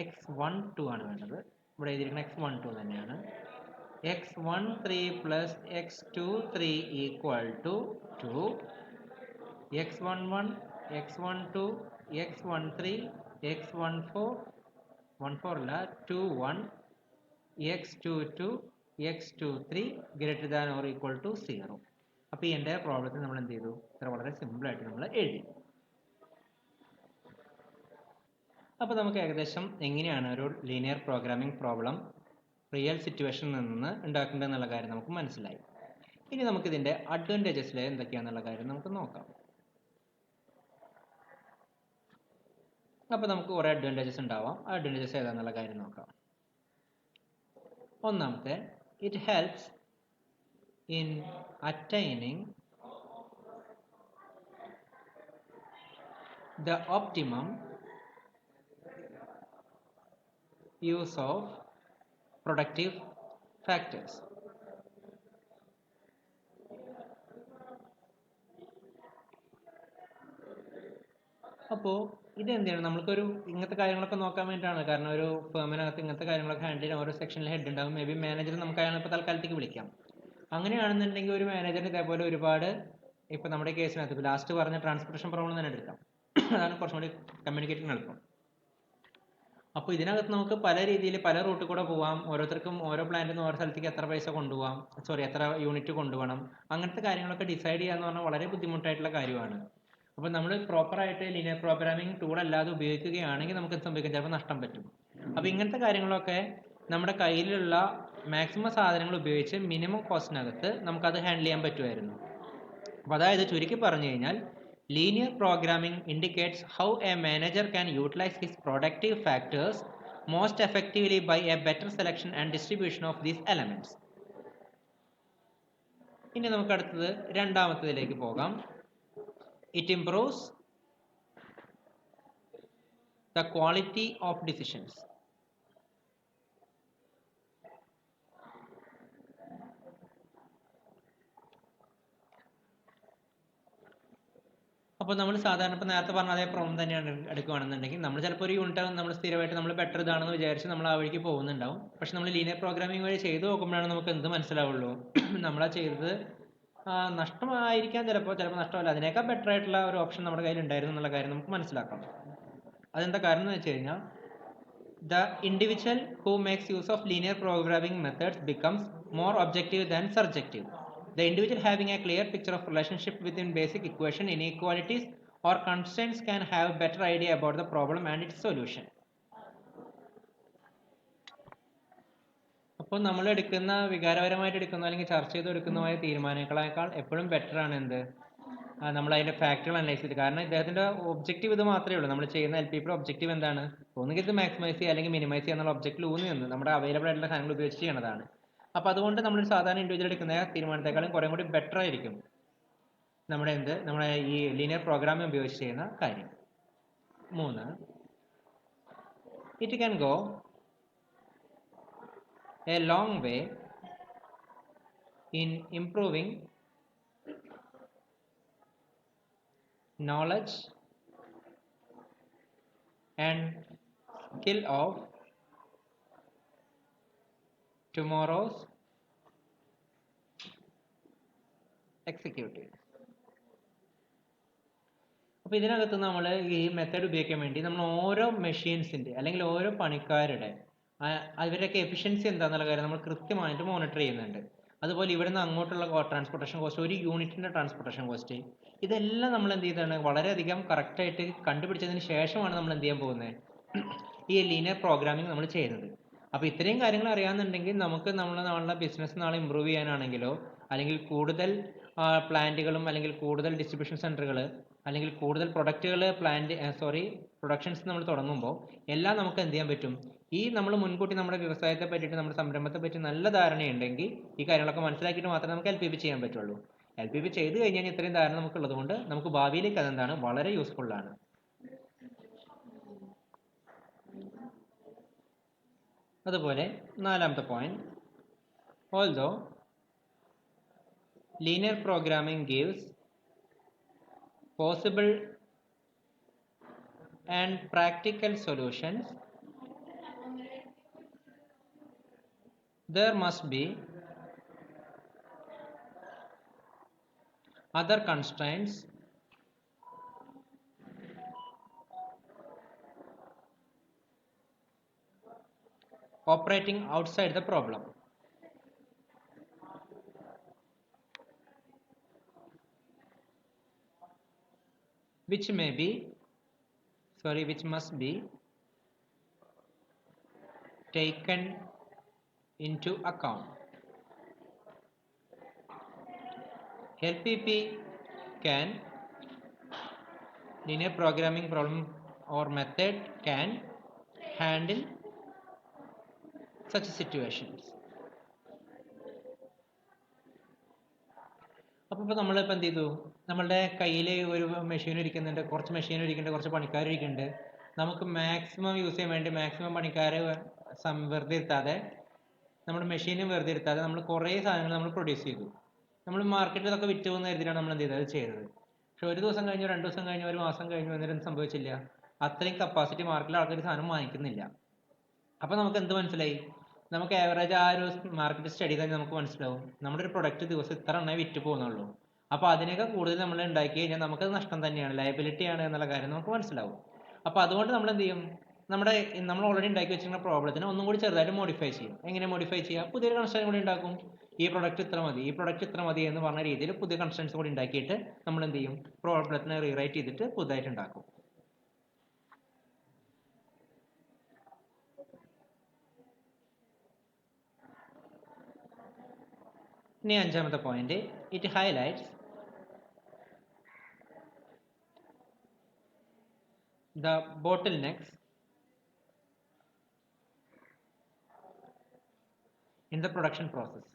x12 ആണ് വേണ്ടത്. ഇവിടെ എഴുതിയിരിക്കുന്ന x12 തന്നെയാണ്. x13 plus x23 equal to 2. x11, x12, x13, x14, 14 അല്ല 21, x22, x23 greater than or equal to 0. അപ്പോൾ ഈ എൻ്റെ പ്രോബ്ലത്തിൽ നമ്മൾ എന്ത് ചെയ്തു? ഇത്ര വളരെ സിമ്പിളായിട്ട് നമ്മൾ എഴുതി. അപ്പോൾ നമുക്ക് ഏകദേശം എങ്ങനെയാണ് ഒരു ലീനിയർ പ്രോഗ്രാമിംഗ് പ്രോബ്ലം റിയൽ സിറ്റുവേഷനിൽ നിന്ന് ഉണ്ടാക്കേണ്ടതെന്നുള്ള കാര്യം നമുക്ക് മനസ്സിലായി. ഇനി നമുക്കിതിൻ്റെ അഡ്വാൻറ്റേജസിൽ എന്തൊക്കെയാണെന്നുള്ള കാര്യം നമുക്ക് നോക്കാം. അപ്പോൾ നമുക്ക് കുറേ അഡ്വാൻറ്റേജസ് ഉണ്ടാവാം. ആ അഡ്വാൻറ്റേജസ് ഏതാണെന്നുള്ള കാര്യം നോക്കാം. ഒന്നാമത്തെ, it helps in attaining the optimum use of productive factors. അപ്പോൾ ഇതെന്താണ്, നമ്മൾക്കൊരു ഇങ്ങനത്തെ കാര്യങ്ങളൊക്കെ നോക്കാൻ വേണ്ടിയിട്ടാണ്. കാരണം ഒരു ഫേമിനകത്ത് ഇങ്ങനത്തെ കാര്യങ്ങളൊക്കെ ഹാൻഡിൽ ചെയ്യാൻ ഓരോ സെക്ഷനിൽ ഹെഡ് ഉണ്ടാകും. മേ ബി മാനേജർ നമുക്ക് അയാളെ ഇപ്പോൾ തൽക്കാലത്തേക്ക് വിളിക്കാം. അങ്ങനെയാണെന്നുണ്ടെങ്കിൽ ഒരു മാനേജറിന് ഇതേപോലെ ഒരുപാട്, ഇപ്പോൾ നമ്മുടെ കേസിനകത്ത് ഇപ്പോൾ ലാസ്റ്റ് പറഞ്ഞ ട്രാൻസ്പോർട്ടേഷൻ പ്രോബ്ലം തന്നെ എടുക്കാം. അതാണ് കുറച്ചും കൂടി കമ്മ്യൂണിക്കേറ്റിംഗ് എളുപ്പം. അപ്പോൾ ഇതിനകത്ത് നമുക്ക് പല രീതിയിൽ പല റൂട്ടിൽ കൂടെ പോവാം. ഓരോരുത്തർക്കും ഓരോ പ്ലാന്റിൽ നിന്ന് ഓരോ സ്ഥലത്തേക്ക് എത്ര പൈസ കൊണ്ടുപോകാം, എത്ര യൂണിറ്റ് കൊണ്ടുപോകണം, അങ്ങനത്തെ കാര്യങ്ങളൊക്കെ ഡിസൈഡ് ചെയ്യാന്ന് പറഞ്ഞാൽ വളരെ ബുദ്ധിമുട്ടായിട്ടുള്ള കാര്യമാണ്. അപ്പോൾ നമ്മൾ പ്രോപ്പറായിട്ട് ലീനിയർ പ്രോഗ്രാമിംഗ് ടൂൾ അല്ലാതെ ഉപയോഗിക്കുകയാണെങ്കിൽ നമുക്ക് എന്ത് സംഭവിക്കാം? ചിലപ്പോൾ നഷ്ടം പറ്റും. അപ്പോൾ ഇങ്ങനത്തെ കാര്യങ്ങളൊക്കെ നമ്മുടെ കയ്യിലുള്ള മാക്സിമം സാധനങ്ങൾ ഉപയോഗിച്ച് മിനിമം കോസ്റ്റിനകത്ത് നമുക്കത് ഹാൻഡിൽ ചെയ്യാൻ പറ്റുമായിരുന്നു. അപ്പോൾ അതായത് ചുരുക്കി പറഞ്ഞു കഴിഞ്ഞാൽ linear programming indicates how a manager can utilize his productive factors most effectively by a better selection and distribution of these elements. ഇനി നമുക്ക് അടുത്തത് രണ്ടാമത്തേതിലേക്ക് പോകാം. It improves the quality of decisions. അപ്പോൾ നമ്മൾ സാധാരണ ഇപ്പോൾ നേരത്തെ പറഞ്ഞ അതേ പ്രോബ്ലം തന്നെയാണ് എടുക്കുകയാണെന്നുണ്ടെങ്കിൽ നമ്മൾ ചിലപ്പോൾ ഒരു യൂണിറ്റ് നമ്മൾ സ്ഥിരമായിട്ട് നമ്മൾ ബെറ്റർ ഇതാണെന്ന് വിചാരിച്ച് നമ്മൾ ആ വഴിക്ക് പോകുന്നുണ്ടാവും. പക്ഷെ നമ്മൾ ലീനിയർ പ്രോഗ്രാമിംഗ് വഴി ചെയ്ത് നോക്കുമ്പോഴാണ് നമുക്ക് എന്ത് മനസ്സിലാവുള്ളൂ, നമ്മളാ ചെയ്തത് നഷ്ടമായിരിക്കാം, ചിലപ്പോൾ നഷ്ടമല്ല, അതിനേക്കാൾ ബെറ്റർ ആയിട്ടുള്ള ഒരു ഓപ്ഷൻ നമ്മുടെ കയ്യിൽ ഉണ്ടായിരുന്നു എന്നുള്ള കാര്യം നമുക്ക് മനസ്സിലാക്കാം. അതെന്താ കാരണം എന്ന് വെച്ച് കഴിഞ്ഞാൽ the individual who makes use of linear programming methods becomes more objective than subjective. The individual having a clear picture of relationship within basic equation, inequalities or constraints can have better idea about the problem and its solution. അപ്പോൾ നമ്മൾ എടുക്കുന്ന വികാരപരമായിട്ട് എടുക്കുന്ന അല്ലെങ്കിൽ ചർച്ച ചെയ്ത് എടുക്കുന്നതായ തീരുമാനങ്ങളേക്കാൾ എപ്പോഴും ബെറ്റർ ആണ് എന്ത്, നമ്മൾ അതിൻ്റെ ഫാക്ടറുകൾ അനലൈസ് ചെയ്ത്. കാരണം ഇദ്ദേഹത്തിൻ്റെ ഒബ്ജക്റ്റീവ് ഇത് മാത്രമേ ഉള്ളൂ. നമ്മൾ ചെയ്യുന്ന LPP ഒബ്ജക്റ്റീവ് എന്താണ്? ഒന്നുകിൽ ഇത് മാക്സിമൈസ് ചെയ്യുക അല്ലെങ്കിൽ മിനിമൈസ് ചെയ്യുക എന്നുള്ള ഒബ്ജക്റ്റിൽ ഊന്നി നിന്ന് നമ്മുടെ അവൈലബിൾ ആയിട്ടുള്ള സാധനങ്ങൾ ഉപയോഗിച്ച് ചെയ്യണതാണ്. അപ്പോൾ അതുകൊണ്ട് നമ്മൾ സാധാരണ ഇൻഡിവിജ്വൽ എടുക്കുന്ന തീരുമാനത്തെക്കാളും കുറേ കൂടി ബെറ്റർ ആയിരിക്കും നമ്മുടെ ഈ ലീനിയർ പ്രോഗ്രാമിംഗ് ഉപയോഗിച്ച് ചെയ്യുന്ന കാര്യം. 3, it can go a long way in improving knowledge and skill of tomorrow's executives. അപ്പോൾ ഇതിനകത്ത് നമ്മൾ ഈ മെത്തേഡ് ഉപയോഗിക്കാൻ വേണ്ടി നമ്മൾ ഓരോ മെഷീൻസിൻ്റെ അല്ലെങ്കിൽ ഓരോ പണിക്കാരുടെ അവരുടെയൊക്കെ എഫിഷ്യൻസി എന്താണെന്നുള്ള കാര്യം നമ്മൾ കൃത്യമായിട്ട് മോണിറ്റർ ചെയ്യുന്നുണ്ട്. അതുപോലെ ഇവിടെ നിന്ന് അങ്ങോട്ടുള്ള ട്രാൻസ്പോർട്ടേഷൻ കോസ്റ്റ്, ഒരു യൂണിറ്റിൻ്റെ ട്രാൻസ്പോർട്ടേഷൻ കോസ്റ്റ്, ഇതെല്ലാം നമ്മൾ എന്ത് ചെയ്താണ് വളരെയധികം കറക്റ്റായിട്ട് കണ്ടുപിടിച്ചതിന് ശേഷമാണ് നമ്മൾ എന്ത് ചെയ്യാൻ പോകുന്നത്, ഈ ലീനിയർ പ്രോഗ്രാമിംഗ് നമ്മൾ ചെയ്യുന്നത്. അപ്പോൾ ഇത്രയും കാര്യങ്ങൾ അറിയാമെന്നുണ്ടെങ്കിൽ നമുക്ക് നമ്മളുടെ ബിസിനസ് നാളെ ഇമ്പ്രൂവ് ചെയ്യാനാണെങ്കിലോ അല്ലെങ്കിൽ കൂടുതൽ പ്ലാന്റുകളും അല്ലെങ്കിൽ കൂടുതൽ ഡിസ്ട്രിബ്യൂഷൻ സെൻറ്ററുകൾ അല്ലെങ്കിൽ കൂടുതൽ പ്രൊഡക്റ്റുകൾ പ്രൊഡക്ഷൻസ് നമ്മൾ തുടങ്ങുമ്പോൾ എല്ലാം നമുക്ക് എന്ത് ചെയ്യാൻ പറ്റും, ഈ നമ്മൾ മുൻകൂട്ടി നമ്മുടെ വ്യവസായത്തെ പറ്റിയിട്ട് നമ്മുടെ സംരംഭത്തെ പറ്റി നല്ല ധാരണയുണ്ടെങ്കിൽ ഈ കാര്യങ്ങളൊക്കെ മനസ്സിലാക്കിയിട്ട് മാത്രമേ നമുക്ക് LPP ചെയ്യാൻ പറ്റുള്ളൂ. LPP ചെയ്ത് കഴിഞ്ഞാൽ ഇത്രയും ധാരണ നമുക്കുള്ളത് കൊണ്ട് നമുക്ക് ഭാവിയിലേക്ക് അതെന്താണ് വളരെ യൂസ്ഫുള്ളാണ്. അതുപോലെ നാലാമത്തെ point, although linear programming gives possible and practical solutions, there must be other constraints operating outside the problem. Which must be taken into account. LPP can, linear programming problem or method can handle such situations. അപ്പോൾ നമ്മളിപ്പോൾ എന്ത് ചെയ്തു, നമ്മളുടെ കയ്യിൽ ഒരു മെഷീൻ ഇരിക്കുന്നുണ്ട്, കുറച്ച് മെഷീൻ ഇരിക്കുന്നുണ്ട്, കുറച്ച് പണിക്കാർ ഇരിക്കുന്നുണ്ട്. നമുക്ക് മാക്സിമം യൂസ് ചെയ്യാൻ വേണ്ടി മാക്സിമം പണിക്കാരെ വെറുതെ ഇരുത്താതെ, നമ്മുടെ മെഷീനും വെറുതെ ഇരുത്താതെ നമ്മൾ കുറേ സാധനങ്ങൾ നമ്മൾ പ്രൊഡ്യൂസ് ചെയ്തു. നമ്മൾ മാർക്കറ്റിൽ ഇതൊക്കെ വിറ്റ് പോകുന്ന കരുതിയിട്ടാണ് നമ്മൾ എന്ത് ചെയ്തത്, അത് ചെയ്തത്. പക്ഷെ ഒരു ദിവസം കഴിഞ്ഞു, 2 ദിവസം കഴിഞ്ഞു, ഒരു മാസം കഴിഞ്ഞു എന്നിട്ട് സംഭവിച്ചില്ല, അത്രയും കപ്പാസിറ്റി മാർക്കറ്റിൽ ആൾക്കാർ സാധനം വാങ്ങിക്കുന്നില്ല. അപ്പോൾ നമുക്ക് എന്ത് മനസ്സിലായി, നമുക്ക് ആവറേജ് ആ ഒരു മാർക്കറ്റ് സ്റ്റഡി തന്നെ നമുക്ക് മനസ്സിലാവും നമ്മുടെ ഒരു പ്രൊഡക്റ്റ് ദിവസം ഇത്ര എണ്ണേ വിറ്റ് പോകുന്നുള്ളൂ. അപ്പോൾ അതിനേക്കാൾ കൂടുതൽ നമ്മൾ ഉണ്ടാക്കി കഴിഞ്ഞാൽ നമുക്കത് നഷ്ടം തന്നെയാണ്, ലയബിലിറ്റി ആണ് എന്നുള്ള കാര്യം നമുക്ക് മനസ്സിലാവും. അപ്പോൾ അതുകൊണ്ട് നമ്മൾ എന്ത് ചെയ്യും, നമ്മൾ ഓൾറെഡി ഉണ്ടാക്കി വെച്ചിരിക്കുന്ന പ്രോബ്ലത്തിനെ ഒന്നും കൂടി ചെറുതായിട്ട് മോഡിഫൈ ചെയ്യും. എങ്ങനെ മോഡിഫൈ ചെയ്യുക, പുതിയൊരു കൺസ്ട്രെയിൻ കൂടി ഉണ്ടാക്കും. ഈ പ്രൊഡക്റ്റ് ഇത്ര മതി, ഈ പ്രൊഡക്റ്റ് ഇത്ര മതി എന്ന് പറഞ്ഞ രീതിയിൽ പുതിയ കൺസ്ട്രെയിൻസ് കൂടി ഉണ്ടാക്കിയിട്ട് നമ്മൾ എന്ത് ചെയ്യും, പ്രോബ്ലത്തിനെ റീറൈറ്റ് ചെയ്തിട്ട് പുതുതായിട്ട് ഉണ്ടാക്കും. ഇനി 5ാമത്തെ point, it highlights the bottlenecks in the production process.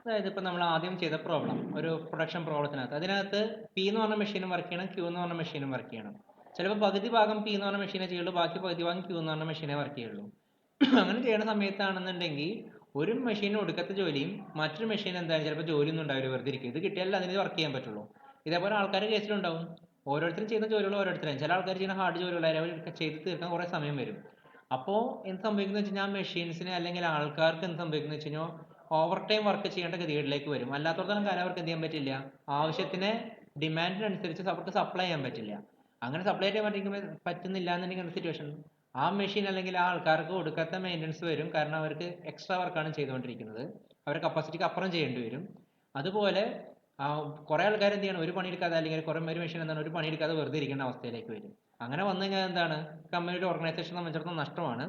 അതായത് ഇപ്പോൾ നമ്മൾ ആദ്യം ചെയ്ത പ്രോബ്ലം, ഒരു പ്രൊഡക്ഷൻ പ്രോബ്ലത്തിനകത്ത്, അതിനകത്ത് പി എന്ന് പറഞ്ഞ മെഷീനും വർക്ക് ചെയ്യണം, ക്യൂ എന്ന് പറഞ്ഞ മെഷീനും വർക്ക് ചെയ്യണം. ചിലപ്പോൾ പകുതി ഭാഗം പി എന്ന് പറഞ്ഞ മെഷീനെ ചെയ്യുള്ളൂ, ബാക്കി പകുതി ഭാഗം ക്യൂ എന്ന് പറഞ്ഞ മെഷീനെ വർക്ക് ചെയ്യുള്ളൂ. അങ്ങനെ ചെയ്യുന്ന സമയത്താണെന്നുണ്ടെങ്കിൽ ഒരു മെഷീൻ ഒടുക്കത്തെ ജോലിയും മറ്റൊരു മെഷീൻ എന്തായാലും ചിലപ്പോൾ ജോലിയൊന്നും ഉണ്ടാവില്ല, വെറുതെ ഇരിക്കും. ഇത് കിട്ടിയാലേ അതിന് വർക്ക് ചെയ്യാൻ പറ്റുള്ളൂ. ഇതേപോലെ ആൾക്കാരുടെ കേസിലുണ്ടാവും, ഓരോരുത്തരും ചെയ്യുന്ന ജോലികൾ ഓരോരുത്തരും. ചില ആൾക്കാർ ചെയ്യുന്ന ഹാർഡ് ജോലികൾ അവർ ചെയ്ത് തീർക്കാൻ കുറേ സമയം വരും. അപ്പോൾ എന്ത് സംഭവിക്കുന്നത് വെച്ച് കഴിഞ്ഞാൽ മെഷീൻസിന് അല്ലെങ്കിൽ ആൾക്കാർക്ക് എന്ത് സംഭവിക്കുന്നത് വെച്ച് കഴിഞ്ഞാൽ ഓവർ ടൈം വർക്ക് ചെയ്യേണ്ട ഗതികേടിലേക്ക് വരും. അല്ലാത്തടത്തോളം കാലം അവർക്ക് എന്ത് ചെയ്യാൻ പറ്റില്ല, ആവശ്യത്തിന് ഡിമാൻഡിനനുസരിച്ച് അവർക്ക് സപ്ലൈ ചെയ്യാൻ പറ്റില്ല. അങ്ങനെ സപ്ലൈ ചെയ്യാൻ പറ്റുന്നില്ല എന്നുണ്ടെങ്കിൽ സിറ്റുവേഷൻ ആ മെഷീൻ അല്ലെങ്കിൽ ആ ആൾക്കാർക്ക് ഒടുക്കാത്ത മെയിൻ്റനൻസ് വരും. കാരണം അവർക്ക് എക്സ്ട്രാ വർക്കാണ് ചെയ്തുകൊണ്ടിരിക്കുന്നത്, അവരുടെ കപ്പാസിറ്റിക്ക് അപ്പുറം ചെയ്യേണ്ടി വരും. അതുപോലെ കുറേ ആൾക്കാർ എന്ത് ചെയ്യണം, ഒരു പണിയെടുക്കാതെ അല്ലെങ്കിൽ കുറേ ഒരു മെഷീൻ എന്താണ് ഒരു പണിയെടുക്കാതെ വെറുതെ ഇരിക്കേണ്ട അവസ്ഥയിലേക്ക് വരും. അങ്ങനെ വന്നു കഴിഞ്ഞാൽ എന്താണ്, കമ്പനിയുടെ ഓർഗനൈസേഷൻ സംബന്ധിച്ചിടത്തോളം നഷ്ടമാണ്.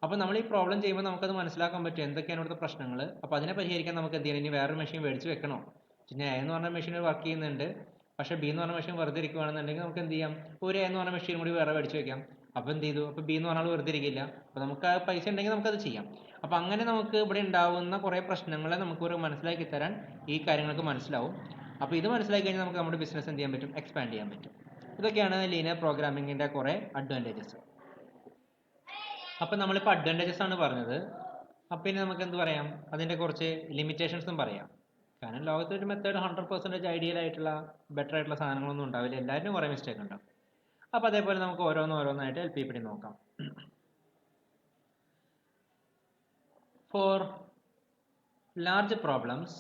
അപ്പോൾ നമ്മൾ ഈ പ്രോബ്ലം ചെയ്യുമ്പോൾ നമുക്കത് മനസ്സിലാക്കാൻ പറ്റും എന്തൊക്കെയാണ് ഇവിടുത്തെ പ്രശ്നങ്ങൾ. അപ്പോൾ അതിനെ പരിഹരിക്കാൻ നമുക്ക് എന്ത് ചെയ്യണം, ഇനി വേറൊരു മെഷീൻ മേടിച്ച് വെക്കണോ. പിന്നെ എ എന്ന് പറഞ്ഞ മെഷീൻ വർക്ക് ചെയ്യുന്നുണ്ട്, പക്ഷേ ബി എന്ന് പറഞ്ഞ മെഷീൻ വെറുതെ ഇരിക്കുകയാണെന്നുണ്ടെങ്കിൽ നമുക്ക് എന്ത് ചെയ്യാം, ഒരു എ എന്ന് പറഞ്ഞ മെഷീൻ കൂടി വേറെ മേടിച്ച് വെക്കാം. അപ്പോൾ എന്ത് ചെയ്തു, അപ്പോൾ ബി എന്ന് പറഞ്ഞാൽ വെറുതെ ഇരിക്കില്ല. അപ്പോൾ നമുക്ക് ആ പൈസ ഉണ്ടെങ്കിൽ നമുക്കത് ചെയ്യാം. അപ്പോൾ അങ്ങനെ നമുക്ക് ഇവിടെ ഉണ്ടാവുന്ന കുറേ പ്രശ്നങ്ങളെ നമുക്ക് മനസ്സിലാക്കി തരാൻ ഈ കാര്യങ്ങൾക്ക് മനസ്സിലാവും. അപ്പോൾ ഇത് മനസ്സിലാക്കി കഴിഞ്ഞാൽ നമുക്ക് നമ്മുടെ ബിസിനസ് എന്ത് ചെയ്യാൻ പറ്റും, എക്സ്പാൻഡ് ചെയ്യാൻ പറ്റും. ഇതൊക്കെയാണ് ലീനിയർ പ്രോഗ്രാമിങ്ങിൻ്റെ കുറേ അഡ്വാൻറ്റേജസ്. അപ്പോൾ നമ്മളിപ്പോൾ അഡ്വാൻറ്റേജസ് ആണ് പറഞ്ഞത്. അപ്പോൾ ഇനി നമുക്ക് എന്ത് പറയാം, അതിൻ്റെ കുറച്ച് ലിമിറ്റേഷൻസും പറയാം. കാരണം ലോകത്തൊരു മെത്തേഡ് 100% ഐഡിയൽ ആയിട്ടുള്ള ബെറ്റർ ആയിട്ടുള്ള സാധനങ്ങളൊന്നും ഉണ്ടാവില്ല, എല്ലാവരും കുറേ മിസ്റ്റേക്ക് ഉണ്ടാവും. അപ്പോൾ അതേപോലെ നമുക്ക് ഓരോന്നായിട്ട് LPP നോക്കാം. For large problems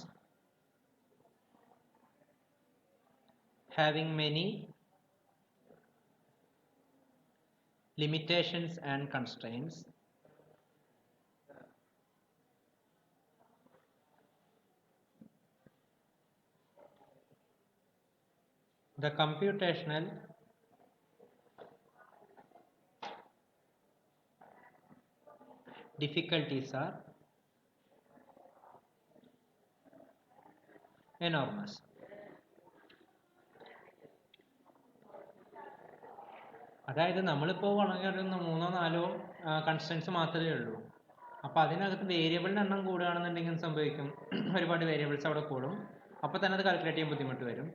having many limitations and constraints, the computational difficulties are enormous. അതായത് നമ്മളിപ്പോൾ വളരെ 3-4 കൺസ്റ്റൻസ് മാത്രമേ ഉള്ളൂ. അപ്പോൾ അതിനകത്ത് വേരിയബിളിൻ്റെ എണ്ണം കൂടുകയാണെന്നുണ്ടെങ്കിൽ സംഭവിക്കും, ഒരുപാട് വേരിയബിൾസ് അവിടെ കൂടും. അപ്പോൾ തന്നെ അത് കാൽക്കുലേറ്റ് ചെയ്യാൻ ബുദ്ധിമുട്ട് വരും.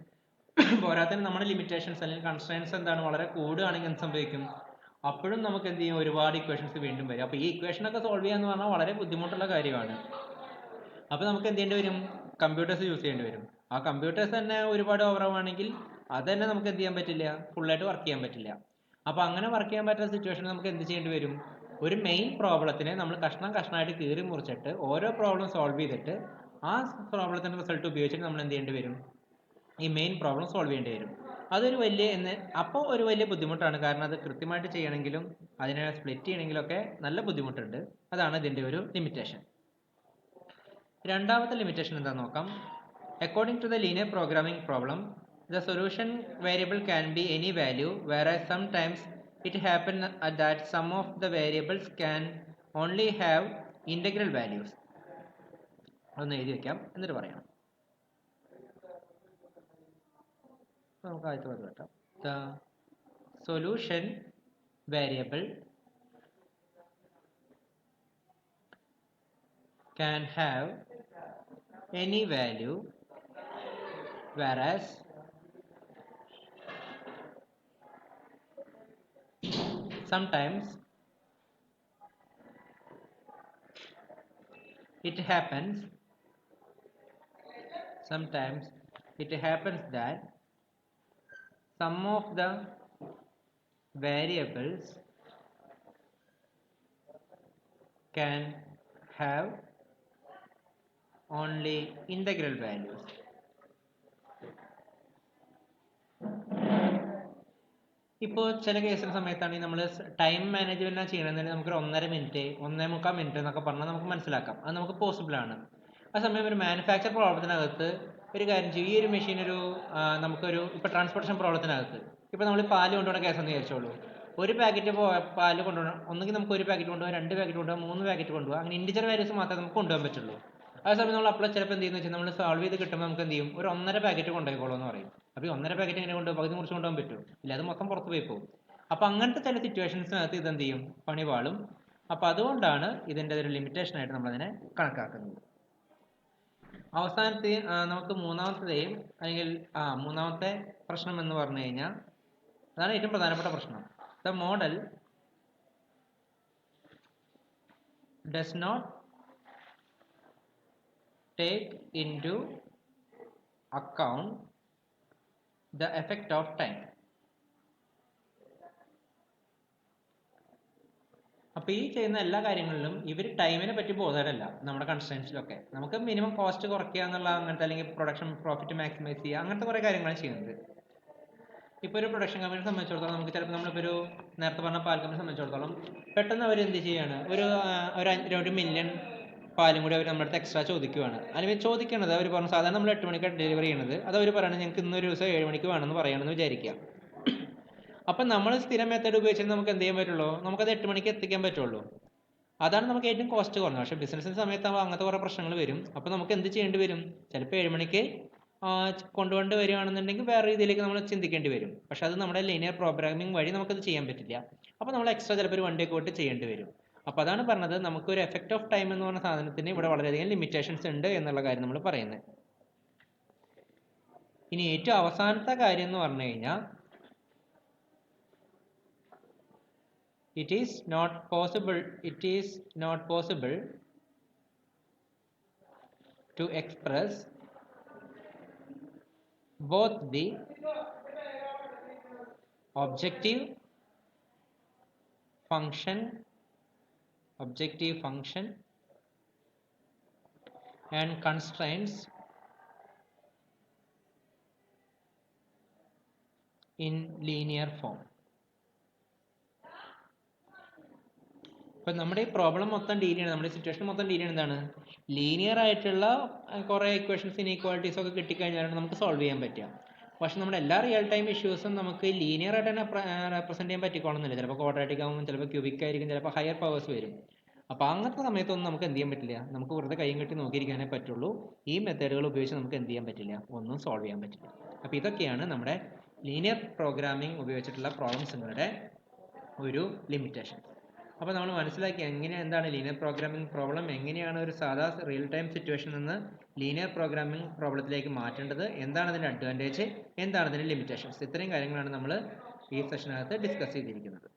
പോരാത്തതിന് നമ്മുടെ ലിമിറ്റേഷൻസ് അല്ലെങ്കിൽ കൺസ്ട്രെയിൻസ് എന്താണ് വളരെ കൂടുകയാണെങ്കിൽ എന്ത് സംഭവിക്കും, അപ്പോഴും നമുക്ക് എന്ത് ചെയ്യും, ഒരുപാട് ഇക്വേഷൻസ് വീണ്ടും വരും. അപ്പോൾ ഈ ഇക്വേഷനൊക്കെ സോൾവ് ചെയ്യാന്ന് പറഞ്ഞാൽ വളരെ ബുദ്ധിമുട്ടുള്ള കാര്യമാണ്. അപ്പോൾ നമുക്ക് എന്ത് ചെയ്യേണ്ടി വരും, കമ്പ്യൂട്ടേഴ്സ് യൂസ് ചെയ്യേണ്ടി വരും. ആ കമ്പ്യൂട്ടേഴ്സ് തന്നെ ഒരുപാട് ഓവറാവുകയാണെങ്കിൽ അത് തന്നെ നമുക്ക് എന്ത് ചെയ്യാൻ പറ്റില്ല, ഫുള്ളായിട്ട് വർക്ക് ചെയ്യാൻ പറ്റില്ല. അപ്പോൾ അങ്ങനെ വർക്ക് ചെയ്യാൻ പറ്റുന്ന സിറ്റുവേഷനിൽ നമുക്ക് എന്ത് ചെയ്യേണ്ടി വരും, ഒരു മെയിൻ പ്രോബ്ലത്തിനെ നമ്മൾ കഷ്ണമായിട്ട് കീറി മുറിച്ചിട്ട് ഓരോ പ്രോബ്ലം സോൾവ് ചെയ്തിട്ട് ആ പ്രോബ്ലത്തിൻ്റെ റിസൾട്ട് ഉപയോഗിച്ചിട്ട് നമ്മൾ എന്ത് ചെയ്യേണ്ടി വരും, ഈ മെയിൻ പ്രോബ്ലം സോൾവ് ചെയ്യേണ്ടി വരും. അതൊരു അപ്പോൾ ഒരു വലിയ ബുദ്ധിമുട്ടാണ്. കാരണം അത് കൃത്യമായിട്ട് ചെയ്യണമെങ്കിലും അതിനെ സ്പ്ലിറ്റ് ചെയ്യണമെങ്കിലും ഒക്കെ നല്ല ബുദ്ധിമുട്ടുണ്ട്. അതാണ് ഇതിൻ്റെ ഒരു ലിമിറ്റേഷൻ. രണ്ടാമത്തെ ലിമിറ്റേഷൻ എന്താണെന്ന് നോക്കാം. According to the linear programming problem, the solution variable can be any value, whereas sometimes it happens that some of the variables can only have integral values. ഒന്ന് എഴുതി വെക്കാം, എന്നിട്ട് പറയാം. നമുക്ക് ആദ്യത്തെ പദം കേട്ടോ. The solution variable can have any value, whereas sometimes it happens that some of the variables can have only integral values. ഇപ്പോൾ ചില കേസിൻ്റെ സമയത്താണെങ്കിൽ നമ്മൾ ടൈം മാനേജ്മെൻറ്റ് ചെയ്യണമെന്നുണ്ടെങ്കിൽ നമുക്കൊരു 1.5 മിനിറ്റ് 1.25 മിനിറ്റ് എന്നൊക്കെ പറഞ്ഞാൽ നമുക്ക് മനസ്സിലാക്കാം, അത് നമുക്ക് പോസിബിൾ ആണ്. ആ സമയം ഒരു മാനുഫാക്ചർ പ്രോബ്ലത്തിനകത്ത് ഒരു കാര്യം ചെയ്യും, ഈ ഒരു മെഷീൻ നമുക്കൊരു ഇപ്പോൾ ട്രാൻസ്പോർട്ടേഷൻ പ്രോബ്ലത്തിനകത്ത് ഇപ്പോൾ നമ്മൾ പാല് കൊണ്ടുപോകുന്ന കേസെന്ന് വിചാരിച്ചോളൂ. ഒരു പാക്കറ്റ് പാല് കൊണ്ടുപോകണം, ഒന്നുകിൽ നമുക്ക് ഒരു പാക്കറ്റ് കൊണ്ടുപോകാം, 2 പാക്കറ്റ് കൊണ്ടുപോകാം, 3 പാക്കറ്റ് കൊണ്ടുപോകാം. അങ്ങനെ ഇൻഡിജർ വാല്യൂസ് മാത്രമേ നമുക്ക് കൊണ്ടുപോകാൻ പറ്റുള്ളൂ. ആ സമയം നമ്മൾ അപ്പോൾ ചിലപ്പോൾ എന്ത് ചെയ്യുന്നത് വെച്ചാൽ നമ്മൾ സോൾവ് ചെയ്ത് കിട്ടുമ്പോൾ നമുക്ക് എന്ത് ചെയ്യും, ഒരു 1.5 പാക്കറ്റ് കൊണ്ടുപോയിക്കോളൂ എന്ന് പറയും. അപ്പോൾ ഈ 1.5 പാക്കറ്റ് എങ്ങനെ കൊണ്ടുപോകും, പകുതി മുറിച്ച് കൊണ്ടുപോകാൻ പറ്റും ഇല്ല, അത് മൊത്തം പുറത്ത് പോയി പോകും. അപ്പോൾ അങ്ങനത്തെ ചില സിറ്റുവേഷൻസിനകത്ത് ഇതെന്ത് ചെയ്യും, പണി പാളും. അപ്പോൾ അതുകൊണ്ടാണ് ഇതിൻ്റെ ഒരു ലിമിറ്റേഷൻ ആയിട്ട് നമ്മളതിനെ കണക്കാക്കുന്നത്. അവസാനത്തെ നമുക്ക് മൂന്നാമത്തെ പ്രശ്നം എന്ന് പറഞ്ഞു കഴിഞ്ഞാൽ അതാണ് ഏറ്റവും പ്രധാനപ്പെട്ട പ്രശ്നം. The model does not take into account the effect of time. അപ്പോൾ ഈ ചെയ്യുന്ന എല്ലാ കാര്യങ്ങളിലും ഇവർ ടൈമിനെ പറ്റി ബോധവരല്ല. നമ്മുടെ കൺസ്ട്രെയിൻസിലൊക്കെ നമുക്ക് മിനിമം കോസ്റ്റ് കുറയ്ക്കുക എന്നുള്ള അങ്ങനത്തെ, അല്ലെങ്കിൽ പ്രൊഡക്ഷൻ പ്രോഫിറ്റ് മാക്സിമൈസ് ചെയ്യുക, അങ്ങനത്തെ കുറേ കാര്യങ്ങളാണ് ചെയ്യുന്നത്. ഇപ്പോൾ ഒരു പ്രൊഡക്ഷൻ കമ്പനിയെ സംബന്ധിച്ചിടത്തോളം നമുക്ക് ചിലപ്പോൾ നമ്മളിപ്പോൾ നേരത്തെ പറഞ്ഞ പാൽ കമ്പനിയെ സംബന്ധിച്ചിടത്തോളം പെട്ടെന്ന് അവർ എന്ത് ചെയ്യാണ്, ഒരു മില്യൺ പാലും കൂടി അവർ നമ്മുടെ അടുത്ത് എക്സ്ട്രാ ചോദിക്കുകയാണ്. അല്ലെങ്കിൽ ചോദിക്കണത് അവർ പറഞ്ഞു സാധാരണ നമ്മൾ 8 മണിക്കാണ് ഡെലിവറി ചെയ്യണത്, അത് അവർ പറയുന്നത് ഞങ്ങൾക്ക് ഇന്നൊരു ദിവസം 7 മണിക്ക് വേണമെന്ന് പറയണമെന്ന് വിചാരിക്കുക. അപ്പം നമ്മൾ സ്ഥിരം മെത്തേഡ് ഉപയോഗിച്ചാൽ നമുക്ക് എന്ത് ചെയ്യാൻ പറ്റുള്ളൂ, നമുക്കത് 8 മണിക്ക് എത്തിക്കാൻ പറ്റുള്ളൂ. അതാണ് നമുക്ക് ഏറ്റവും കോസ്റ്റ് കുറഞ്ഞത്. പക്ഷേ ബിസിനസ്സിൻ്റെ സമയത്താകുമ്പോൾ അങ്ങനത്തെ കുറേ പ്രശ്നങ്ങൾ വരും. അപ്പോൾ നമുക്ക് എന്ത് ചെയ്യേണ്ടി വരും, ചിലപ്പോൾ 7 മണിക്ക് കൊണ്ടുകൊണ്ട് വരികയാണെന്നുണ്ടെങ്കിൽ വേറെ രീതിയിലേക്ക് നമ്മൾ ചിന്തിക്കേണ്ടി വരും. പക്ഷെ അത് നമ്മുടെ ലീനിയർ പ്രോഗ്രാമിംഗ് വഴി നമുക്കത് ചെയ്യാൻ പറ്റില്ല. അപ്പോൾ നമ്മൾ എക്സ്ട്രാ ചിലപ്പോൾ ഒരു 1 ഡേ കൂട്ടി ചെയ്യേണ്ടി വരും. അപ്പോൾ അതാണ് പറഞ്ഞത്, നമുക്കൊരു എഫക്റ്റ് ഓഫ് ടൈം എന്ന് പറഞ്ഞ സാധനത്തിന് ഇവിടെ വളരെയധികം ലിമിറ്റേഷൻസ് ഉണ്ട് എന്നുള്ള കാര്യം നമ്മൾ പറയുന്നത്. ഇനി ഏറ്റവും അവസാനത്തെ കാര്യം എന്ന് പറഞ്ഞു കഴിഞ്ഞാൽ it is not possible to express both the objective function and constraints in linear form. ഇപ്പം നമ്മുടെ ഈ പ്രോബ്ലം മൊത്തം ഡീൽ ചെയ്യണം, നമ്മുടെ സിറ്റുവേഷൻ മൊത്തം ഡീൽ ചെയ്യണം എന്താണ്, ലീനിയർ ആയിട്ടുള്ള കുറേ ഇക്വേഷൻസ് ഇനീക്വാളിറ്റീസ് ഒക്കെ കിട്ടിക്കഴിഞ്ഞാലാണ് നമുക്ക് സോൾവ് ചെയ്യാൻ പറ്റുക. പക്ഷെ നമ്മുടെ എല്ലാ റിയൽ ടൈം ഇഷ്യൂസും നമുക്ക് ലീനിയർ ആയിട്ട് തന്നെ റെപ്രസെൻറ്റ് ചെയ്യാൻ പറ്റിക്കോണമെന്നില്ല. ചിലപ്പോൾ ക്വാഡ്രാറ്റിക് ആവും, ചിലപ്പോൾ ക്യൂബിക് ആയിരിക്കും, ചിലപ്പോൾ ഹയർ പവേഴ്സ് വരും. അപ്പോൾ അങ്ങനത്തെ സമയത്തൊന്നും നമുക്ക് എന്ത് ചെയ്യാൻ പറ്റില്ല, നമുക്ക് വെറുതെ കൈയും കെട്ടി നോക്കിയിരിക്കാനേ പറ്റുള്ളൂ. ഈ മെത്തേഡുകൾ ഉപയോഗിച്ച് നമുക്ക് എന്ത് ചെയ്യാൻ പറ്റില്ല, ഒന്നും സോൾവ് ചെയ്യാൻ പറ്റില്ല. അപ്പോൾ ഇതൊക്കെയാണ് നമ്മുടെ ലീനിയർ പ്രോഗ്രാമിംഗ് ഉപയോഗിച്ചിട്ടുള്ള പ്രോബ്ലംസുകളുടെ ഒരു ലിമിറ്റേഷൻ. അപ്പോൾ നമ്മൾ മനസ്സിലാക്കി എന്താണ് ലീനിയർ പ്രോഗ്രാമിംഗ് പ്രോബ്ലം, എങ്ങനെയാണ് ഒരു സാധാ റിയൽ ടൈം സിറ്റുവേഷൻ നിന്ന് ലീനിയർ പ്രോഗ്രാമിംഗ് പ്രോബ്ലത്തിലേക്ക് മാറ്റേണ്ടത്, എന്താണ് അതിൻ്റെ അഡ്വാൻറ്റേജ്, എന്താണ് അതിൻ്റെ ലിമിറ്റേഷൻസ്. ഇത്രയും കാര്യങ്ങളാണ് നമ്മൾ ഈ സെഷനകത്ത് ഡിസ്കസ് ചെയ്തിരിക്കുന്നത്.